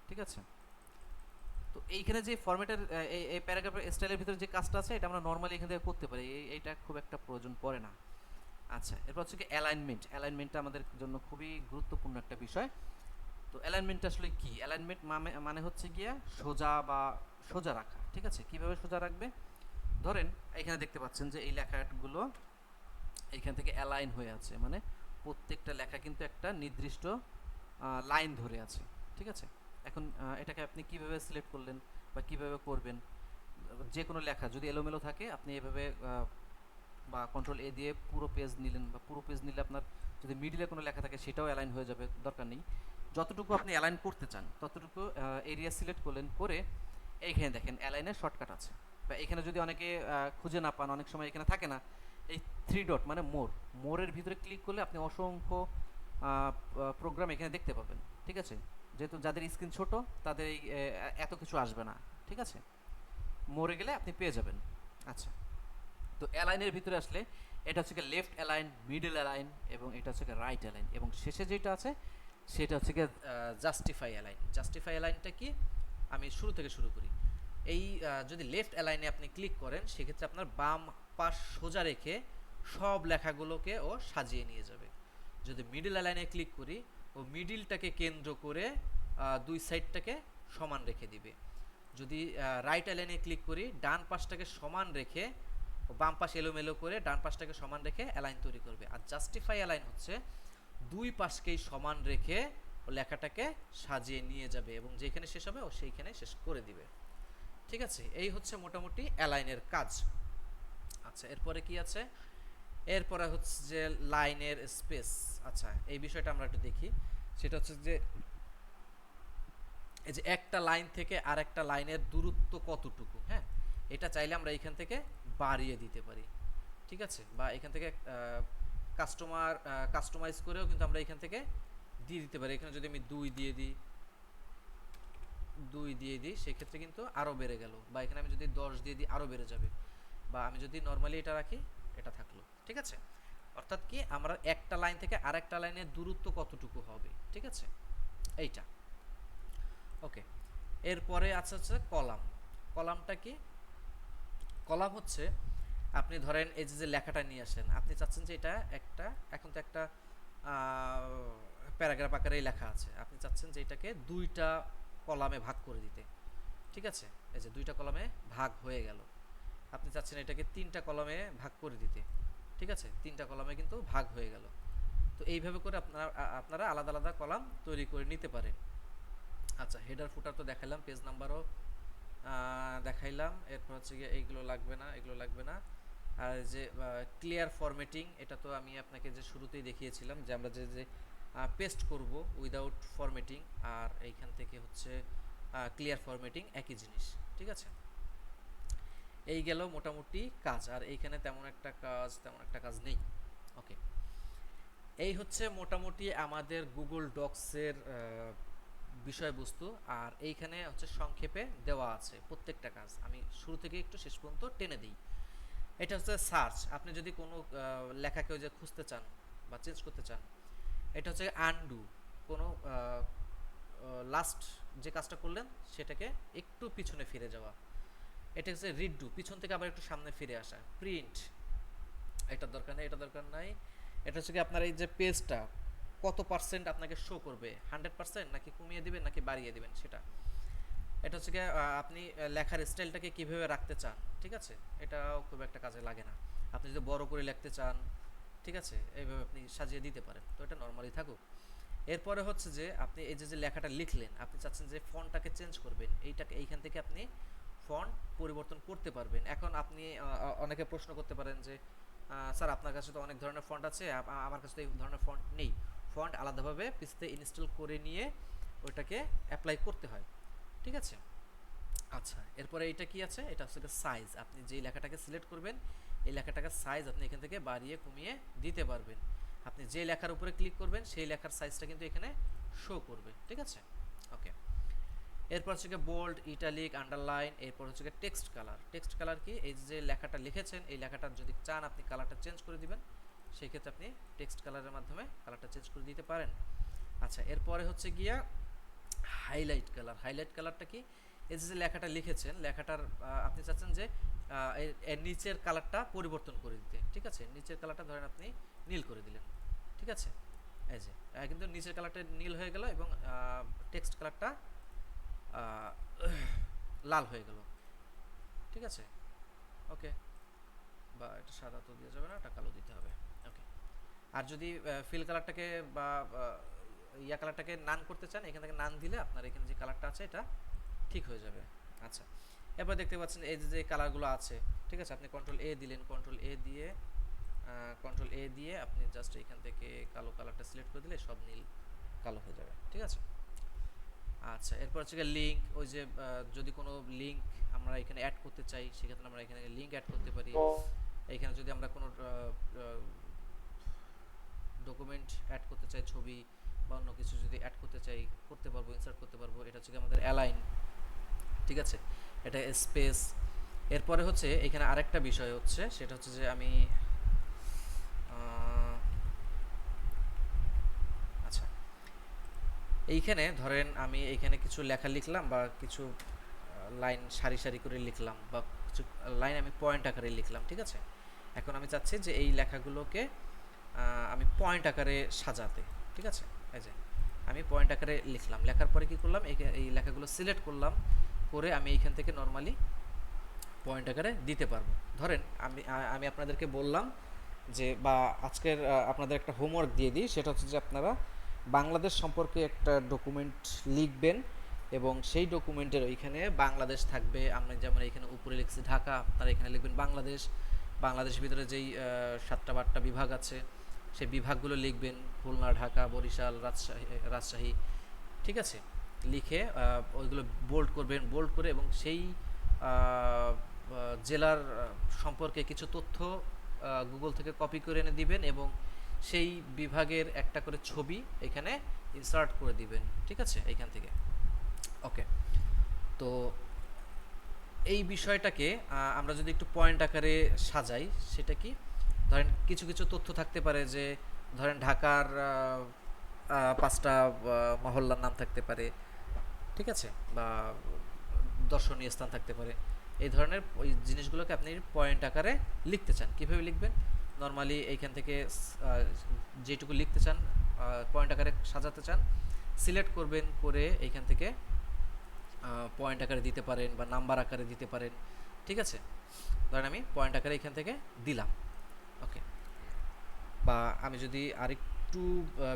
ঠিক আছে। তো এইখানে যে ফরম্যাটের এই প্যারাগ্রাফের স্টাইলের ভিতরে যে কাজটা আছে এটা আমরা নর্মালি এখান থেকে করতে পারি, এইটা খুব একটা প্রয়োজন পড়ে না। আচ্ছা, এরপর হচ্ছে কি অ্যালাইনমেন্টটা আমাদের জন্য খুবই গুরুত্বপূর্ণ একটা বিষয়। তো অ্যালাইনমেন্ট আসলে কি? অ্যালাইনমেন্ট মানে হচ্ছে গিয়া সোজা রাখা, ঠিক আছে। কিভাবে সোজা রাখবে? ধরেন এখানে দেখতে পাচ্ছেন যে এই লেখাগুলো এইখান থেকে অ্যালাইন হয়ে আছে, মানে প্রত্যেকটা লেখা কিন্তু একটা নির্দিষ্ট লাইন ধরে আছে, ঠিক আছে। এখন এটাকে আপনি কিভাবে সিলেক্ট করলেন বা কিভাবে করবেন? যে কোনো লেখা যদি এলোমেলো থাকে আপনি এভাবে বা কন্ট্রোল এ দিয়ে পুরো পেজ নিলেন, বা পুরো পেজ নিলে আপনার যদি মিডিলে কোনো লেখা থাকে সেটাও অ্যালাইন হয়ে যাবে, দরকার নেই। যতটুকু আপনি অ্যালাইন করতে চান ততটুকু এরিয়া সিলেক্ট করলেন, করে এইখানে দেখেন অ্যালাইনের শর্টকাট আছে, বা এখানে যদি অনেকে খুঁজে না পান, অনেক সময় এখানে থাকে না, এই 3 ডট মানে মোরের ভিতরে ক্লিক করলে আপনি অসংখ্য প্রোগ্রাম এখানে দেখতে পাবেন, ঠিক আছে। যেহেতু যাদের স্ক্রিন ছোট তাদের এই এত কিছু আসবে না, ঠিক আছে। মোরে গেলে আপনি পেয়ে যাবেন। আচ্ছা, তো অ্যালাইনের ভিতরে আসলে এটা হচ্ছে লেফট অ্যালাইন, মিডল অ্যালাইন, এবং এটা হচ্ছে রাইট অ্যালাইন, এবং শেষে যেটা আছে সেটা হচ্ছে জাস্টিফাই অ্যালাইনটা কি? আমি শুরু থেকে শুরু করি। এই যদি লেফট অ্যালাইনে আপনি ক্লিক করেন সেক্ষেত্রে আপনার বাম পাশ সোজা রেখে সব লেখাগুলোকে ও সাজিয়ে নিয়ে যাবে। যদি মিডল অ্যালাইনে ক্লিক করি, ও মিডিলটাকে কেন্দ্র করে দুই সাইডটাকে সমান রেখে দিবে। যদি রাইট অ্যালাইনে ক্লিক করি, ডান পাশটাকে সমান রেখে, বাম পাশ এলোমেলো করে ডান পাশটাকে সমান রেখে অ্যালাইন তৈরি করবে। আর জাস্টিফাই অ্যালাইন হচ্ছে দুই পাশকেই সমান রেখে ও লেখাটাকে সাজিয়ে নিয়ে যাবে, এবং যেখানে শেষ হবে ও সেইখানে শেষ করে দিবে, ঠিক আছে। এই হচ্ছে মোটামুটি অ্যালাইনের কাজ। আচ্ছা, এরপরে কি আছে? এরপরে হচ্ছে যে লাইনের স্পেস। আচ্ছা, এই বিষয়টা আমরা একটু দেখি। সেটা হচ্ছে যে এই যে একটা লাইন থেকে আরেকটা লাইনের দূরত্ব কতটুকু, হ্যাঁ, এটা চাইলে আমরা এখান থেকে বাড়িয়ে দিতে পারি, ঠিক আছে, বা এখান থেকে কাস্টমাইজ করেও কিন্তু আমরা এখান থেকে দিয়ে দিতে পারি। এখানে যদি আমি 2 দিয়ে দিই সেক্ষেত্রে কিন্তু আরও বেড়ে গেল, বা এখানে আমি যদি 10 দিয়ে দিই আরও বেড়ে যাবে, বা আমি যদি নর্মালি এটা রাখি এটা থাকলো, ঠিক আছে। অর্থাৎ কি আমরা একটা লাইন থেকে আরেকটা লাইনের দূরত্ব কতটুকু হবে, ঠিক আছে, এইটা। ওকে, এরপরে আছে হচ্ছে কলাম। কলামটা কি? কলাম হচ্ছে আপনি ধরেন এই যে লেখাটা নিয়ে আসেন, আপনি চাচ্ছেন যে এটা একটা, এখন তো একটা প্যারাগ্রাফ আকারেই লেখা আছে, আপনি চাচ্ছেন যে এটাকে 2টা কলামে ভাগ করে দিতে, ঠিক আছে। এই যে 2টা কলামে ভাগ হয়ে গেল। আপনি চাচ্ছেন এটাকে 3টা কলামে ভাগ করে দিতে, ঠিক আছে, 3টা কলামে কিন্তু ভাগ হয়ে গেল। তো এইভাবে করে আপনারা আলাদা আলাদা কলাম তৈরি করে নিতে পারেন। আচ্ছা, হেডার ফুটার তো দেখাইলাম, পেজ নাম্বারও দেখাইলাম। এরপর হচ্ছে গিয়ে এইগুলো লাগবে না, এগুলো লাগবে না। আর যে ক্লিয়ার ফরম্যাটিং, এটা তো আমি আপনাকে যে শুরুতেই দেখিয়েছিলাম যে আমরা যে পেস্ট করব উইদাউট ফরম্যাটিং, আর এইখান থেকে হচ্ছে ক্লিয়ার ফরম্যাটিং একই জিনিস, ঠিক আছে। এই গেল মোটামুটি কাজ, আর এইখানে তেমন একটা কাজ নেই। ওকে, এই হচ্ছে মোটামুটি আমাদের গুগল ডক্সের বিষয়বস্তু, আর এইখানে হচ্ছে সংক্ষেপে দেওয়া আছে প্রত্যেকটা কাজ। আমি শুরু থেকে একটু শেষ পর্যন্ত টেনে দিই। এটা হচ্ছে সার্চ, আপনি যদি কোনো লেখাকে যে খুঁজতে চান বা চেঞ্জ করতে চান, এটা হচ্ছে আনডু, কোনো লাস্ট যে কাজটা করলেন সেটাকে একটু পিছনে ফিরে যাওয়া। এটা হচ্ছে রিডু, পিছন থেকে আবার একটু সামনে ফিরে আসা। প্রিন্ট, এটা দরকার নেই, এটা দরকার নাই। এটা হচ্ছে কি আপনার এই যে পেজটা কত পার্সেন্ট আপনাকে শো করবে, 100% নাকি কমিয়ে দিবেন নাকি বাড়িয়ে দিবেন সেটা। এটা হচ্ছে কি আপনি লেখার স্টাইলটাকে কিভাবে রাখতে চান, ঠিক আছে, এটাও খুব একটা কাজে লাগে না। আপনি যদি বড় করে লিখতে চান, ঠিক আছে, এইভাবে আপনি সাজিয়ে দিতে পারেন, তো এটা নর্মালি থাকুক। এরপরে হচ্ছে যে আপনি এই যে লেখাটা লিখলেন, আপনি চাচ্ছেন যে ফন্টটাকে চেঞ্জ করবেন, এইখান থেকে আপনি ফন্ট পরিবর্তন করতে পারবেন। এখন আপনি অনেকে প্রশ্ন করতে পারেন যে স্যার আপনার কাছে তো অনেক ধরনের ফন্ট আছে, আমার কাছে তো এই ধরনের ফন্ট নেই। ফন্ট আলাদাভাবে পিসিতে ইনস্টল করে নিয়ে ওইটাকে অ্যাপ্লাই করতে হয়, ঠিক আছে। আচ্ছা, এরপরে এটা কি আছে? এটা হচ্ছে সাইজ। আপনি যেই লেখাটাকে সিলেক্ট করবেন এই লেখাটাকে সাইজ আপনি এখান থেকে বাড়িয়ে কমিয়ে দিতে পারবেন। আপনি যে লেখার উপরে ক্লিক করবেন সেই লেখার সাইজটা কিন্তু এখানে শো করবে, ঠিক আছে। ওকে, এরপর হচ্ছে বোল্ড, ইটালিক, আন্ডারলাইন। এরপর হচ্ছে টেক্সট কালার। টেক্সট কালার কি? এই যে লেখাটা লিখেছেন এই লেখাটার যদি চান আপনি কালারটা চেঞ্জ করে দিবেন, সেই ক্ষেত্রে আপনি টেক্সট কালারের মাধ্যমে কালারটা চেঞ্জ করে দিতে পারেন। আচ্ছা, এরপরে হচ্ছে গিয়া হাইলাইট কালার। হাইলাইট কালারটা কি? এই যে লেখাটা লিখেছেন লেখাটার আপনি চাচ্ছেন যে এর নিচের কালারটা পরিবর্তন করে দিতে, ঠিক আছে। নিচের কালারটা ধরেন আপনি নীল করে দিলেন, ঠিক আছে। এই যে কিন্তু নিচের কালারটা নীল হয়ে গেল এবং টেক্সট কালারটা লাল হয়ে গেল, ঠিক আছে। ওকে, বা এটা সাদা তো দেওয়া যাবে না, এটা কালো দিতে হবে। ওকে, আর যদি ফিল কালারটাকে বা ইয়া কালারটাকে নান করতে চান, এখান থেকে নান দিলে আপনার এখানে যে কালারটা আছে এটা ঠিক হয়ে যাবে। আচ্ছা, এরপর দেখতে পাচ্ছেন এই যে কালারগুলো আছে, ঠিক আছে। আপনি কন্ট্রোল এ দিলেন, কন্ট্রোল এ দিয়ে আপনি জাস্ট এখান থেকে কালো কালারটা সিলেক্ট করে দিলে সব নীল কালো হয়ে যাবে, ঠিক আছে। আচ্ছা, এরপর হচ্ছে লিঙ্ক। ওই যে যদি কোনো লিঙ্ক আমরা এখানে অ্যাড করতে চাই সেক্ষেত্রে আমরা এখানে লিঙ্ক অ্যাড করতে পারি। এখানে যদি আমরা কোনো ডকুমেন্ট অ্যাড করতে চাই, ছবি বা অন্য কিছু যদি অ্যাড করতে চাই করতে পারবো, ইনসার্ট করতে পারবো। এটা হচ্ছে আমাদের অ্যালাইন, ঠিক আছে, এটা স্পেস। এরপরে হচ্ছে এখানে আরেকটা বিষয় হচ্ছে, সেটা হচ্ছে যে আমি আচ্ছা এইখানে ধরেন আমি এইখানে কিছু লেখা লিখলাম বা কিছু লাইন সারি সারি করে লিখলাম বা কিছু লাইন আমি পয়েন্ট আকারে লিখলাম, ঠিক আছে। এখন আমি চাচ্ছি যে এই লেখাগুলোকে আমি পয়েন্ট আকারে সাজাতে, ঠিক আছে। এই যে আমি পয়েন্ট আকারে লিখলাম, লেখার পরে কি করলাম, এই লেখাগুলো সিলেক্ট করলাম, করে আমি এইখান থেকে নর্মালি পয়েন্ট আকারে দিতে পারবো। ধরেন আমি আপনাদেরকে বললাম যে, বা আজকের আপনাদের একটা হোমওয়ার্ক দিয়ে দিই, সেটা হচ্ছে যে আপনারা বাংলাদেশ সম্পর্কে একটা ডকুমেন্ট লিখবেন এবং সেই ডকুমেন্টের ওইখানে বাংলাদেশ থাকবে। আমরা যেমন এখানে উপরে লিখছি ঢাকা, আপনারা এখানে লিখবেন বাংলাদেশ, বাংলাদেশের ভিতরে যেই 7টা বা 8টা বিভাগ আছে সেই বিভাগগুলো লিখবেন, খুলনা, ঢাকা, বরিশাল, রাজশাহী, ঠিক আছে, লিখে ওইগুলো বোল্ড করবেন, বোল্ড করে এবং সেই জেলার সম্পর্কে কিছু তথ্য গুগল থেকে কপি করে এনে দিবেন এবং সেই বিভাগের একটা করে ছবি এখানে ইনসার্ট করে দিবেন, ঠিক আছে, এইখান থেকে। ওকে, তো এই বিষয়টাকে আমরা যদি একটু পয়েন্ট আকারে সাজাই, সেটা কি, ধরেন কিছু কিছু তথ্য থাকতে পারে, যে ধরেন ঢাকার 5টা মহল্লার নাম থাকতে পারে, ঠিক আছে, বা দর্শনীয় স্থান থাকতে পারে। এই ধরনের ওই জিনিসগুলোকে আপনি পয়েন্ট আকারে লিখতে চান, কিভাবে লিখবেন? নর্মালি এইখান থেকে যেটুকু লিখতে চান, পয়েন্ট আকারে সাজাতে চান, সিলেক্ট করবেন, করে এইখান থেকে পয়েন্ট আকারে দিতে পারেন বা নাম্বার আকারে দিতে পারেন, ঠিক আছে। ধরেন আমি পয়েন্ট আকারে এখান থেকে দিলাম, ওকে। বা আমি যদি আরেকটু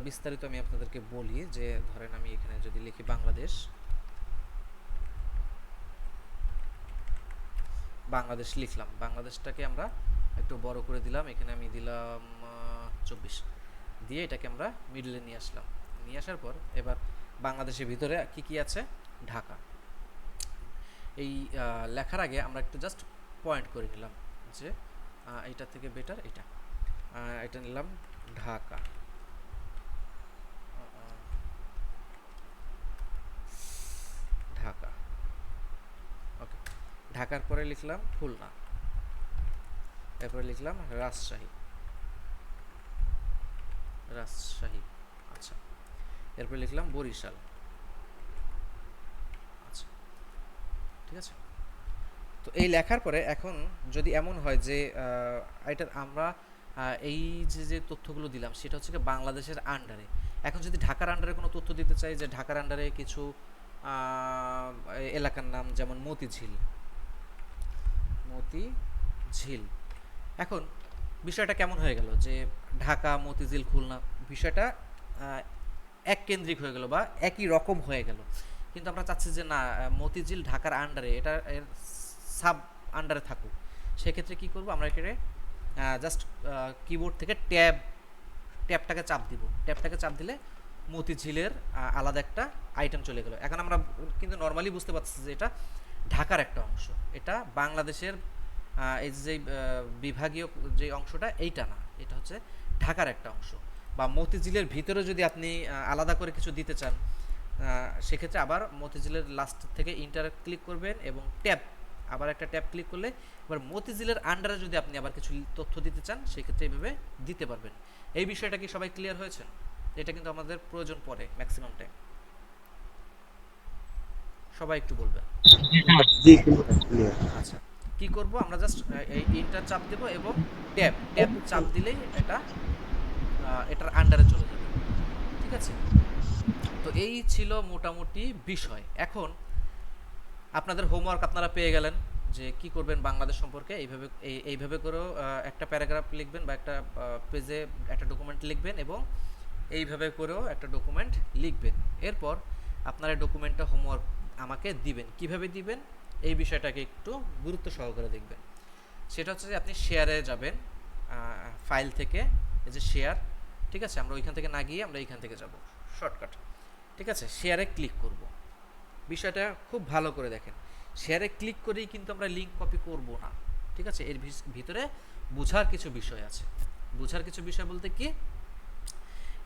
বিস্তারিত আমি আপনাদেরকে বলি, যে ধরেন আমি এখানে যদি লিখি বাংলাদেশ লিখলাম, বাংলাদেশটাকে আমরা একটু বড় করে দিলাম, এখানে আমি দিলাম 24 দিয়ে এটাকে আমরা মিডলে নিয়ে আসলাম। নিয়ে আসার পর এবার বাংলাদেশের ভিতরে কি কি আছে? ঢাকা। এই লেখার আগে আমরা একটু জাস্ট পয়েন্ট করে নিলাম যে এইটা থেকে বেটার এটা নিলাম ঢাকা, ঢাকা, ওকে। ঢাকার পরে লিখলাম খুলনা, এরপরে লিখলাম রাজশাহী, আচ্ছা, এরপরে লিখলাম বরিশাল, আচ্ছা, ঠিক আছে। তো এই লেখার পরে এখন যদি এমন হয় যে এটা আমরা এই যে তথ্যগুলো দিলাম সেটা হচ্ছে বাংলাদেশের আন্ডারে, এখন যদি ঢাকার আন্ডারে কোনো তথ্য দিতে চাই, যে ঢাকার আন্ডারে কিছু এলাকার নাম, যেমন মতিঝিল, এখন বিষয়টা কেমন হয়ে গেল, যে ঢাকা, মতিঝিল, খুলনা, বিষয়টা এক কেন্দ্রিক হয়ে গেল বা একই রকম হয়ে গেল। কিন্তু আমরা চাচ্ছি যে না, মতিঝিল ঢাকার আন্ডারে, এটা এর সাব আন্ডারে থাকুক। সেক্ষেত্রে কি করব, আমরা এখানে জাস্ট কিবোর্ড থেকে ট্যাবটাকে চাপ দিব, ট্যাবটাকে চাপ দিলে মতিঝিলের আলাদা একটা আইটেম চলে গেল। এখন আমরা কিন্তু নর্মালি বুঝতে পারছি যে এটা ঢাকার একটা অংশ, এটা বাংলাদেশের এই যে বিভাগীয় যে অংশটা এইটা না, এটা হচ্ছে ঢাকার একটা অংশ। বা মতিঝিলের ভিতরে যদি আপনি আলাদা করে কিছু দিতে চান, সেক্ষেত্রে আবার মতিঝিলের লাস্ট থেকে ইন্টার ক্লিক করবেন এবং আবার একটা ট্যাব ক্লিক করলে এবার মতিঝিলের আন্ডারে যদি আপনি আবার কিছু তথ্য দিতে চান, সেক্ষেত্রে এইভাবে দিতে পারবেন। এই বিষয়টা কি সবাই ক্লিয়ার হয়েছে? এটা কিন্তু আমাদের প্রয়োজন পড়ে ম্যাক্সিমাম টাইম। সবাই একটু বলবেন। আচ্ছা, কি করব, আমরা জাস্ট এই ইন্টার চাপ দেব এবং ট্যাব চাপ দিলেই এটার আন্ডারে চলে যাবে, ঠিক আছে। তো এই ছিল মোটামুটি বিষয়। এখন আপনাদের হোমওয়ার্ক আপনারা পেয়ে গেলেন যে কি করবেন বাংলাদেশ সম্পর্কে। এইভাবে করেও একটা প্যারাগ্রাফ লিখবেন বা একটা পেজে একটা ডকুমেন্ট লিখবেন এবং এইভাবে করেও একটা ডকুমেন্ট লিখবেন। এরপর আপনারা ডকুমেন্টটা হোমওয়ার্ক আমাকে দিবেন। কিভাবে দিবেন এই বিষয়টাকে একটু গুরুত্ব সহকারে দেখবেন। সেটা হচ্ছে যে আপনি শেয়ারে যাবেন, ফাইল থেকে এই যে শেয়ার, ঠিক আছে, আমরা ওইখান থেকে না গিয়ে আমরা এইখান থেকে যাব শর্টকাট, ঠিক আছে। শেয়ারে ক্লিক করব, বিষয়টা খুব ভালো করে দেখেন। শেয়ারে ক্লিক করেই কিন্তু আমরা লিঙ্ক কপি করব না, ঠিক আছে। এর ভিতরে বোঝার কিছু বিষয় আছে। বোঝার কিছু বিষয় বলতে কি,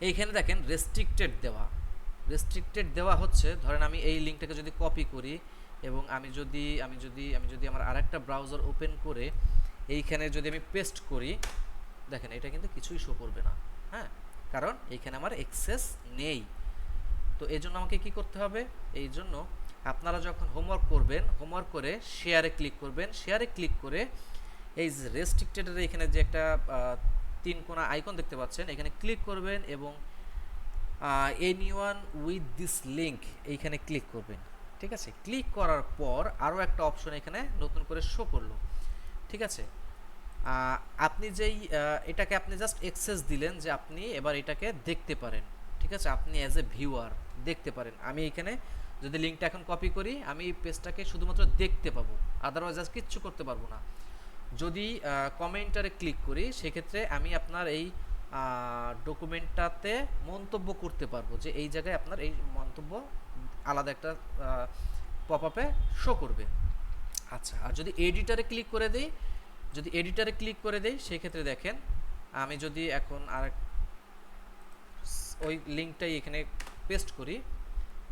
এইখানে দেখেন রেস্ট্রিক্টেড দেওয়া হচ্ছে। ধরেন আমি এই লিঙ্কটাকে যদি কপি করি এবং আমি যদি আমার আরেকটা ব্রাউজার ওপেন করে এইখানে যদি আমি পেস্ট করি, দেখেন এটা কিন্তু কিছুই শো করবে না, হ্যাঁ, কারণ এইখানে আমার অ্যাক্সেস নেই। তো এই জন্য আমাকে কি করতে হবে, এই জন্য আপনারা যখন হোমওয়ার্ক করবেন, হোমওয়ার্ক করে শেয়ারে ক্লিক করবেন। শেয়ারে ক্লিক করে এই যে রেস্ট্রিক্টেডের এখানে যে একটা 3 কোণা আইকন দেখতে পাচ্ছেন, এখানে ক্লিক করবেন এবং এনিওয়ান উইথ দিস লিঙ্ক এইখানে ক্লিক করবেন, ঠিক আছে। ক্লিক করার পর আরও একটা অপশন এখানে নতুন করে শো করলো, ঠিক আছে। আপনি যেই এটাকে আপনি জাস্ট অ্যাক্সেস দিলেন যে আপনি এবার এটাকে দেখতে পারেন, ঠিক আছে, আপনি অ্যাজ এ ভিউয়ার দেখতে পারেন। আমি এখানে যদি লিঙ্কটা এখন কপি করি, আমি এই পেজটাকে শুধুমাত্র দেখতে পাবো, আদারওয়াইজ কিচ্ছু করতে পারবো না। যদি কমেন্টারে ক্লিক করি সেক্ষেত্রে আমি আপনার এই ডকুমেন্টটাতে মন্তব্য করতে পারবো, যে এই জায়গায় আপনার এই মন্তব্য আলাদা একটা পপআপে শো করবে। আচ্ছা, আর যদি এডিটরে ক্লিক করে দেই, সেক্ষেত্রে দেখেন আমি যদি এখন ওই লিঙ্কটাই এখানে পেস্ট করি,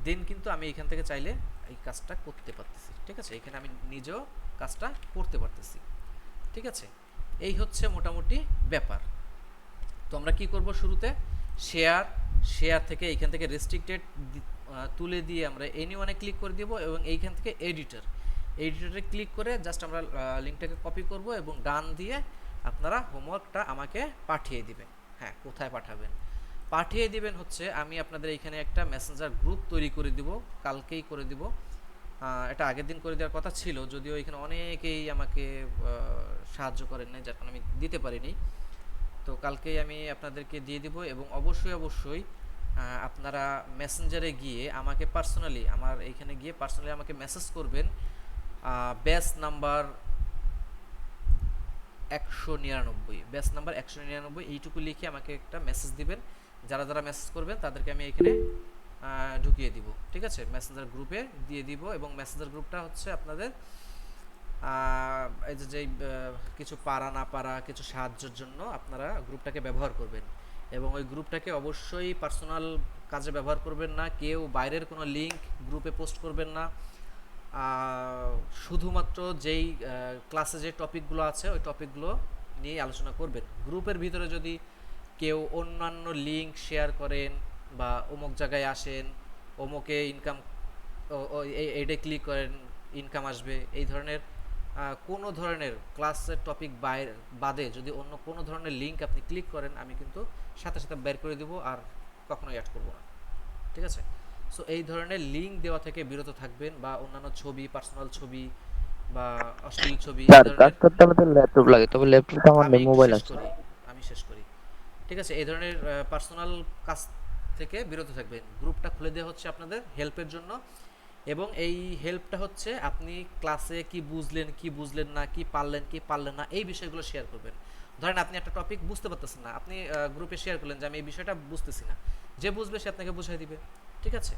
দেন কিন্তু আমি এখান থেকে চাইলে এই কাজটা করতে পারতেছি। ঠিক আছে, এখানে আমি নিজেও কাজটা করতে পারতেছি। ঠিক আছে, এই হচ্ছে মোটামুটি ব্যাপার। তো আমরা কি করব, শুরুতে শেয়ার থেকে এইখান থেকে রেস্ট্রিক্টেড তুলে দিয়ে আমরা এনিওয়ানে ক্লিক করে দেব, এবং এইখান থেকে এডিটরে ক্লিক করে জাস্ট আমরা লিঙ্কটাকে কপি করব এবং ডান দিয়ে আপনারা হোমওয়ার্কটা আমাকে পাঠিয়ে দিবেন। হ্যাঁ, কোথায় পাঠাবেন? পাঠিয়ে দিবেন হচ্ছে, আমি আপনাদের এইখানে একটা মেসেঞ্জার গ্রুপ তৈরি করে দিব, কালকেই করে দিব। এটা আগের দিন করে দেওয়ার কথা ছিল, যদিও এখানে অনেকেই আমাকে সাহায্য করেন নাই, যার কারণে আমি দিতে পারিনি। তো কালকেই আমি আপনাদেরকে দিয়ে দিব, এবং অবশ্যই আপনারা মেসেঞ্জারে গিয়ে আমাকে পার্সোনালি, আমাকে মেসেজ করবেন ব্যাচ নাম্বার 199 এইটুকু লিখে আমাকে একটা মেসেজ দিবেন। যারা মেসেজ করবেন তাদেরকে আমি এখানে ঢুকিয়ে দিব। ঠিক আছে, মেসেঞ্জার গ্রুপে দিয়ে দিব, এবং মেসেঞ্জার গ্রুপটা হচ্ছে আপনাদের এই যে কিছু পারা না পারা কিছু সাহায্যের জন্য আপনারা গ্রুপটাকে ব্যবহার করবেন, এবং ওই গ্রুপটাকে অবশ্যই পার্সোনাল কাজে ব্যবহার করবেন না। কেউ বাইরের কোনো লিঙ্ক গ্রুপে পোস্ট করবেন না। শুধুমাত্র যেই ক্লাসে যে টপিকগুলো আছে ওই টপিকগুলো নিয়ে আলোচনা করবেন। গ্রুপের ভিতরে যদি কেউ অন্যান্য লিঙ্ক শেয়ার করেন বা অমুক জায়গায় আসেন, অমুকে ইনকাম, এইটা ক্লিক করেন ইনকাম আসবে, এই ধরনের কোনো ধরনের ক্লাসের টপিক বাদে যদি অন্য কোনো ধরনের লিঙ্ক আপনি ক্লিক করেন, আমি কিন্তু সাথে সাথে বের করে দেবো, আর কখনোই অ্যাড করবো না। ঠিক আছে, সো এই ধরনের লিঙ্ক দেওয়া থেকে বিরত থাকবেন, বা অন্যান্য ছবি, পার্সোনাল ছবি বা অশ্লীল ছবি, কাজ করতে হলে তো ল্যাপটপ লাগে, তবে ল্যাপটপটা আমার নেই, মোবাইল আছে। আমি শেষ করি। ঠিক আছে, এই ধরনের পার্সোনাল কাজ থেকে বিরত থাকবেন। গ্রুপটা খুলে দেওয়া হচ্ছে আপনাদের হেল্পের জন্য, এবং এই হেল্পটা হচ্ছে আপনি ক্লাসে কি বুঝলেন না, কি পারলেন না, এই বিষয়গুলো শেয়ার করবেন। ধরেন আপনি একটা টপিক বুঝতে পারতেছেন না, আপনি গ্রুপে শেয়ার করলেন যে আমি এই বিষয়টা বুঝতেছি না, যে বুঝবে সে আপনাকে বুঝিয়ে দিবে। ঠিক আছে,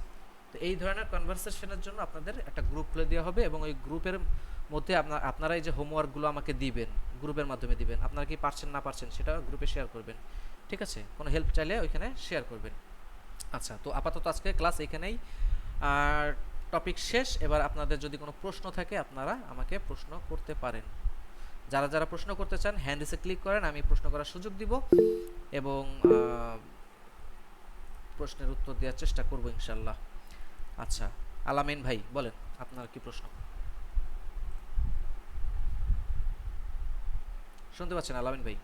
তো এই ধরনের কনভারসেশনের জন্য আপনাদের একটা গ্রুপ খুলে দেওয়া হবে, এবং ওই গ্রুপের মধ্যে আপনারা এই যে হোমওয়ার্কগুলো আমাকে দিবেন, গ্রুপের মাধ্যমে দিবেন। আপনারা কি পারছেন না পারছেন সেটা গ্রুপে শেয়ার করবেন। ঠিক আছে, কোনো হেল্প চাইলে ওইখানে শেয়ার করবেন। আচ্ছা, তো আপাতত আজকে ক্লাস এখানেই আর টপিক শেষ। এবার আপনাদের যদি কোনো প্রশ্ন থাকে আপনারা আমাকে প্রশ্ন করতে পারেন। যারা প্রশ্ন করতে চান হ্যান্ড রেসে ক্লিক করেন, আমি প্রশ্ন করার সুযোগ দিব এবং প্রশ্নের উত্তর দেওয়ার চেষ্টা করব ইনশাআল্লাহ। আচ্ছা, আলামিন ভাই বলেন আপনার কি প্রশ্ন? শুনতে পাচ্ছেন আলামিন ভাই?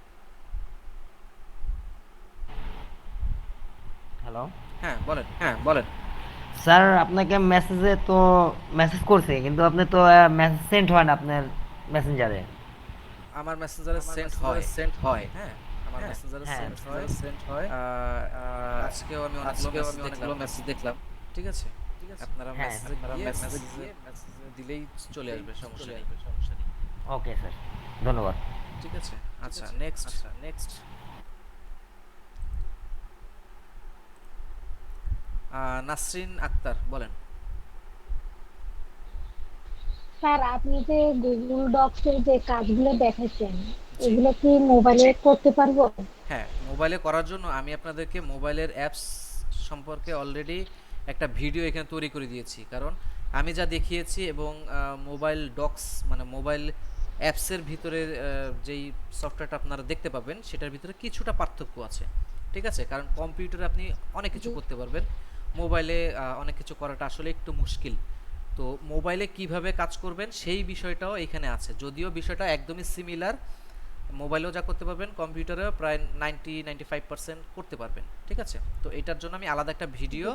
হ্যালো, হ্যাঁ বলেন। স্যার আপনাকে মেসেজ করছে, কিন্তু আপনি তো মেসেজ সেন্ড হয় না আপনার মেসেঞ্জারে। আমার মেসেঞ্জারে সেন্ড হয়, হ্যাঁ আমার মেসেঞ্জারে সেন্ড হয়। আজকেও আমি অনেকগুলো মেসেজ দেখলাম। ঠিক আছে, আপনারা মেসেজ দিলেই চলে আসবে, সমস্যা নেই। ওকে স্যার, ধন্যবাদ। ঠিক আছে, আচ্ছা নেক্সট নাসরিন আক্তার বলেন। স্যার আপনি যে গুগল ডক্সের যে কাজগুলো দেখাচ্ছেন এগুলো কি মোবাইলে করতে পারবো? হ্যাঁ, মোবাইলে করার জন্য আমি আপনাদেরকে মোবাইলের অ্যাপস সম্পর্কে অলরেডি একটা ভিডিও এখানে তৈরি করে দিয়েছি, কারণ আমি যা দেখিয়েছি এবং মোবাইল ডক্স মানে মোবাইল অ্যাপসের ভিতরে যেই সফটওয়্যারটা আপনারা দেখতে পাবেন সেটার ভিতরে কিছুটা পার্থক্য আছে। ঠিক আছে, কারণ কম্পিউটারে আপনি অনেক কিছু করতে পারবেন, মোবাইলে অনেক কিছু করাটা আসলে একটু মুশকিল। তো মোবাইলে কিভাবে কাজ করবেন সেই বিষয়টাও এখানে আছে, যদিও বিষয়টা একদমই সিমিলার। মোবাইলেও যা করতে পারবেন কম্পিউটারেও প্রায় 90-95% করতে পারবেন। ঠিক আছে, তো এটার জন্য আমি আলাদা একটা ভিডিও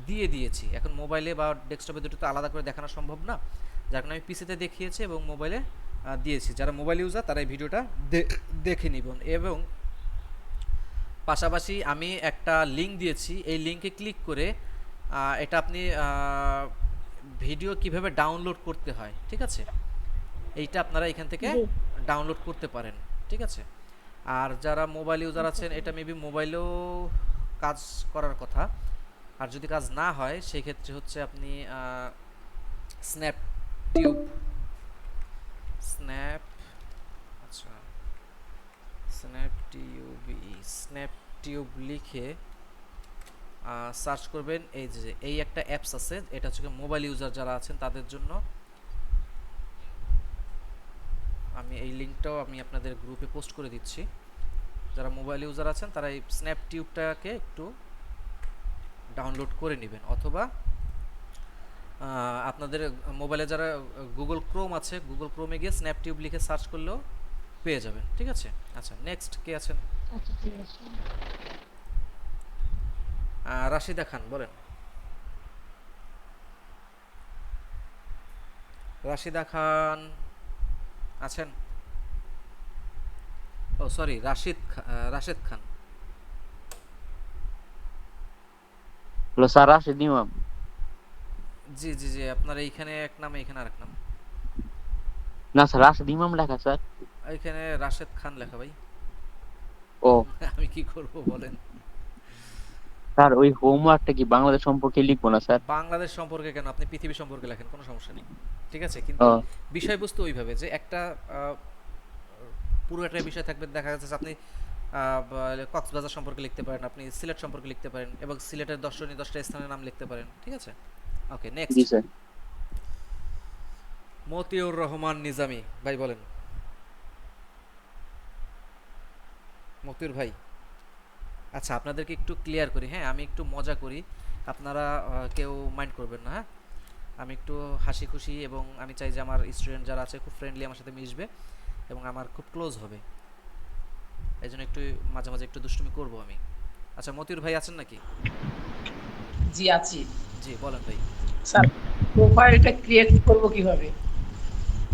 দিয়ে দিয়েছি। এখন মোবাইলে বা ডেস্কটপে দুটো তো আলাদা করে দেখানো সম্ভব না, যার কারণে আমি পিসিতে দেখিয়েছি এবং মোবাইলে দিয়েছি। যারা মোবাইল ইউজার তারা এই ভিডিওটা দেখে নিবেন। এবং পাশাপাশি আমি একটা লিঙ্ক দিয়েছি, এই লিঙ্কে ক্লিক করে এটা আপনি ভিডিও কিভাবে ডাউনলোড করতে হয়, ঠিক আছে, এইটা আপনারা এখান থেকে ডাউনলোড করতে পারেন, ঠিক আছে। আর যারা মোবাইল ইউজার আছেন, এটা মেবি মোবাইলেও কাজ করার কথা। আর যদি কাজ না হয় সেই ক্ষেত্রে হচ্ছে আপনি স্ন্যাপ টিউব স্ন্যাপ আচ্ছা স্ন্যাপ টিউব লিখে সার্চ করবেন। এই যে এই একটা অ্যাপস আছে, এটা হচ্ছে মোবাইল ইউজার যারা আছেন তাদের জন্য। আমি এই লিঙ্কটাও আমি আপনাদের গ্রুপে পোস্ট করে দিচ্ছি। যারা মোবাইল ইউজার আছেন তারা এই স্ন্যাপ টিউবটাকে একটু ডাউনলোড করে নেবেন, অথবা আপনাদের মোবাইলে যারা গুগল ক্রোম আছে, গুগল ক্রোমে গিয়ে স্ন্যাপ টিউব লিখে সার্চ করলেও পেয়ে যাবেন, ঠিক আছে। আচ্ছা, নেক্সট কে আছেন? আচ্ছা ঠিক আছে। রাশিদা খান, বলেন। রাশিদা খান আছেন? ও sorry, Rashed Khan. Hello sir, Rashed ইমাম। জি জি জি, আপনার এইখানে এক নাম, এইখানে আরেক নাম। না স্যার, রাশেদ ইমাম লেখা স্যার। এইখানে রাশেদ খান লেখা ভাই। ও আমি কি করব বলেন। স্যার, ওই হোমওয়ার্কটা কি বাংলাদেশ সম্পর্কে লিখবো না স্যার? বাংলাদেশ সম্পর্কে কেন, আপনি পৃথিবী সম্পর্কে লেখেন, কোনো সমস্যা নেই, ঠিক আছে। কিন্তু ও বিষয়বস্তু ওইভাবে যে একটা পুরো একটা বিষয় থাকবে, দেখা যাচ্ছে যে আপনি কক্সবাজার সম্পর্কে লিখতে পারেন, আপনি সিলেট সম্পর্কে লিখতে পারেন, এবং সিলেটের দর্শনীয় 10টা স্থানের নাম লিখতে পারেন, ঠিক আছে। ওকে, নেক্সট। জি স্যার। মতিউর রহমান নিজামী ভাই, বলেন। মতিউর ভাই, আচ্ছা আপনাদেরকে একটু ক্লিয়ার করি, হ্যাঁ আমি একটু মজা করি, আপনারা কেউ মাইন্ড করবেন না, হ্যাঁ। আমি একটু হাসি খুশি, এবং আমি চাই যে আমার স্টুডেন্ট যারা আছে খুব ফ্রেন্ডলি আমার সাথে মিশবে এবং আমার খুব ক্লোজ হবে, এই জন্য একটু মাঝে মাঝে একটু দুষ্টুমি করব আমি। আচ্ছা, মতিউর ভাই আছেন নাকি? জি আছি জি বলেন ভাই। স্যার। প্রোফাইলটা ক্রিয়েট করব কিভাবে?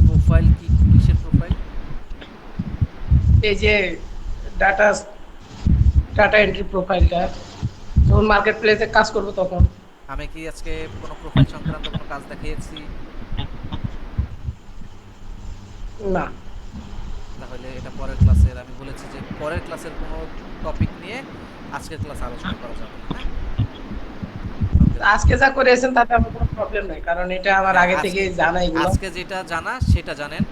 প্রোফাইল কি, কিসের প্রোফাইল? এই যে ডাটা ডাটা এন্ট্রি প্রোফাইলটা, যখন মার্কেট প্লেসে কাজ করব তখন। আমি কি আজকে কোনো প্রোফাইল সংক্রান্ত কোনো কাজ দেখিয়েছি? না। তাহলে এটা পরের ক্লাসের, আমি বলেছি যে পরের ক্লাসের কোনো টপিক নিয়ে আজকের ক্লাসে আলোচনা করা যাবে না, হ্যাঁ। ওকে, আজকে যা করেছেন তাতে আমার কোনো প্রবলেম নাই, কারণ এটা আমার হ্যাঁ আগে আজকে, থেকেই জানা এগুলো। আজকে যেটা জানা সেটা জানেন,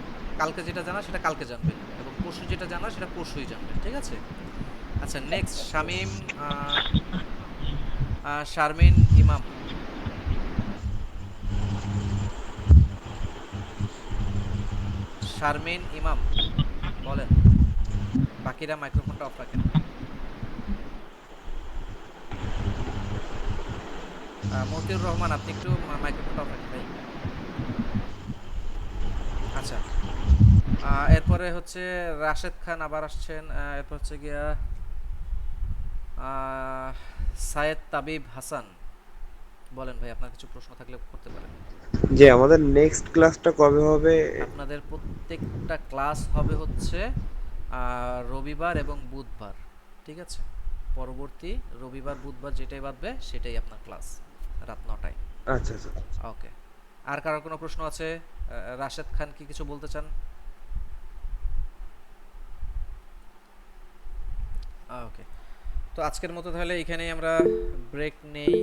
কালকে যেটা জানা সেটা কালকে জানবেন, এবং পরশু যেটা জানা সেটা পরশুই জানবেন, ঠিক আছে। আচ্ছা, নেক্সট শামিম শারমিন ইমাম। শারমিন ইমাম, বলেন। বাকিরা মাইক্রোফোনটা অফ রাখেন। মতিউর রহমান, আপনি একটু মাইক্রোফোনটা অফ রাখেন ভাই। আচ্ছা, এরপরে হচ্ছে রাশেদ খান আবার আসছেন, এরপর হচ্ছে গিয়া সায়েদ তাবিব হাসান, বলেন ভাই, আপনার কিছু প্রশ্ন থাকলে করতে পারেন। যে আমাদের নেক্সট ক্লাসটা কবে হবে? আপনাদের প্রত্যেকটা ক্লাস হবে হচ্ছে রবিবার এবং বুধবার, ঠিক আছে। পরবর্তী রবিবার বুধবার যেটাই বাদবে সেটাই আপনার ক্লাস, রাত 9টায়। আচ্ছা আচ্ছা। ওকে, আর কারোর কোনো প্রশ্ন আছে? রাশেদ খান কি কিছু বলতে চান? ওকে, তো আজকের মতো তাহলে এখানেই আমরা ব্রেক নেই।